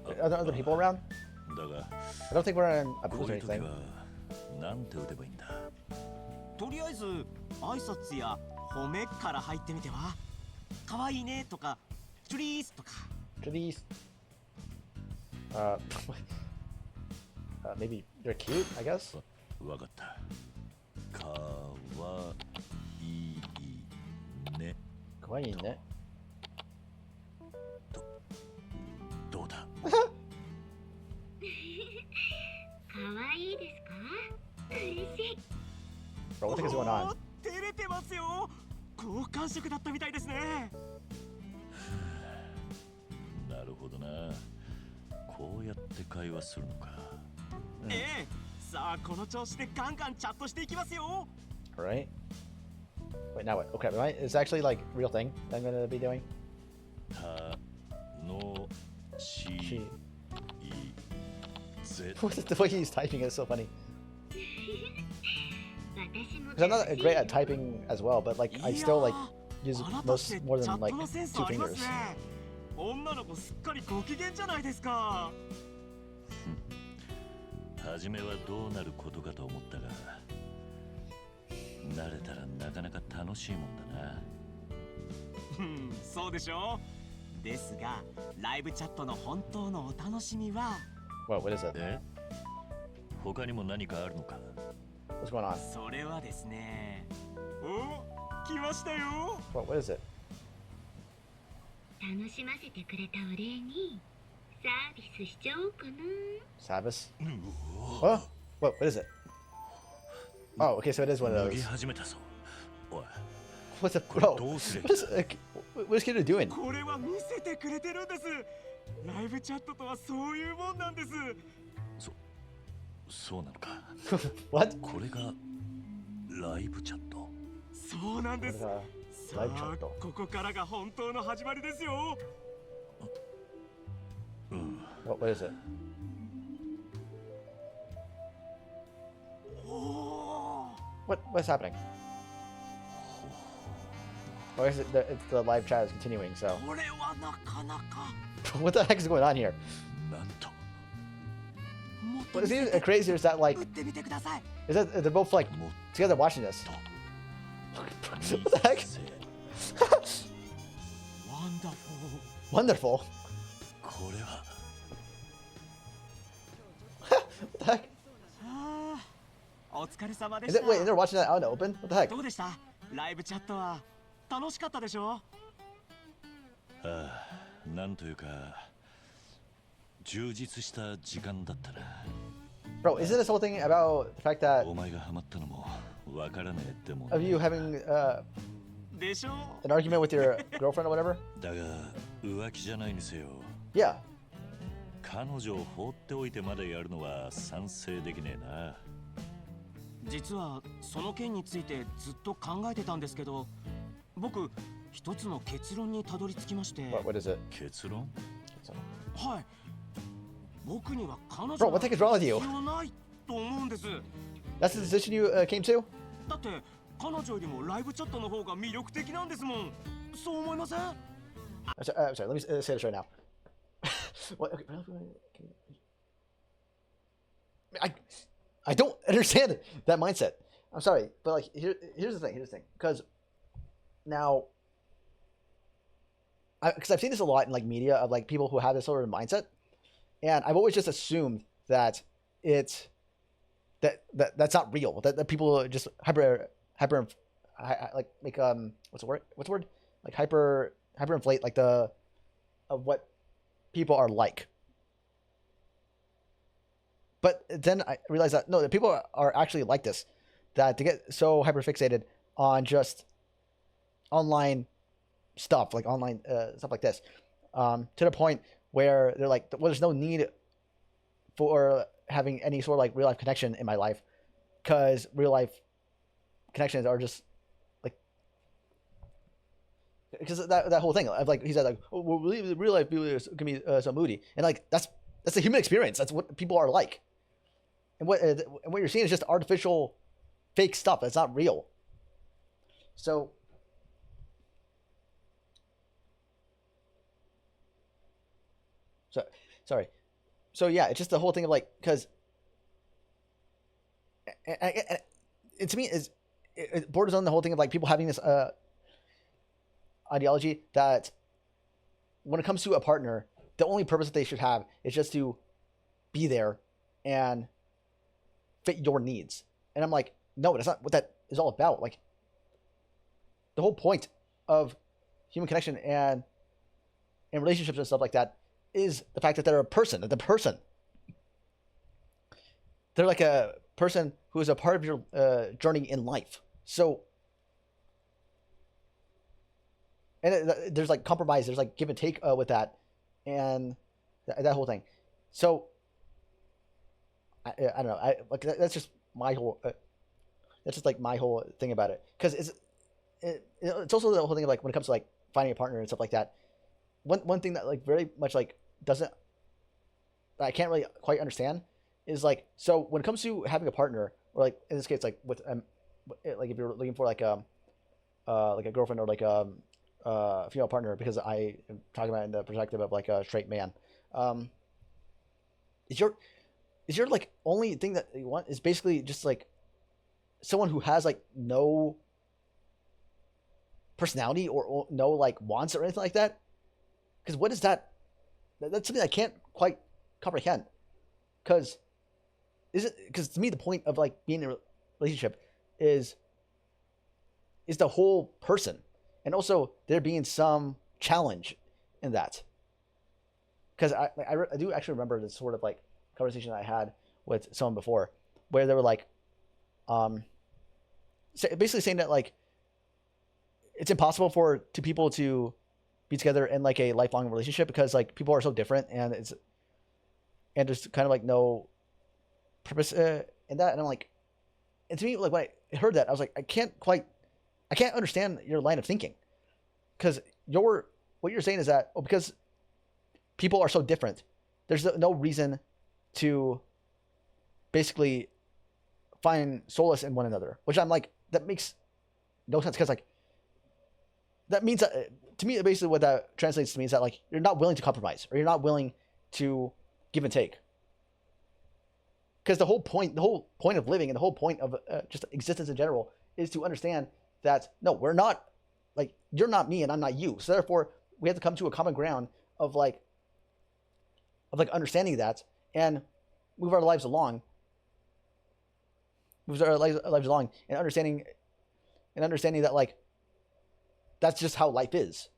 Are there other people around? だが、 I don't think we're in a こ booth う or いう時 anything. はなんて打てばいいんだ。とりあえず挨拶や褒めから入ってみては。可愛いねとか、チュリースとか。Please. Maybe you're cute, I guess? わかった。かわいいね。かわいいね。どうだ。かわいいですか。嬉しい。Bro, what the heck is going お on? ー、照れてますよ。好感触だったみたいですね。なるほどな。こうやって会話するのか。ええ、さあこの調子でガンガンチャットしていきますよ。 Right? Wait, now what? Okay, right? It's actually like real thing that I'm gonna be doing. たのし She. いぜ。 The way he's typing is so funny. 私も Because I'm not great at typing as well, but like I still like いや use ー、あなたって more チャ than ッ like トのセンス 2 あります fingers. ね。女の子すっかりご機嫌じゃないですか。初めはどうなることかと思ったが、慣れたらなかなか楽しいもんだな。そうでしょう。ですがライブチャットの本当のお楽しみは。 What is it? え？他にも何かあるのか？ What's going on? それはですね。お、来ましたよ。What is it? 楽しませてくれたお礼にサービスしちゃおうかな。 Sabbath? Huh? What is it? Oh, okay, so it is one of 脱ぎ those. 始めたぞ。おい、 What's it? これ Bro, どうすれ what is like, what is Kid doing? これは見せてくれてるんです。ライブチャットとはそういうもんなんです。そうなのか。What? これがライブチャット。そうなんです。さライブチャあット。ここからが本当の始まりですよ。What is it? おお。 What's happening? Oh, I guess it's the live chat is continuing, so. これはなかなか。 What the heck is going on here? なんと。もっと What 見 is せて even crazy is that like 打ってみてください。 is that they're both like もっ together watching this. と What the heck? 見せ ワンダフ Wonderful. これは What the heck? ああ、お疲れ様で Is し it? た。 Wait, they're watching that out in the open? What the heck? どうでした？ライブチャットは楽しかったでしょ？ああ、なんというか充実した時間だったな。 Bro, isn't this whole thing about the fact that お前がハマったのもわからねえってもん of you having でしょ an argument with your girlfriend or whatever? だが浮気じゃないにせよ Yeah. 彼女を放っておいてまでやるのは賛成できねえな。実はその件についてずっと考えてたんですけど、僕一つの結論にたどり着きまして。 What is it? 結論？はい。僕には彼女 Bro, what the heck is wrong with you? 必要ないと思うんです。 That's the decision you came to? だって彼女よりもライブチャットの方が魅力的なんですもん。そう思いません？ I'm sorry, let me say this right now. What, okay. I don't understand that mindset. I'm sorry, but like here's the thing. Because now, because I've seen this a lot in like media of like people who have this sort of mindset, and I've always just assumed that that's not real. That people just hyper like make what's the word like hyperinflate like the of what people are like. But then I realized that no, the people are actually like this, that they get so hyperfixated on just online stuff, like online stuff like this, to the point where they're like, well, there's no need for having any sort of like real life connection in my life, because real life connections are just like, because that whole thing of like he said like, oh, well, real life people can be so moody, and like that's the human experience. That's what people are like. And what you're seeing is just artificial, fake stuff that's not real. So, sorry. So yeah, it's just the whole thing of like, because, and to me it borders on the whole thing of like people having this ideology that when it comes to a partner, the only purpose that they should have is just to be there and fit your needs. And I'm like, no, that's not what that is all about. Like, the whole point of human connection and relationships and stuff like that is the fact that they're a person, they're like a person who is a part of your journey in life. So, and there's like compromise, there's like give and take with that, and that whole thing. So, I don't know. That's just my whole. That's just like my whole thing about it. Because it's also the whole thing of like when it comes to like finding a partner and stuff like that. One thing that like very much like doesn't, that I can't really quite understand is like, so when it comes to having a partner, or like in this case like with like if you're looking for like a girlfriend or like a female partner, because I am talking about it in the perspective of like a straight man, is your like only thing that you want is basically just like someone who has like no personality or no like wants or anything like that? Because what is that? That's something I can't quite comprehend. Because to me the point of like being in a relationship is the whole person, and also there being some challenge in that. Because I do actually remember this sort of like conversation I had with someone before, where they were like, basically saying that like it's impossible for two people to be together in like a lifelong relationship because like people are so different, and there's kind of like no purpose in that. And I'm like, and to me, like when I heard that, I was like, I can't understand your line of thinking, because what you're saying is that because people are so different, there's no reason to basically find solace in one another, which I'm like, that makes no sense, because like that means that to me basically what that translates to me is that like you're not willing to compromise, or you're not willing to give and take, because the whole point of living and the whole point of just existence in general is to understand that no, we're not, like, you're not me and I'm not you, so therefore we have to come to a common ground of understanding that and move our lives along, and understanding that like that's just how life is.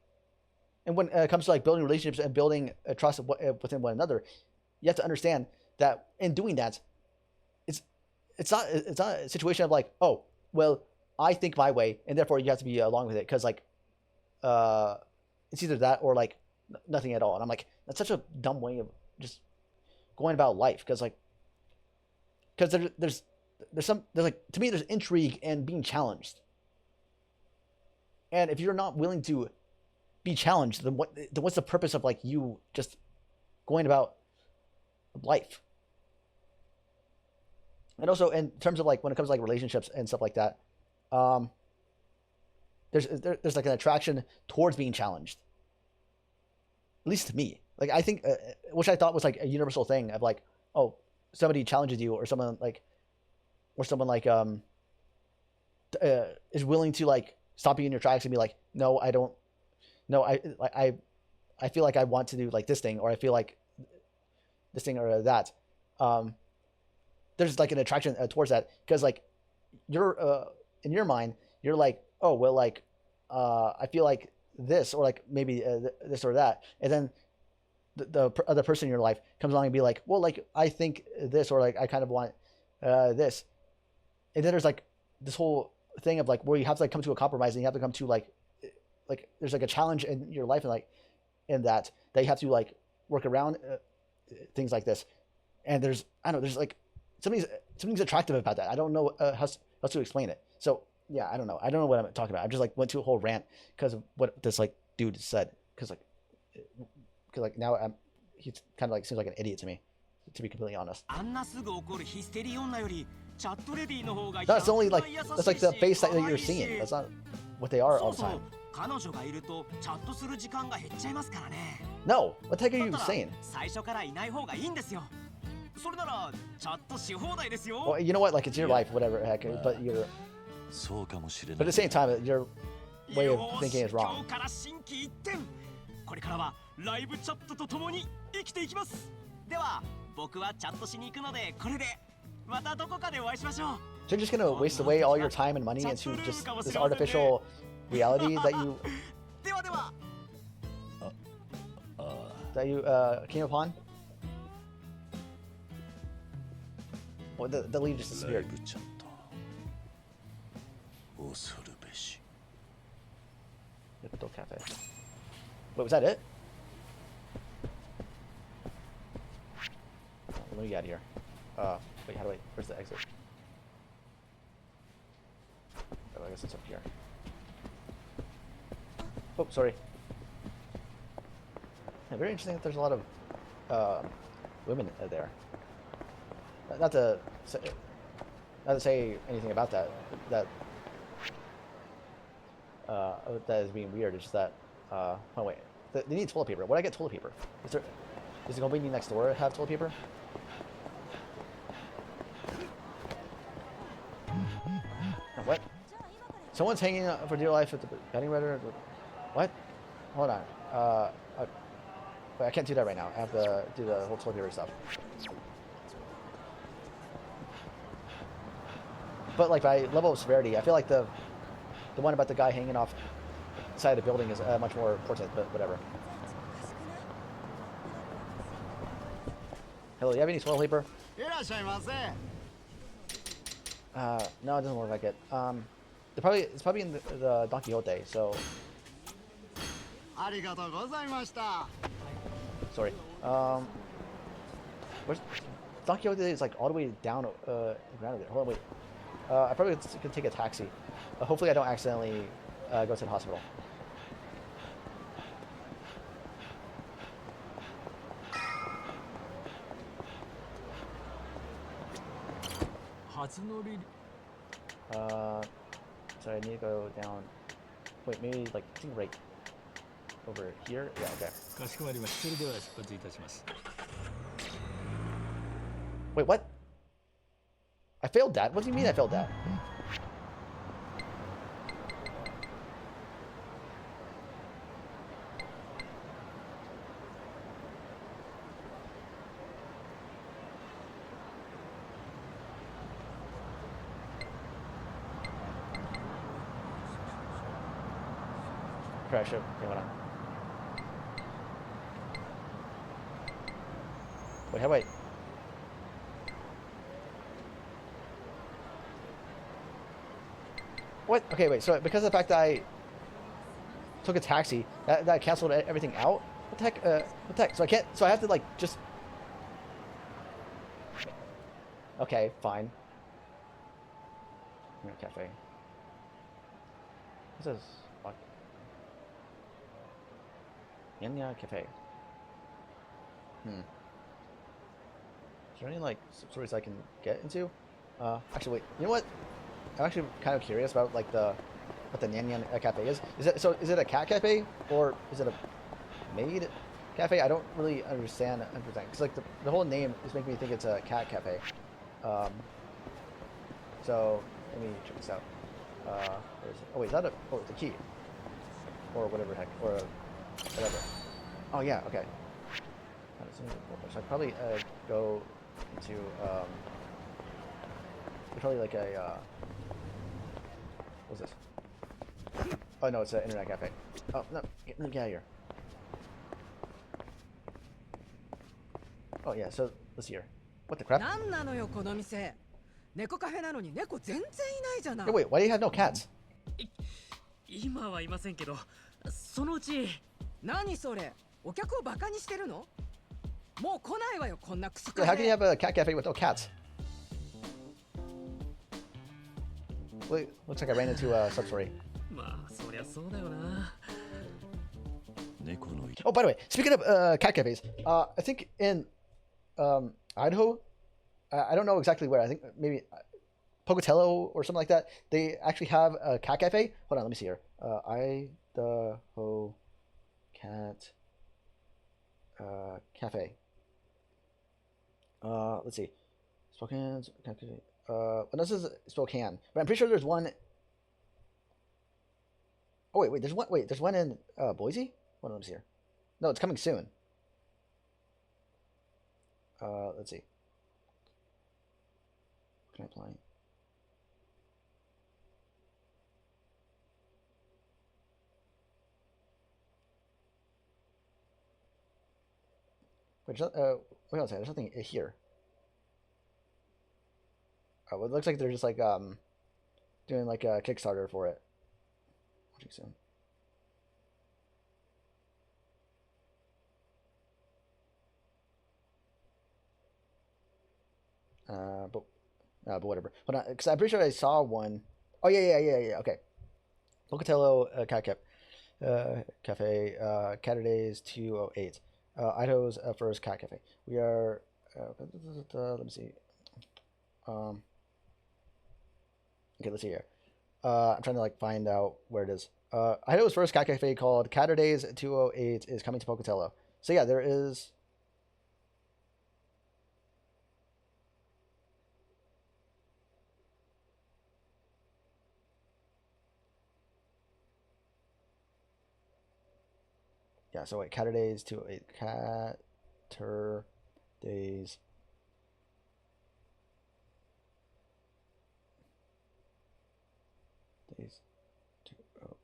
And when it comes to like building relationships and building a trust within one another, you have to understand that in doing that, it's not a situation of like, oh, well, I think my way, and therefore you have to be along with it, because like, it's either that or like nothing at all. And I'm like, that's such a dumb way of just going about life, because there's like, to me, there's intrigue and being challenged. And if you're not willing to be challenged, then what's the purpose of like you just going about life? And also in terms of like when it comes to like relationships and stuff like that, there's like an attraction towards being challenged. At least to me, like I think, which I thought was like a universal thing of like, oh, somebody challenges you, or someone like is willing to like stop you in your tracks and be like, no, I don't, no, I feel like I want to do like this thing, or I feel like this thing or that. There's like an attraction towards that, because like you're in your mind, you're like, oh, well, like I feel like this, or like maybe this or that, and then the other person in your life comes along and be like, well, like I think this, or like I kind of want this, and then there's like this whole thing of like where you have to like come to a compromise, and you have to come to like there's like a challenge in your life, and like in that you have to like work around things like this, and there's, I don't know, there's like something's attractive about that. I don't know how to explain it. So yeah, I don't know what I'm talking about. I just like went to a whole rant because of what this like dude said, because like now he's kind of like seems like an idiot to me, to be completely honest. That's only like, that's like the face that you're seeing. That's not what they are all the time. No, what the heck are you saying? Well, you know what? Like, it's your life, whatever, heck. But you're. But at the same time, your way of thinking is wrong. So you're just gonna waste away all your time and money into just this artificial reality that you came upon? Well, the lead just disappeared. Cafe. Wait, was that it? Let me get out of here. Wait, how do I? Where's the exit? Oh, I guess it's up here. Oh, sorry. Yeah, very interesting that there's a lot of women there. Not to say anything about that. That is being weird. It's just that. Oh wait, they need toilet paper. Where do I get toilet paper? Does the company next door have toilet paper? What? Someone's hanging out for dear life at the betting redder. What? Hold on. Wait, I can't do that right now. I have to do the whole toilet paper stuff. But like by level of severity, I feel like the one about the guy hanging off the side of the building is much more important. But whatever. Hello, you have any toilet paper? No, it doesn't look like it. It's probably in the Don Quixote, so. Sorry. Where's Don Quixote is like all the way down around there. Hold on, wait. I probably could take a taxi. Hopefully I don't accidentally go to the hospital. So I need to go down. Wait, maybe like I think right over here. Yeah, okay. Wait, what? I failed that? What do you mean I failed that? Crash it. Okay, hold on. Wait, how do I? What? Okay, wait. So because of the fact that I took a taxi, that canceled everything out. What the heck? What the heck? So I can't. So I have to like just. Okay, fine. Cafe. This is fuck. Yanya Cafe. Is there any like stories I can get into? Actually, wait. You know what? I'm actually kind of curious about like what the Nyan Nyan Cafe is. Is it a cat cafe or is it a maid cafe? I don't really understand everything because like the whole name is making me think it's a cat cafe. So let me check this out. Where is it? Oh wait, is that it's a key or whatever heck or whatever. Oh yeah, okay. So I'd probably go into probably like a what's this? Oh no, it's an internet cafe. Oh no, get out of here. Oh yeah, so let's see here. What the crap? Hey, wait, why do you have no cats? 今はいませんけど、そのうち。何それ？お客をバカにしてるの？もう来ないわよ、こんなクソ How can you have a cat cafe with no cats? Wait, looks like I ran into a sub-story. Oh, by the way, speaking of cat cafes, I think in Idaho, I don't know exactly where. I think maybe Pocatello or something like that. They actually have a cat cafe. Hold on, let me see here. Idaho cat cafe. Let's see. Spokane. This is Spokane, but I'm pretty sure there's one. Oh wait, there's one. Wait, there's one in Boise. Hold on, let me see here. No, it's coming soon. Let's see. Can I apply? Wait, wait, there's something here. Oh, well, it looks like they're just like doing like a Kickstarter for it. Watching soon. But whatever. Hold on, because I'm pretty sure I saw one. Oh yeah. Okay. Pocatello Cafe, Catterdays 208. Idaho's first cat cafe. We are. Let me see. Okay, let's see here. I'm trying to like find out where it is. Idaho's first cat cafe called Catterdays 208 is coming to Pocatello. So yeah, there is. Yeah, so wait, Catterdays 208. Catterdays. Days 208.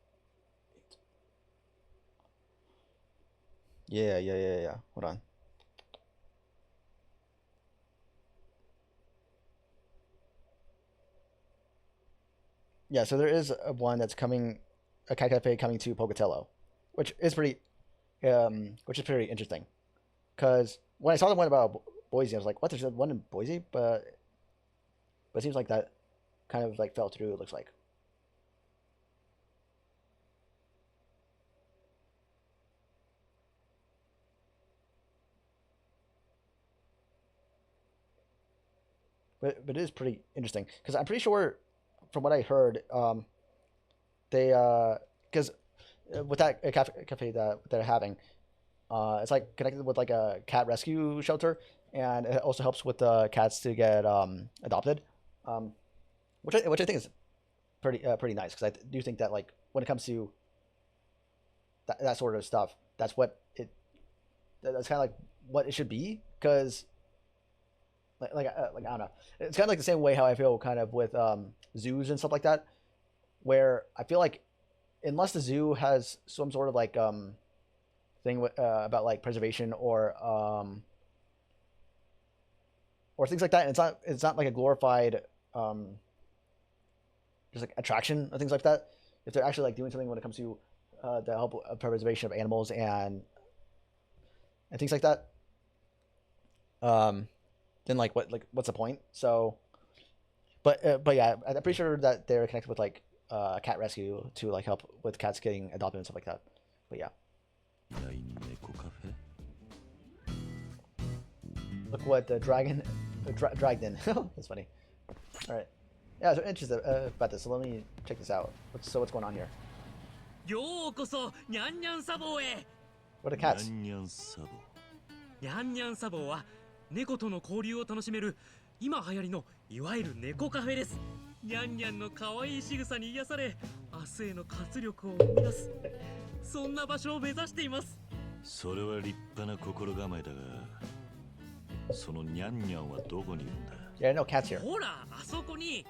Yeah. Hold on. Yeah, so there is one that's coming, a cat cafe coming to Pocatello, which is pretty interesting. Because when I saw the one about Boise, I was like, "What? There's one in Boise?" But it seems like that kind of like fell through. It looks like. But it is pretty interesting because I'm pretty sure, from what I heard, they because with that cafe that they're having, it's like connected with like a cat rescue shelter, and it also helps with the cats to get adopted, which I think is pretty nice because I do think that like when it comes to that sort of stuff, that's kind of like what it should be because like I don't know, it's kind of like the same way how I feel kind of with zoos and stuff like that, where I feel like unless the zoo has some sort of like thing about like preservation or or things like that. And it's not like a glorified just like attraction or things like that. If they're actually like doing something when it comes to the help preservation of animals and things like that, then what's the point? So, but yeah, I'm pretty sure that they're connected with like cat rescue to like help with cats getting adopted and stuff like that. But yeah. Look what the dragon dragged in. That's funny. All right. Yeah, so interested about this. So let me check this out. What's going on here? What are cats? ニャンニャンサボは猫との交流を楽しめる今流行りのいわゆる猫カフェです。ニャンニャンの可愛い仕草に癒され、明日への活力を生み出す。そんな場所を目指しています。それは立派な心構えだが、そのニャンニャンはどこにいるんだ？ Yeah, no cats here. ほら、あそこに。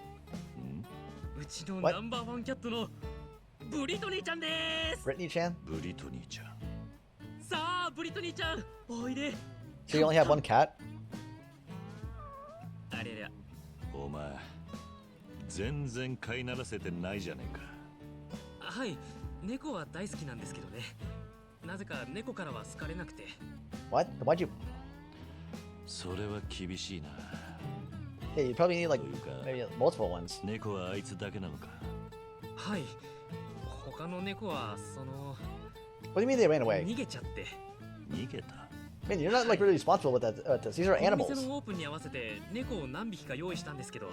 うちのナンバーワンキャットのブリトニーちゃんです。Brittany Chan? ブリトニーちゃん。さあ、ブリトニーちゃん、おいで。So you only have one cat? あれれ。お前、全然飼いならせてないじゃねえか。はい、猫は大好きなんですけどね。なぜか猫からは好かれなくて。What? Why'd you? それは厳しいな。Yeah, you probably need like maybe multiple ones. 猫はあいつだけなのか。はい。他の猫はその。What do you mean they ran away? 逃げちゃって。逃げた。Man, you're not like really responsible with that. These are この animals. 店のオープンに合わせて猫を何匹か用意したんですけど、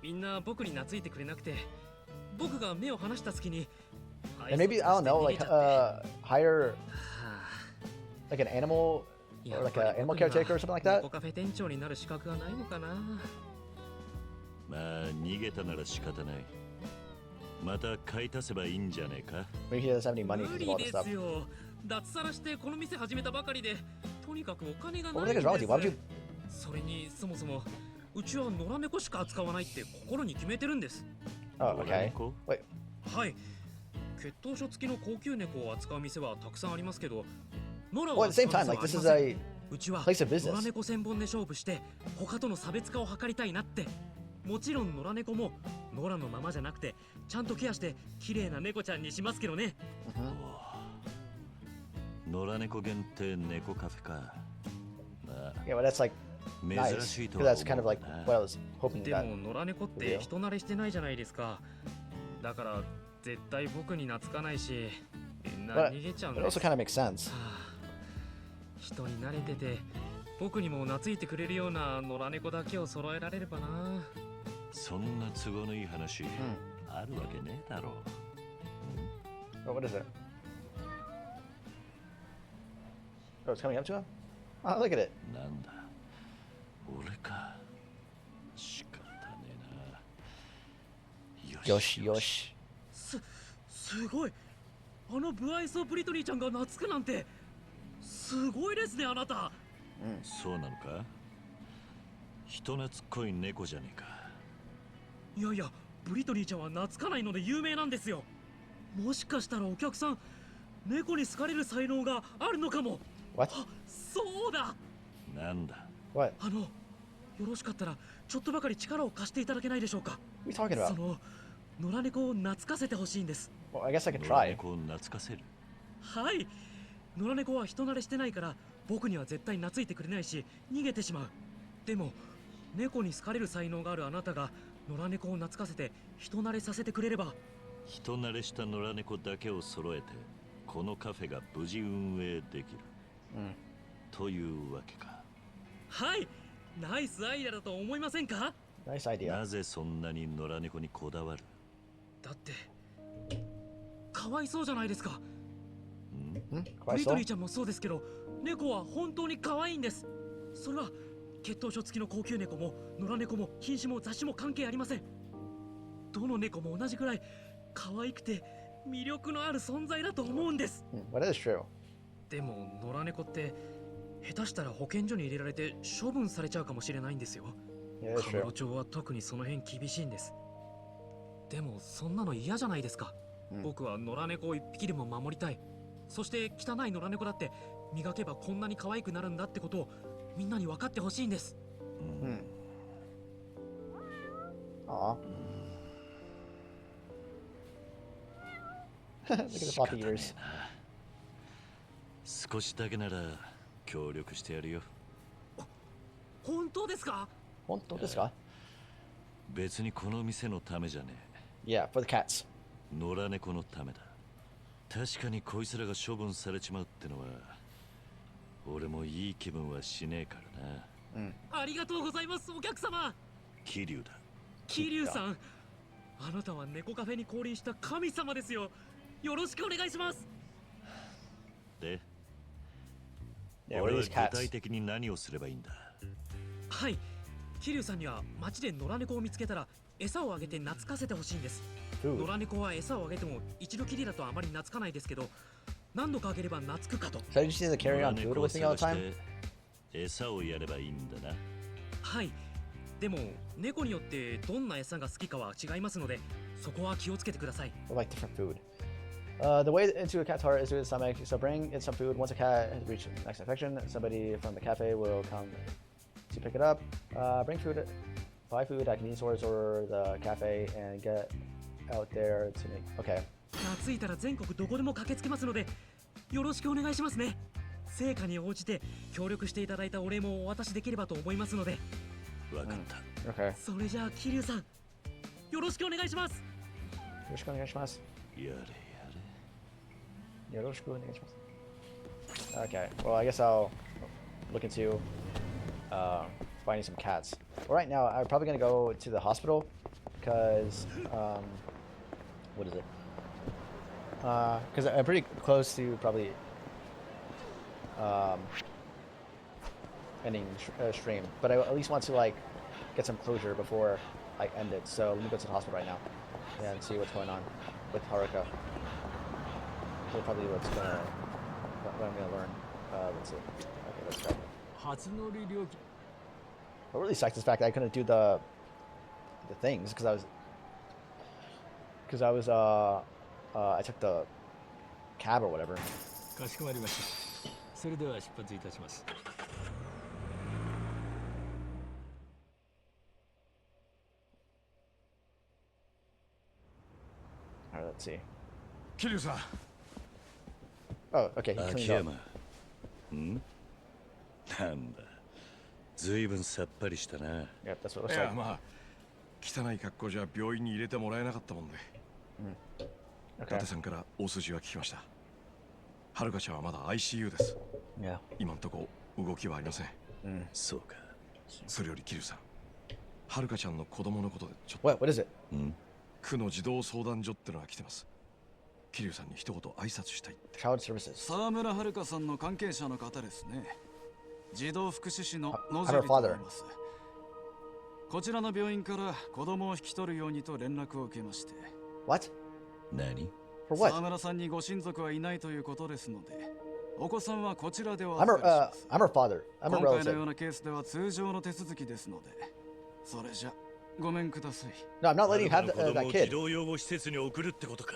みんな僕に懐いてくれなくて、僕が目を離した隙に。And maybe I don't know, like hire like an animal or like an animal caretaker or something like that. 猫カフェ店長になる資格がないのかな。まあ逃げたなら仕方ない。また買い足せばいいんじゃねえか。Maybe he doesn't have any money because of all this 無理で stuff. すよ。脱サラしてこの店始めたばかりで、とにかくお金がないん What で the heck is wrong with す。 you? Why would you? それにそもそもうちは野良猫しか扱わないって心に決めてるんです。Oh, okay. Wait. はい。血統書付きの高級猫を扱う店はたくさんありますけど、野良 Well, は at the same time, like this is a うちは place of 野 business. 良猫千本で勝負して他との差別化を図りたいなって。もちろん野良猫も野良のままじゃなくてちゃんとケアして綺麗な猫ちゃんにしますけどね。野良猫限定猫カフェか。Yeah, well, that's like nice. 珍しいと Because は that's kind of like what I was hoping で that. も野良猫って人慣れしてないじゃないですか。だから絶対僕に懐かないし、みんな But 逃げちゃうん it です。 also kind of makes sense. はあ、人に慣れてて僕にも懐いてくれるような野良猫だけを揃えられればな。そんな都合のいい話、あるわけねえだろう。Oh, what is it? Oh, it's coming up to him? Oh, look at it. なんだ俺か。仕方ねえな。よしよし。すごい。あのブアイソーブリトニーちゃんが懐くなんてすごいですね、あなた。そうなのか。人懐っこい猫じゃねえか。いやいや、ブリトニーちゃんは懐かないので有名なんですよ。もしかしたらお客さん、猫に好かれる才能があるのかも。What? あ、そうだ。なんだ。What? よろしかったらちょっとばかり力を貸していただけないでしょうか。What are you talking そ about? の野良猫を懐かせてほしいんです。Well, I guess I could 野良 try. 猫を懐かせる。はい。野良猫は人慣れしてないから僕には絶対懐いてくれないし逃げてしまう。でも猫に好かれる才能があるあなたが野良猫を懐かせて人慣れさせてくれれば。人慣れした野良猫だけを揃えてこのカフェが無事運営できる、というわけか。はい、ナイスアイデアだと思いませんか。 Nice idea. なぜそんなに野良猫にこだわる？だってかわいそうじゃないですか。Hmm? ブリトニーちゃんもそうですけど、猫は本当に可愛いんです。それは血統書付きの高級猫も野良猫も品種も雑種も関係ありません。どの猫も同じくらい可愛くて魅力のある存在だと思うんです。What is true? でも野良猫って下手したら保健所に入れられて処分されちゃうかもしれないんですよ。Yeah, that's カ true. ムロ町は特にその辺厳しいんです。でもそんなの嫌じゃないですか。僕は野良猫を一匹でも守りたい。そして汚い野良猫だって磨けばこんなに可愛くなるんだってことをみんなに分かってほしいんです。Aw. Look at the floppy ears. 少しだけなら協力してやるよ。本当ですか？本当ですか？別にこの店のためじゃねえ。Yeah, for the cats. 野良猫のためだ。確かにこいつらが処分されちまうってのは俺もいい気分はしねえからな。ありがとうございます、お客様。桐生だ。桐生さん、あなたは猫カフェに降臨した神様ですよ。よろしくお願いします。で、 Yeah, 俺 what are は these 具 cats? 体的に何をすればいいんだ。はい、桐生さんには街で野良猫を見つけたら餌をあげて懐かせてほしいんです。野良猫は餌をあげても一度きりだとあまり懐かないですけど、何度かあげれば懐くかと。So did you see the carry on food with me all the time? 餌をやればいいんだな。はい。でも猫によってどんな餌が好きかは違いますので、そこは気をつけてください。Or like different food. The way into a cat's heart is through its stomach, so bring it some food. Once a cat has reached max infection, somebody from the cafe will come to pick it up. Bring food, buy food at convenience stores or the cafe, and get out there to make. Okay. 懐いたら全国どこでも駆けつけますので、よろしくお願いしますね。成果に応じて協力していただいたお礼もお渡しできればと思いますので。わかった。Okay. それじゃあ桐生さん、よろしくお願いします。よろしくお願いします。やれやれ。よろしくお願いします。Okay. Well, I guess I'll look into finding some cats. Well, right now, I'm probably gonna go to the hospital because what is it? Because I'm pretty close to probably ending stream, but I at least want to like get some closure before I end it. So let me go to the hospital right now and see what's going on with Haruka. So probably what I'm gonna learn. Let's see. Okay, let's go. I'm really psyched this fact that I couldn't do the things because I took the cab or whatever. かしこまりました。それでは出発いたします。All right, let's see. 桐生さん。Oh, okay. He 秋 cleaned up. 山。ん？なんだ。ずいぶんさっぱりしたな。Yep, that's what it looks い like. や、まあ汚い格好じゃ病院に入れてもらえなかったもんで。伊 Okay. 達さんから大筋は聞きました。はるかちゃんはまだ ICU です。 Yeah. 今んとこ動きはありません。そうか。それより桐生さん、はるかちゃんの子供のことでちょっと。What is it? 区の児童相談所ってのが来てます。桐生さんに一言挨拶したいって。 Child services. 沢村遥さんの関係者の方ですね。児童福祉士の野 Her 尻と言い father. ます。こちらの病院から子供を引き取るようにと連絡を受けまして。 What? 何？ For what? 沢村さんにご親族はいないということですので、お子さんはこちらでは I'm her father. I'm her 今回のよ relative. うなケースでは通常の手続きですので、それじゃごめんください。 No, I'm not letting you have 子 that 供を kid. 児童養護施設に送るってことか。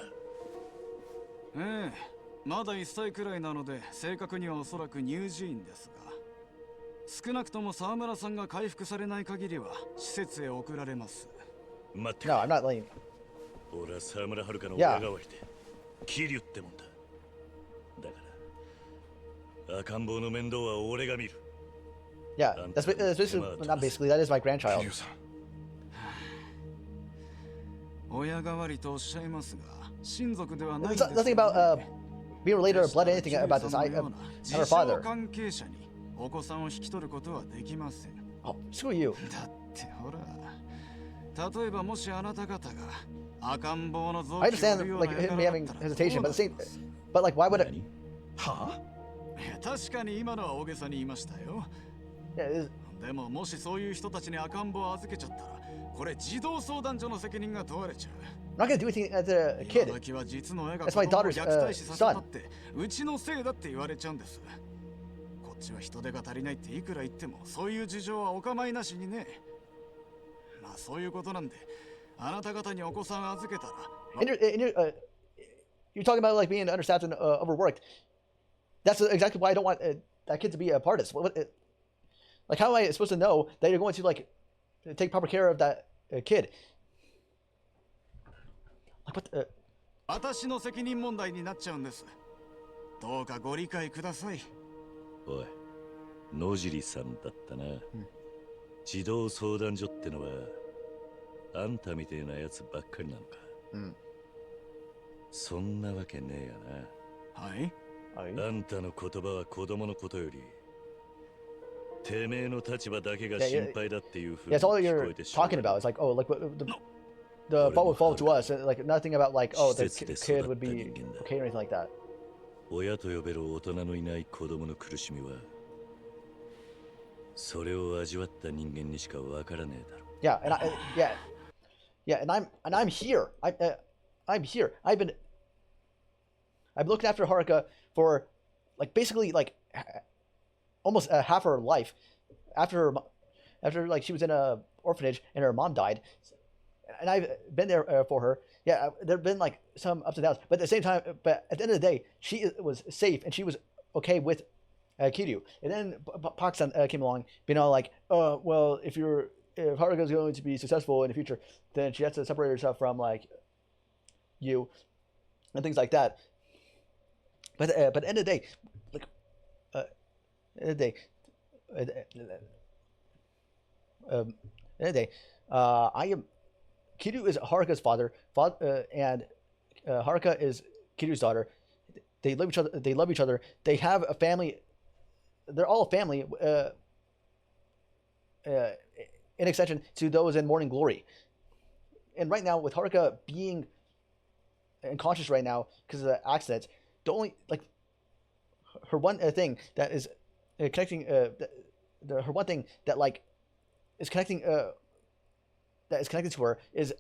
ええ、まだ1歳くらいなので正確にはおそらく乳児院ですが、少なくとも沢村さんが回復されない限りは施設へ送られます。待って。 No, I'm not letting. 俺は沢村遥の親代わりで桐生ってもんだ。だから赤ん坊の面倒は俺が見る。 Yeah, that's basically not basically. That is my grandchild. 桐生さん。親代わりとおっしゃいますが、親族ではない There's nothing about being related or blood anything about this. I'm her father. 関係者にお子さんを引き取ることはできません。 Oh, screw you. だってほら、例えばもしあなた方が赤ん坊の臓 I 器を売 understand るよう like な him 輩 having だったら hesitation, ど but う the な same. ります？ But like, why would it? はあ？いや確かに今のは大げさに言いましたよ。 Yeah, でももしそういう人たちに赤ん坊を預けちゃったら、これ児童相談所の責任が問われちゃう。 I'm not gonna do anything as a 今 kid. 時は実の親が That's 子 my 供を daughter's 虐待死させた son. ってうちのせいだって言われちゃうんです。こっちは人手が足りないっていくら言ってもそういう事情はお構いなしにね。まあそういうことなんで、あなた方にお子さんを預けたら。 You're talking about like being understaffed and overworked. That's exactly why I don't want that kid to be a part of this. Like, how am I supposed to know that you're going to like take proper care of that kid? Like, what? 私の責任問題になっちゃうんです。どうかご理解ください。おい、野尻さんだったな。児童相談所ってのはあんたみてえなやつばっかりなのか。そんなわけねえよな。はい。あんたの言葉は子供のことよりてめえの立場だけが心配だっていうふうに Yeah, it's all 聞こ you're えてしまう。 talking about. It's like, oh, like the fault would fall to us. Like nothing about like, oh, the kid would be okay or anything like that. 親と呼べる大人のいない子供の苦しみはそれを味わった人間にしかわからねえだろ。 Yeah, and yeah, and I'm here. I'm here. I've looked after Haruka for like basically like almost half her life after like she was in a orphanage and her mom died, and I've been there for her. Yeah, there've been like some ups and downs, but at the same time, but at the end of the day, she was safe and she was okay with Kiryu. And then Pak-san came along, being all like, "Oh, well, if Haruka is going to be successful in the future, then she has to separate herself from like you and things like that." But at the end of the day, like, end of the day, I am. Kiryu is Haruka's father, and Haruka is Kiryu's daughter. They love each other. They love each other. They have a family. They're all a family. In extension to those in Morning Glory. And right now, with Haruka being unconscious right now because of the accident, the only like her one thing that is connecting her one thing that like is connecting that is connected to her is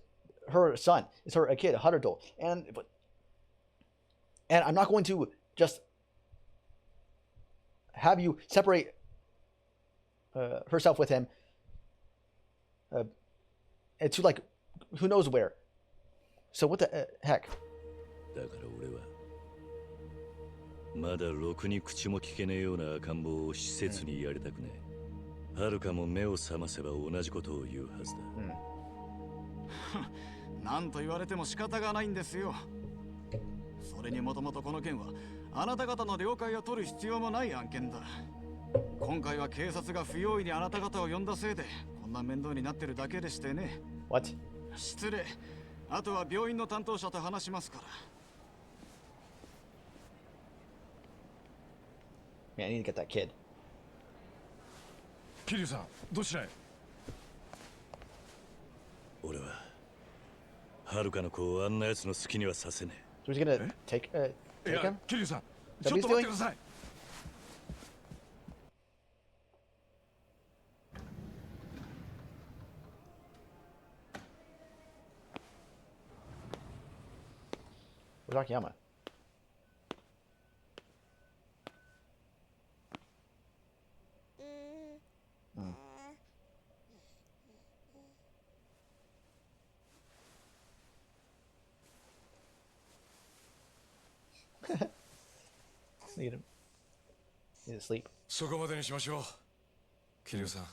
her son, is her kid Haruto, and I'm not going to just have you separate herself with him to like who knows where. So what the heck? だから俺はまだろくに口も聞けねえような赤ん坊を施設にやりたくねえ。はるかも目を覚ませば同じことを言うはずだ。なんと言われても仕方がないんですよ。それにもともとこの件はあなた方の了解を取る必要もない案件だ。今回は警察が不用意にあなた方を呼んだせいでこんな面倒になってるだけでしてね。What? 失礼。あとは病院の担当者と話しますから。Yeah, I need to get that kid. 桐生さん、どちらへ？俺ははるかの子をあんな奴の好きにはさせねえ。So he's gonna take him? 桐生さん、 Is that ちょ what っ he's と待って doing? ください。Where's Akiyama? Need to sleep. そこまでにしましょう。桐生さん。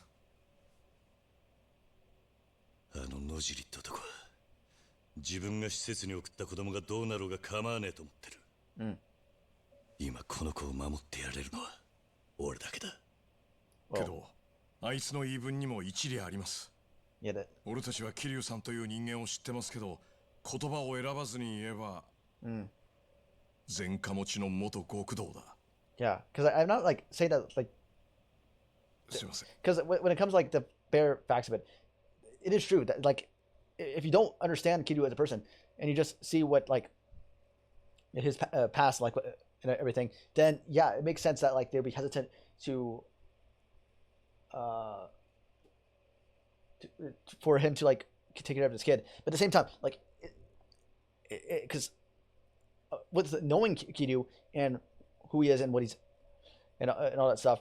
あの野尻って男は自分が施設に送った子供がどうなろうが構わねえと思ってる。今この子を守ってやれるのは俺だけだ。けど、あいつの言い分にも一理あります。俺たちは桐生さんという人間を知ってますけど、言葉を選ばずに言えば、前科持ちの元極道だ。Yeah, because I'm not like saying that like. すいません。 Because when it comes like the bare facts of it, it is true that like if you don't understand Kiryu as a person and you just see what like his past like and everything, then yeah, it makes sense that like they'd be hesitant to for him to like take care of this kid. But at the same time, like because with knowing Kiryu and who he is and what he's and all that stuff,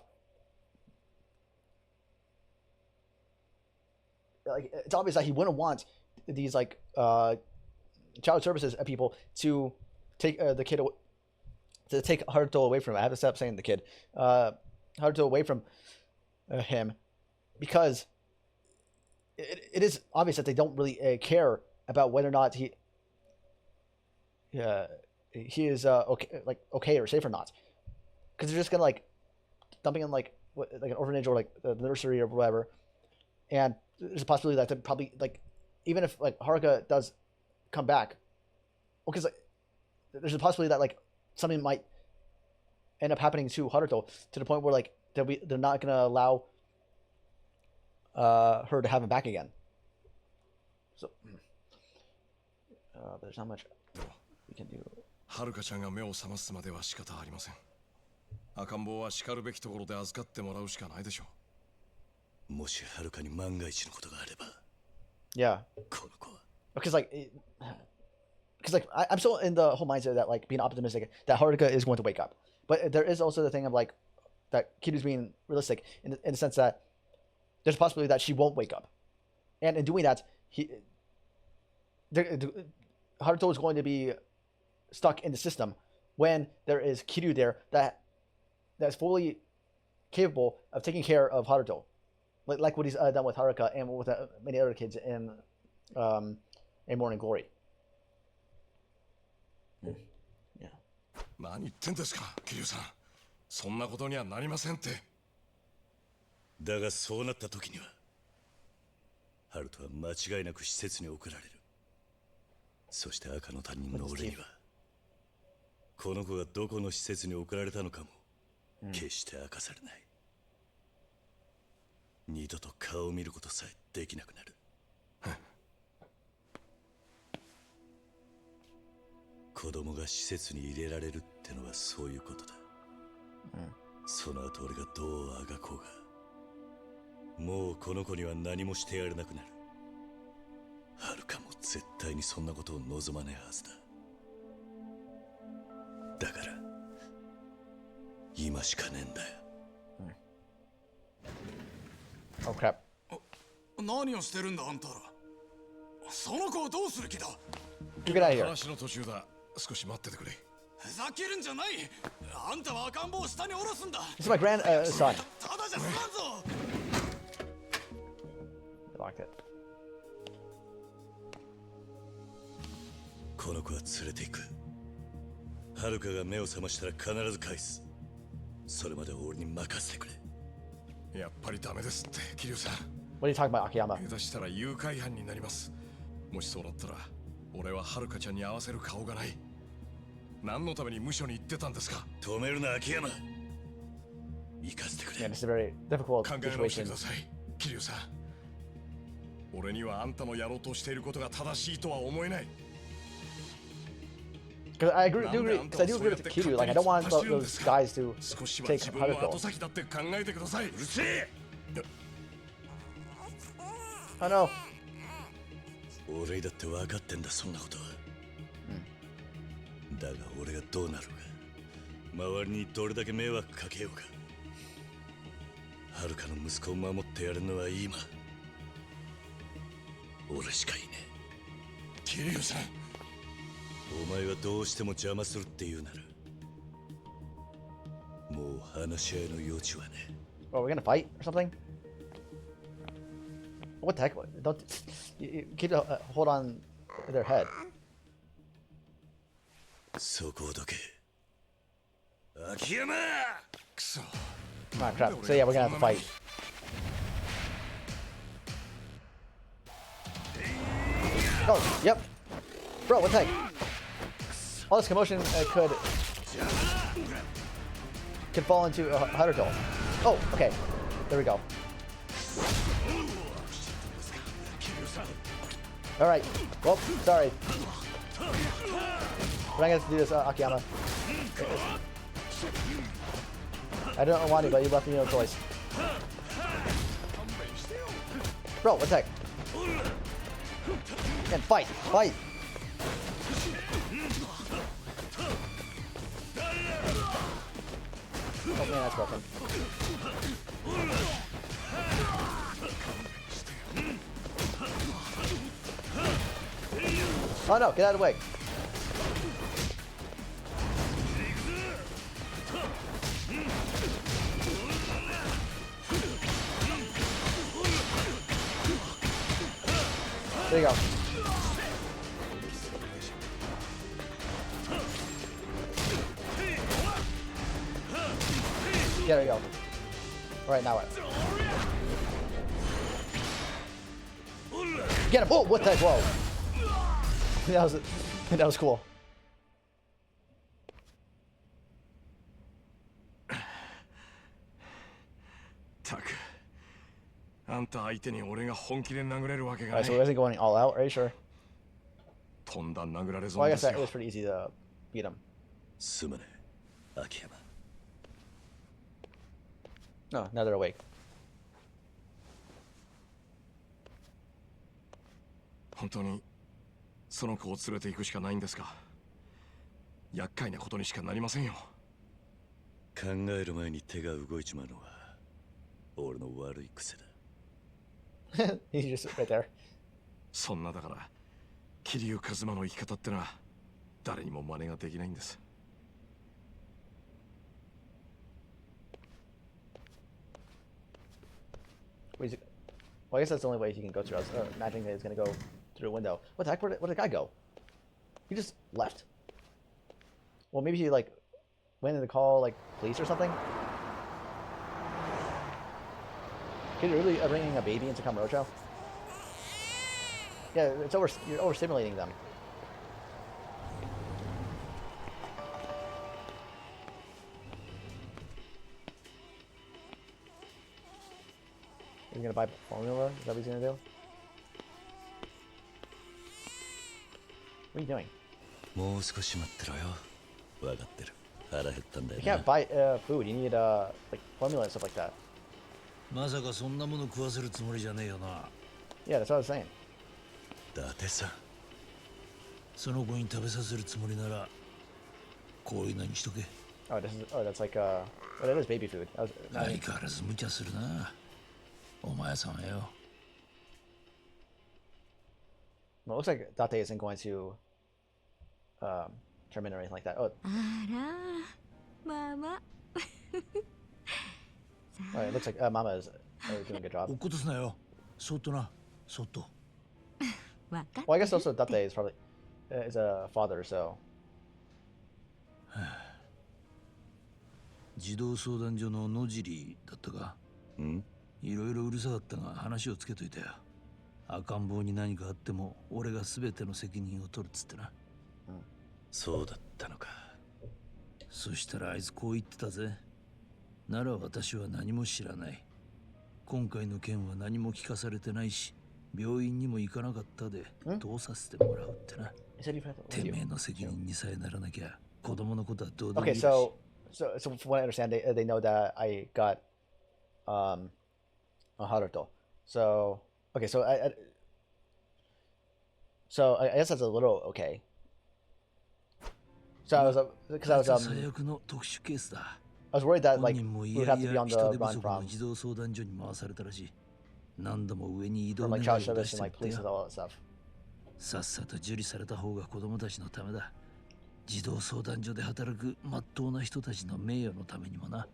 like it's obvious that he wouldn't want these like child services people to take the kid take Haruto away from him. I have to stop saying the kid. Haruto away from him because it is obvious that they don't really care about whether or not he is okay or safe or not, because they're just gonna like dumping in like an orphanage or like the nursery or whatever, and there's a possibility that they probably like even if like Haruka does come back, because like, there's a possibility that like something might end up happening to Haruto to the point where like they're not gonna allow her to have him back again. So there's not much we can do. はるかちゃんが目を覚ますまでは仕方ありません。赤ん坊は叱るべきところで預かってもらうしかないでしょう。もしはるかに万が一のことがあれば。Yeah. この子は。Because like I'm still in the whole mindset that like being optimistic that Haruka is going to wake up, but there is also the thing of like that Kiryu's being realistic in the sense that there's a possibility that she won't wake up, and in doing that, Haruto is going to be stuck in the system when there is Kiryu there that's fully capable of taking care of Haruto, like what he's done with Haruka and with many other kids in Morning Glory. Yeah. 何言ってんですか、桐生さん。そんなことにはなりませんって。だがそうなった時には、ハルトは間違いなく施設に送られる。そして赤の他人の俺には、この子がどこの施設に送られたのかも決して明かされない。二度と顔を見ることさえできなくなる。子供が施設に入れられるってのはそういうことだ。その後俺がどうあがこうが、もうこの子には何もしてやれなくなる。はるかも絶対にそんなことを望まねえはずだ。だから今しかねえんだよ。Oh crap. 何をしてるんだあんたら。その子をどうする気だ。Get out of here. 話の途中だ。少し待っててくれ。ふざけるんじゃない。あんたは赤ん坊を下に下ろすんだ。This is my grandson. ただじゃ済まんぞ。Locked it. この子は連れて行く。はるかが目を覚ましたら必ず返す。それまで俺に任せてくれ。やっぱりダメですって、桐生さん。What are you talking about, Akiyama? 下手したら誘拐犯になります。もしそうなったら、俺ははるかちゃんに合わせる顔がない。何のために無所に行ってたんですか。止めるな、秋山。行かせてくれ。Yeah, this is a very difficult 考え直して situation. ください、桐生さん。俺にはあんたのやろうとしていることが正しいとは思えない。Because I do agree with Kiryu. Like I don't want those guys to take Haruto. Oh no. 俺だって分かってんだ、そんなことは。だが俺がどうなるか、周りにどれだけ迷惑かけようか、はるかの息子を守ってやるのは今俺しかいねえ。桐生さん、お前はどうしても邪魔するって言うなら、もう話し合いの余地はね。Oh, we're gonna fight or something? What the heck? Don't keep hold on their head. そこをどけ。秋山。くそ。Ah, crap. So yeah, we're gonna have to fight. Oh, yep. Bro, what the heck? All this commotion could fall into Haruto. Oh, okay. There we go. All right. Well, sorry. We're not gonna have to do this, Akiyama. I don't want to, but you left me no choice. Bro, what the heck? And fight! Fight! Oh man, that's broken. Oh no, get out of the way. There you go. Yeah, there you go. All right, now what? Get him! Oh, what the? Whoa! That was cool. Alright, so he wasn't going all out, are you sure? Well, I guess that was pretty easy to beat him. No, now they're awake. Honestly, その子を連れて行くしかないんですが、厄介なことにしかなりませんよ。考える前に手が動いちまうのは俺の悪い癖だ。He's just right there. そんなだから、桐生一馬の生き方ってのは誰にも真似ができないんです。Well, I guess that's the only way he can go through. I was imagining that he's gonna go through a window. What the heck? Where did the guy go? He just left? Well, maybe he like went in to call like police or something. Could you really bringing a baby into Kamurocho? Yeah, you're overstimulating them. Are you gonna buy formula? Is that what he's gonna do? What are you doing? You can't buy food. You need like formula and stuff like that. Yeah, that's what I was saying. 伊達さん。その子に食べさせるつもりならこういうのにしとけ。Oh, that's like oh, that is baby food. That was, 相変わらず無茶するな。お前さんはよ。Well, it looks like Date isn't going to terminate or anything like that. Oh. あら、ママ。Oh, it looks like Mama is doing a good job. 落っことすなよ。そっとな、そっと。Well, I guess also Date is probably is a father, so. 児童相談所の野尻だったか。いろいろうるさかったが話をつけといたよ。赤ん坊に何かあっても俺が全ての責任を取るっつってな。そうだったのか。そしたらあいつこう言ってたぜ。なら私は何も知らない。今回の件は何も聞かされてないし、病院にも行かなかったで通させてもらうってな。てめえの責任にさえならなきゃ子供のことはどうでもいいらしい。Okay, so from what I understand, they know that I got a Haruto. So okay, so I guess that's a little okay. So I was because I was worried that like we would have to be on the run from 児童相談所に回されたらしい。何度も上に移動 from 願 like いを child 出 service して and っ like て police よ。 and all that stuff. さっさと受理された方が子供たちのためだ。児童相談所で働くまっとうな人たちの名誉のためにもな。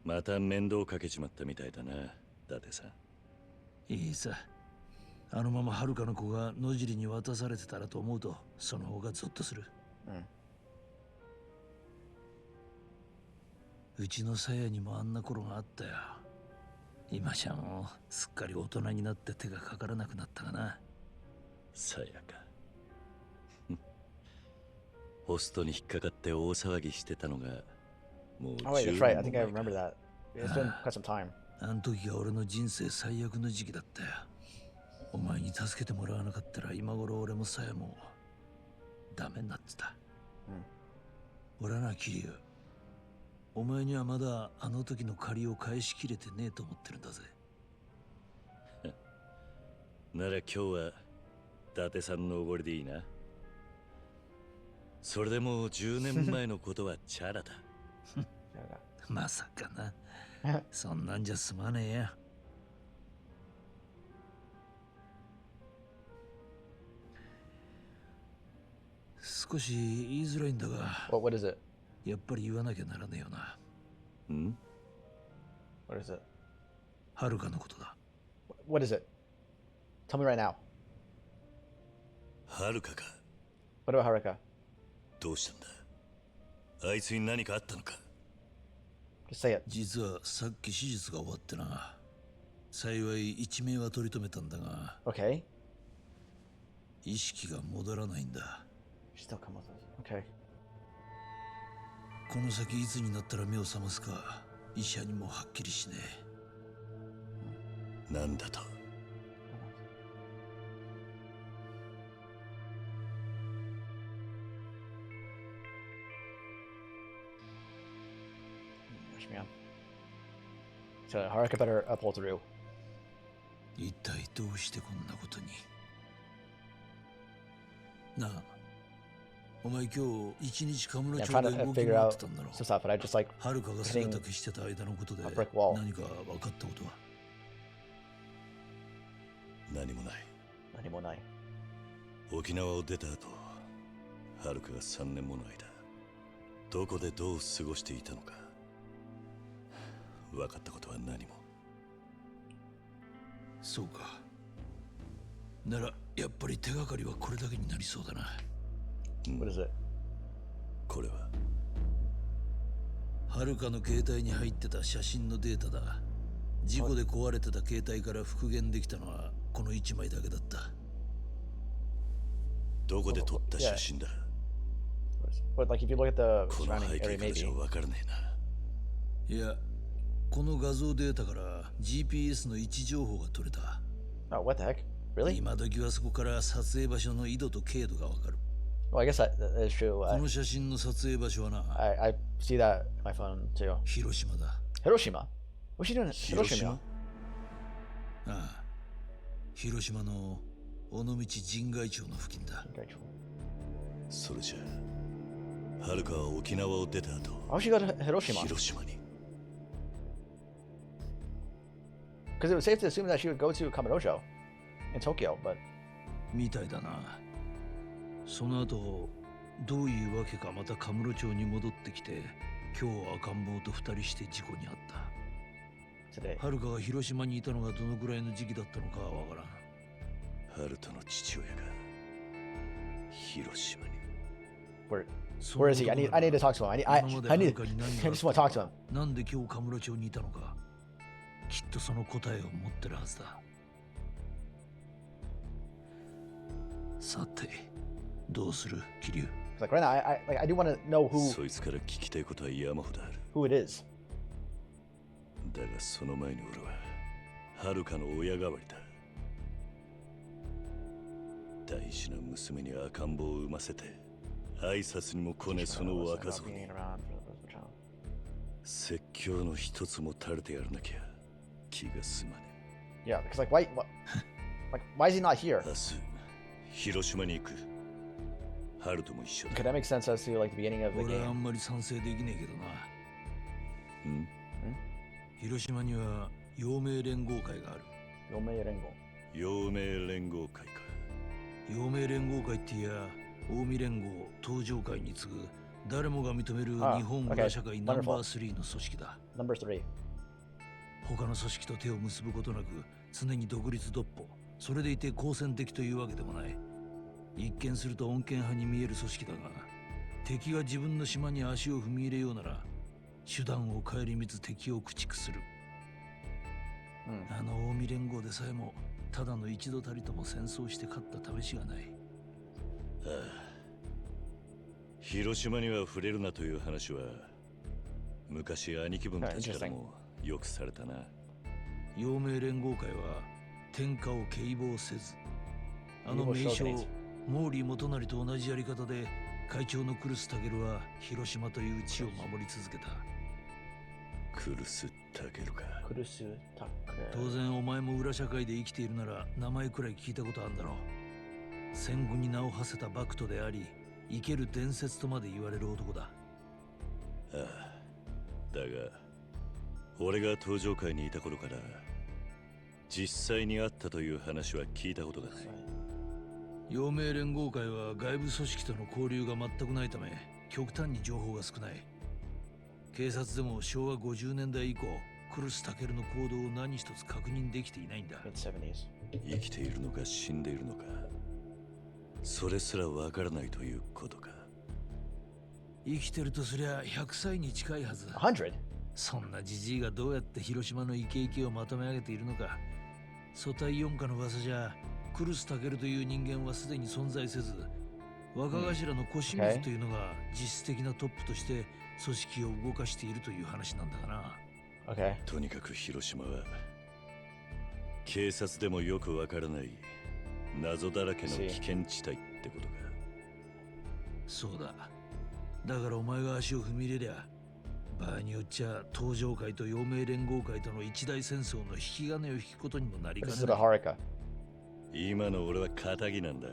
また面倒かけちまったみたいだな、伊達さん。いいさ。あのままはるかの子が野尻に渡されてたらと思うと、その方がゾッとする。うちの鞘にもあんな頃があったよ。今じゃもうすっかり大人になって手がかからなくなったがな。鞘か。ホストに引っかかって大騒ぎしてたのがもう Oh wait, that's right. I think I remember that. It's been quite some time. あの時が俺の人生最悪の時期だったよ。お前に助けてもらわなかったら今頃俺も鞘もダメになってた。俺はな、桐生。お前にはまだあの時の借りを返しきれてねえと思ってるんだぜ。なら今日は伊達さんのおごりでいいな。それでもう10年前のことはチャラだ。まさかな。そんなんじゃすまねえや。少し言いづらいんだが。What is it? やっぱり言わなきゃならねえよな。What is it? はるかのことだ。What is it? Tell me right now. はるかか。 What about Haruka? どうしたんだ。あいつに何かあったのか。 Just say it. 実はさっき手術が終わってな。幸い一命は取り留めたんだが、 Okay. 意識が戻らないんだ。 Still come with us. Okay. この先いつになったら目を覚ますか、医者にもはっきりしねえ。なんだと。 So Haruka better pull through. 一体どうしてこんなことに。なあ、お前今日一日カムロ Yeah, 町 I'm で trying to 動き figure 回っ out てたんだろう。 some stuff, but I just like はるかが姿消してた間のことで a brick wall. 何か分かったことは。何もない。何もない。沖縄を出た後、はるかが3年もの間、どこでどう過ごしていたのか。分かったことは何も。そうか。ならやっぱり手がかりはこれだけになりそうだな。What is it? これははるかの携帯に入ってた写真のデータだ。事故で壊れてた携帯から復元できたのはこの1枚だけだった。どこで撮った写真だ。 But like if you look at the この surrounding 背景 area, からじゃ maybe. 分からねえな。いや、この画像データから GPS の位置情報が取れた。Oh, what the heck? Really? 今時はそこから撮影場所の緯度と経度がわかる。Well, I guess that is true. この写真の撮影場所はな、I see that on my phone too. 広島だ。 Hiroshima? What's she doing in 広 Hiroshima? 島。ああ、広島の尾道神外町の付近だ。それじゃあ、はるかは沖縄を出た後、 How she go to Hiroshima? 広島に。 Because it was safe to assume that she would go to Kamurocho in Tokyo, but みたいだな。その後、どういうわけかまたカムロ町に戻ってきて、今日は赤ん坊と2人して事故に遭った。 today. はるかが広島にいたのがどのくらいの時期だったのかはわからん。ハルトの父親が広島に。 Where is he? I need to talk to him. I just want to talk to him. なんで今日カムロ町にいたのか。きっとその答えを持ってるはずだ。さて、どうする、桐生。 Like right now, I do want to know そいつから聞きたいことは山ほどある。 who it is. だがその前に俺ははるかの親代わりだ。大事な娘に赤ん坊を産ませて挨拶にも来ねその若造に説教の一つも垂れてやらなきゃ気が済まねえ。 Yeah, because like why is he not here? 明日広島に行く。ハルトも一緒だ。 Could that make sense as to like the beginning of the 俺はあ game? んまり賛成できねえけどな。ん？広島には陽明連合会がある。陽明連合。陽明連合会か。陽明連合会っていや、近江連合、東上会に次ぐ誰もが認める日本裏社会ナンバー3の組織だ。Number 3. 他の組織と手を結ぶことなく常に独立独歩、それでいて好戦的というわけでもない。一見すると穏健派に見える組織だが、敵が自分の島に足を踏み入れようなら手段を顧みず敵を駆逐する。あの近江連合でさえもただの一度たりとも戦争して勝った試しがない。ああ、広島には触れるなという話は昔兄貴分たちからもよくされたな。陽明連合会は天下を警棒せず、あの名将毛利元就と同じやり方で会長のクルスタケルは広島という地を守り続けた。クルスタケルか。クルスタケル。当然お前も裏社会で生きているなら名前くらい聞いたことあるんだろう。戦後に名を馳せた幕徒であり、生ける伝説とまで言われる男だ。ああ、だが俺が東上会にいた頃から実際にあったという話は聞いたことがない。陽明連合会は外部組織との交流が全くないため極端に情報が少ない。警察でも昭和50年代以降クルスタケルの行動を何一つ確認できていないんだ。生きているのか死んでいるのかそれすらわからないということか。生きてるとすりゃ100歳に近いはず。100? そんなじじいがどうやって広島のイケイケをまとめ上げているのか。組対四課の噂じゃ、クルスタケルという人間はすでに存在せず、若頭の小清水というのが実質的なトップとして組織を動かしているという話なんだがな。Okay. とにかく広島は警察でもよくわからない謎だらけの危険地帯ってことか。そうだ。だからお前が足を踏み入れりゃ、場合によっちゃ東上会と陽明連合会との一大戦争の引き金を引くことにもなりかねない。今の俺は仇なんだ。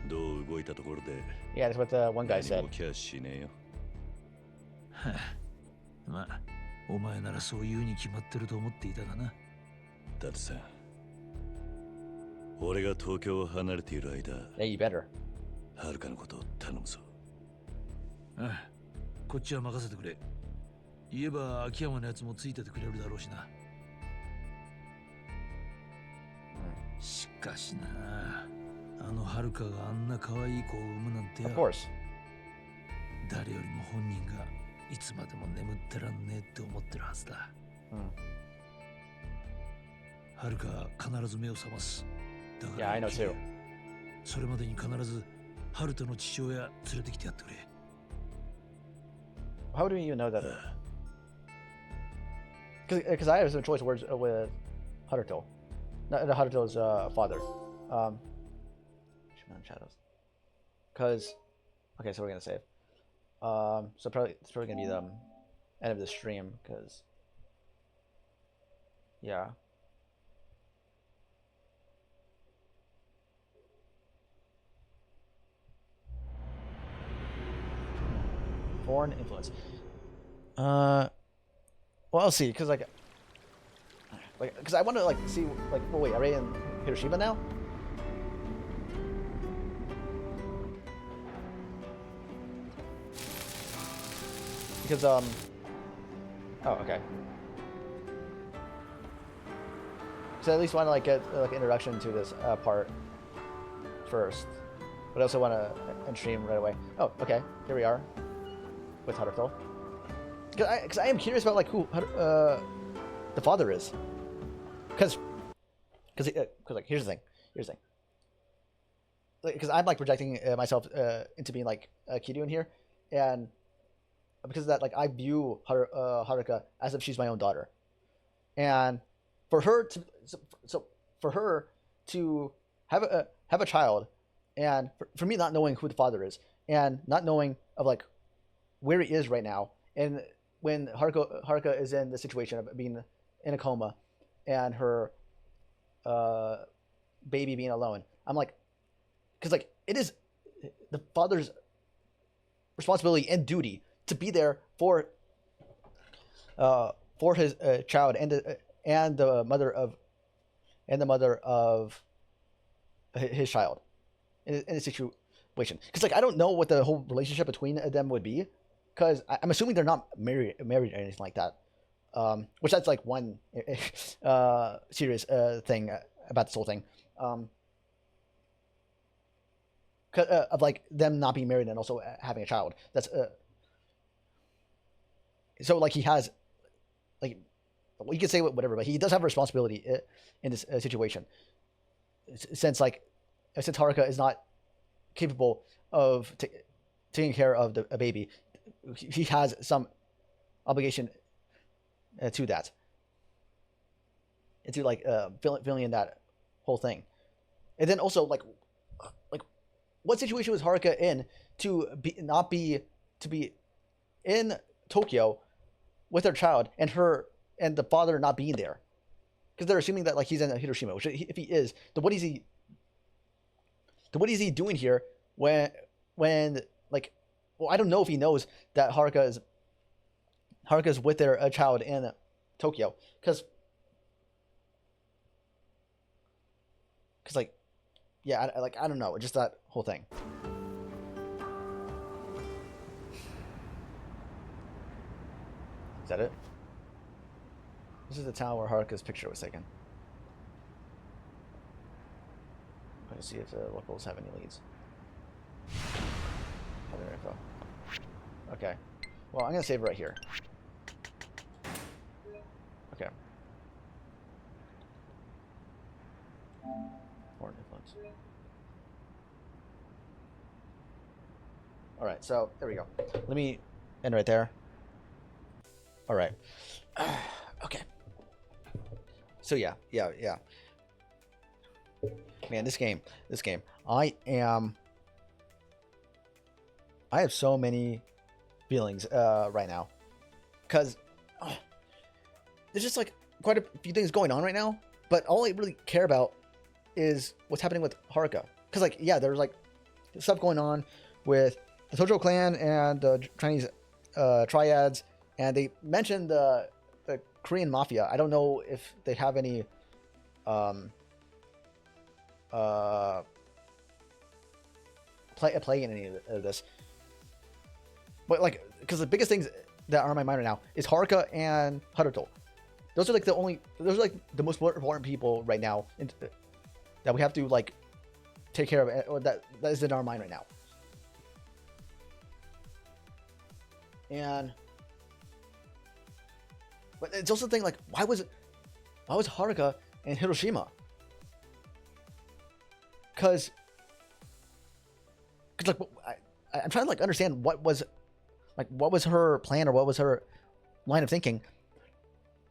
どう動いたところで Yeah, that's what the one guy said. 何も気はしねえよ。はあ、まあ、お前ならそういうに決まってると思っていたがな。だってさ、俺が東京を離れている間、Yeah, you better. はるかのことを頼むぞ。ああ、こっちは任せてくれ。言えば秋山のやつもついててくれるだろうしな。しかしな、あのはるかがあんな可愛い子を産むなんてよ。Of course. 誰よりも本人がいつまでも眠ってらんねえって思ってるはずだ。はるかは必ず目を覚ます。だから、Yeah, I know too. それまでに必ずハルトの父親連れてきてやってくれ。How do you know that? Because I have some choice words with Haruto. Not Haruto's father. Shadows. Because, okay, so we're gonna save. So probably it's probably gonna be the end of the stream. Because, yeah. Foreign influence. Well, I'll see, because because I want to see well, wait, are we in Hiroshima now? Because oh, okay. So I at least want to get introduction to this part first, but I also want to end stream right away. Oh, okay, here we are with Haruto. Because I am curious about who the father is. Because here's the thing. Because I'm projecting myself into being Kiryu in here, and because of that, I view Haruka as if she's my own daughter, and for her to have a child, and for me not knowing who the father is, and not knowing of where he is right now, and when Haruka is in the situation of being in a coma, and her baby being alone, I'm because it is the father's responsibility and duty to be there for his child and the mother of his child in a situation. Because I don't know what the whole relationship between them would be, because I'm assuming they're not married or anything like that. Which that's one serious thing about this whole thing. Of them not being married and also having a child. That's so he has you can say whatever, but he does have a responsibility in this situation, since Haruka is not capable of taking care of a baby. He has some obligation to that, and to filling in that whole thing. And then also what situation was Haruka in to be in Tokyo with her child and the father not being there, because they're assuming that he's in Hiroshima, which if he is, then what is he doing here when well, I don't know if he knows that Haruka is with their child in Tokyo, because yeah, I don't know, just that whole thing. Is that it? This is the town where Haruka's picture was taken. Let me see if the locals have any leads. Other info. Okay. Well, I'm gonna save right here. Okay. Foreign influence. All right. So there we go. Let me end right there. All right. Okay. So yeah. Man, this game. I have so many feelings right now, because there's just like quite a few things going on right now. But all I really care about is what's happening with Haruka. Because like, yeah, there's like stuff going on with the Tojo clan and the Chinese triads, and they mentioned the Korean mafia. I don't know if they have any play in any of this. But like, because the biggest things that are on my mind right now is Haruka and Haruto. Those are like the most important people right now that we have to like take care of, or that is in our mind right now. But it's also the thing, like, why was Haruka in Hiroshima? Because like I'm trying to like understand what was her plan, or what was her line of thinking.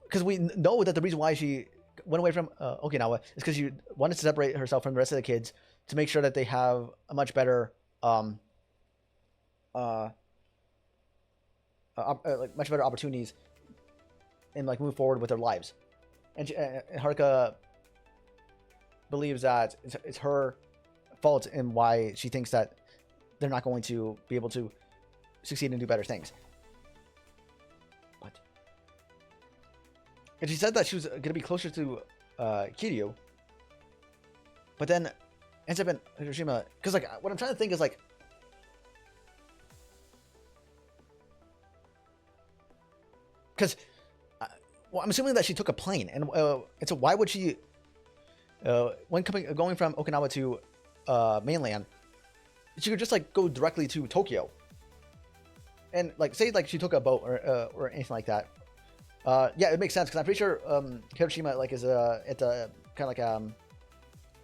Because we know that the reason why she went away from Okinawa is because she wanted to separate herself from the rest of the kids to make sure that they have a much better much better opportunities and like move forward with their lives. And Haruka believes that it's her fault in why she thinks that they're not going to be able to succeed and do better things. What? And she said that she was going to be closer to Kiryu, but then ends up in Hiroshima. Because like, what I'm trying to think is like, because well, I'm assuming that she took a plane, and so why would she, when going from Okinawa to mainland, she could just like go directly to Tokyo, and like say like she took a boat or anything like that. Yeah, it makes sense, because I'm pretty sure Hiroshima like is at the kind of like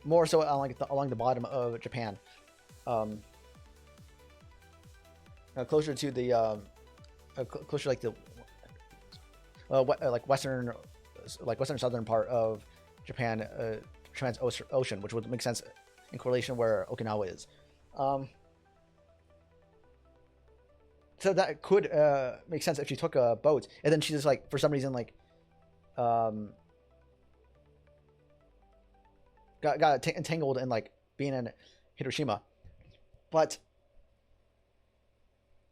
more so along the bottom of Japan, closer to the closer like the like western southern part of Japan, trans-ocean, which would make sense in correlation where Okinawa is. So that could make sense if she took a boat, and then she just like for some reason like got entangled in like being in Hiroshima. But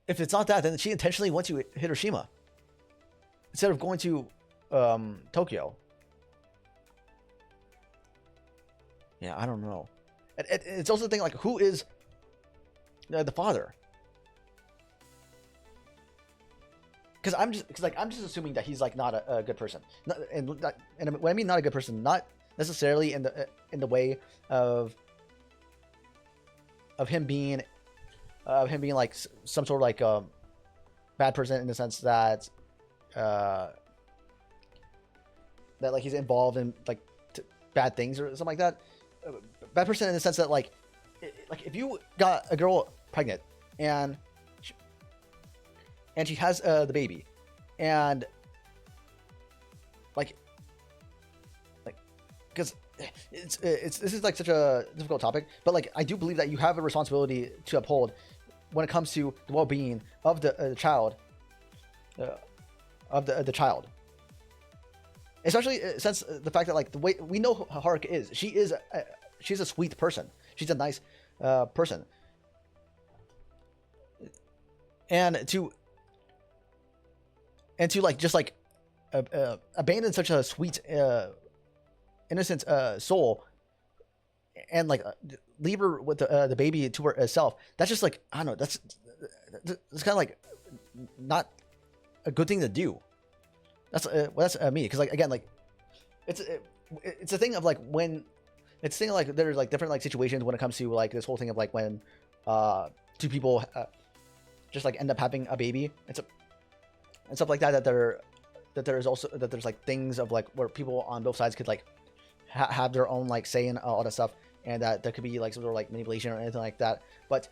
if it's not that, then she intentionally went to Hiroshima instead of going to Tokyo. Yeah, I don't know. It's also the thing, like, who is the father? Because I'm just assuming that he's like not a good person, and when I mean not a good person, not necessarily in the way of him being like some sort of like bad person, in the sense that that like he's involved in like bad things or something like that. Bad person in the sense that like if you got a girl pregnant and she has the baby, and like because this is like such a difficult topic, but like I do believe that you have a responsibility to uphold when it comes to the well-being of the child, especially since the fact that like the way we know who Haruka is, she's a sweet person, she's a nice person, and to like just like abandon such a sweet innocent soul, and like leave her with the baby to herself, that's just like, I don't know, that's kind of like not a good thing to do. That's me, because like again, like it's a thing of like when it's saying like there's like different like situations when it comes to like this whole thing of like when two people just like end up having a baby and stuff like that. That there's like things of like where people on both sides could like have their own like say in all that stuff, and that there could be like some sort of like manipulation or anything like that. But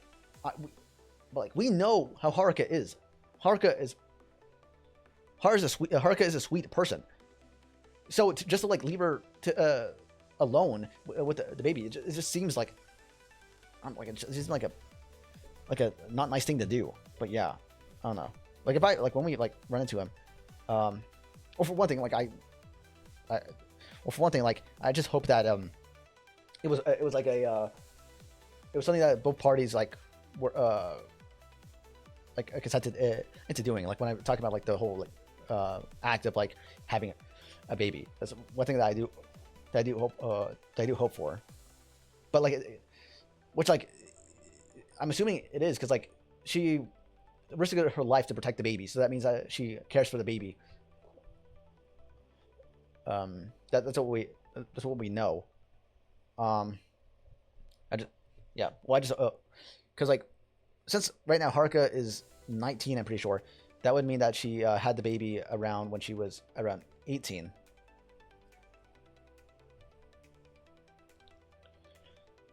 like we know how Haruka is. Haruka is a sweet person. So just to like leave her to alone with the baby, it just seems like it just seems like a not nice thing to do. But yeah, I don't know. Like if I like when we like run into him, or for one thing, like I just hope that it was like it was something that both parties like were like consented into doing. Like when I'm talking about like the whole like act of like having a baby, that's one thing that I do hope for. But like which like I'm assuming it is, because like she risked her life to protect the baby, so that means that she cares for the baby. That's what we know. Because like since right now Haruka is 19, I'm pretty sure that would mean that she had the baby around when she was around 18.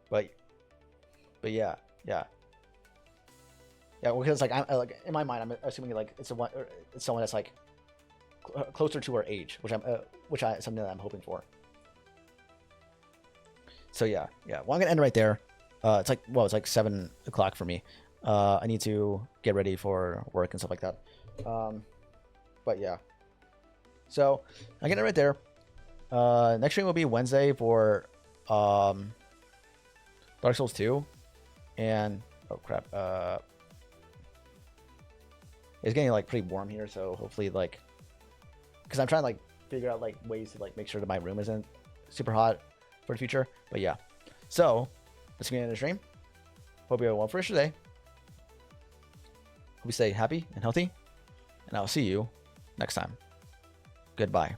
But yeah, because like I'm like in my mind I'm assuming like it's someone that's like closer to her age, which I something that I'm hoping for. So yeah. Well, I'm gonna end right there. It's like 7 o'clock for me. I need to get ready for work and stuff like that. But yeah. So I'm gonna end right there. Next stream will be Wednesday for Dark Souls 2, and oh crap, it's getting like pretty warm here, so hopefully like, because I'm trying to like figure out like ways to like make sure that my room isn't super hot for the future. But yeah, so let's get into the stream. Hope you have a well first day. Hope you stay happy and healthy, and I'll see you next time. Goodbye.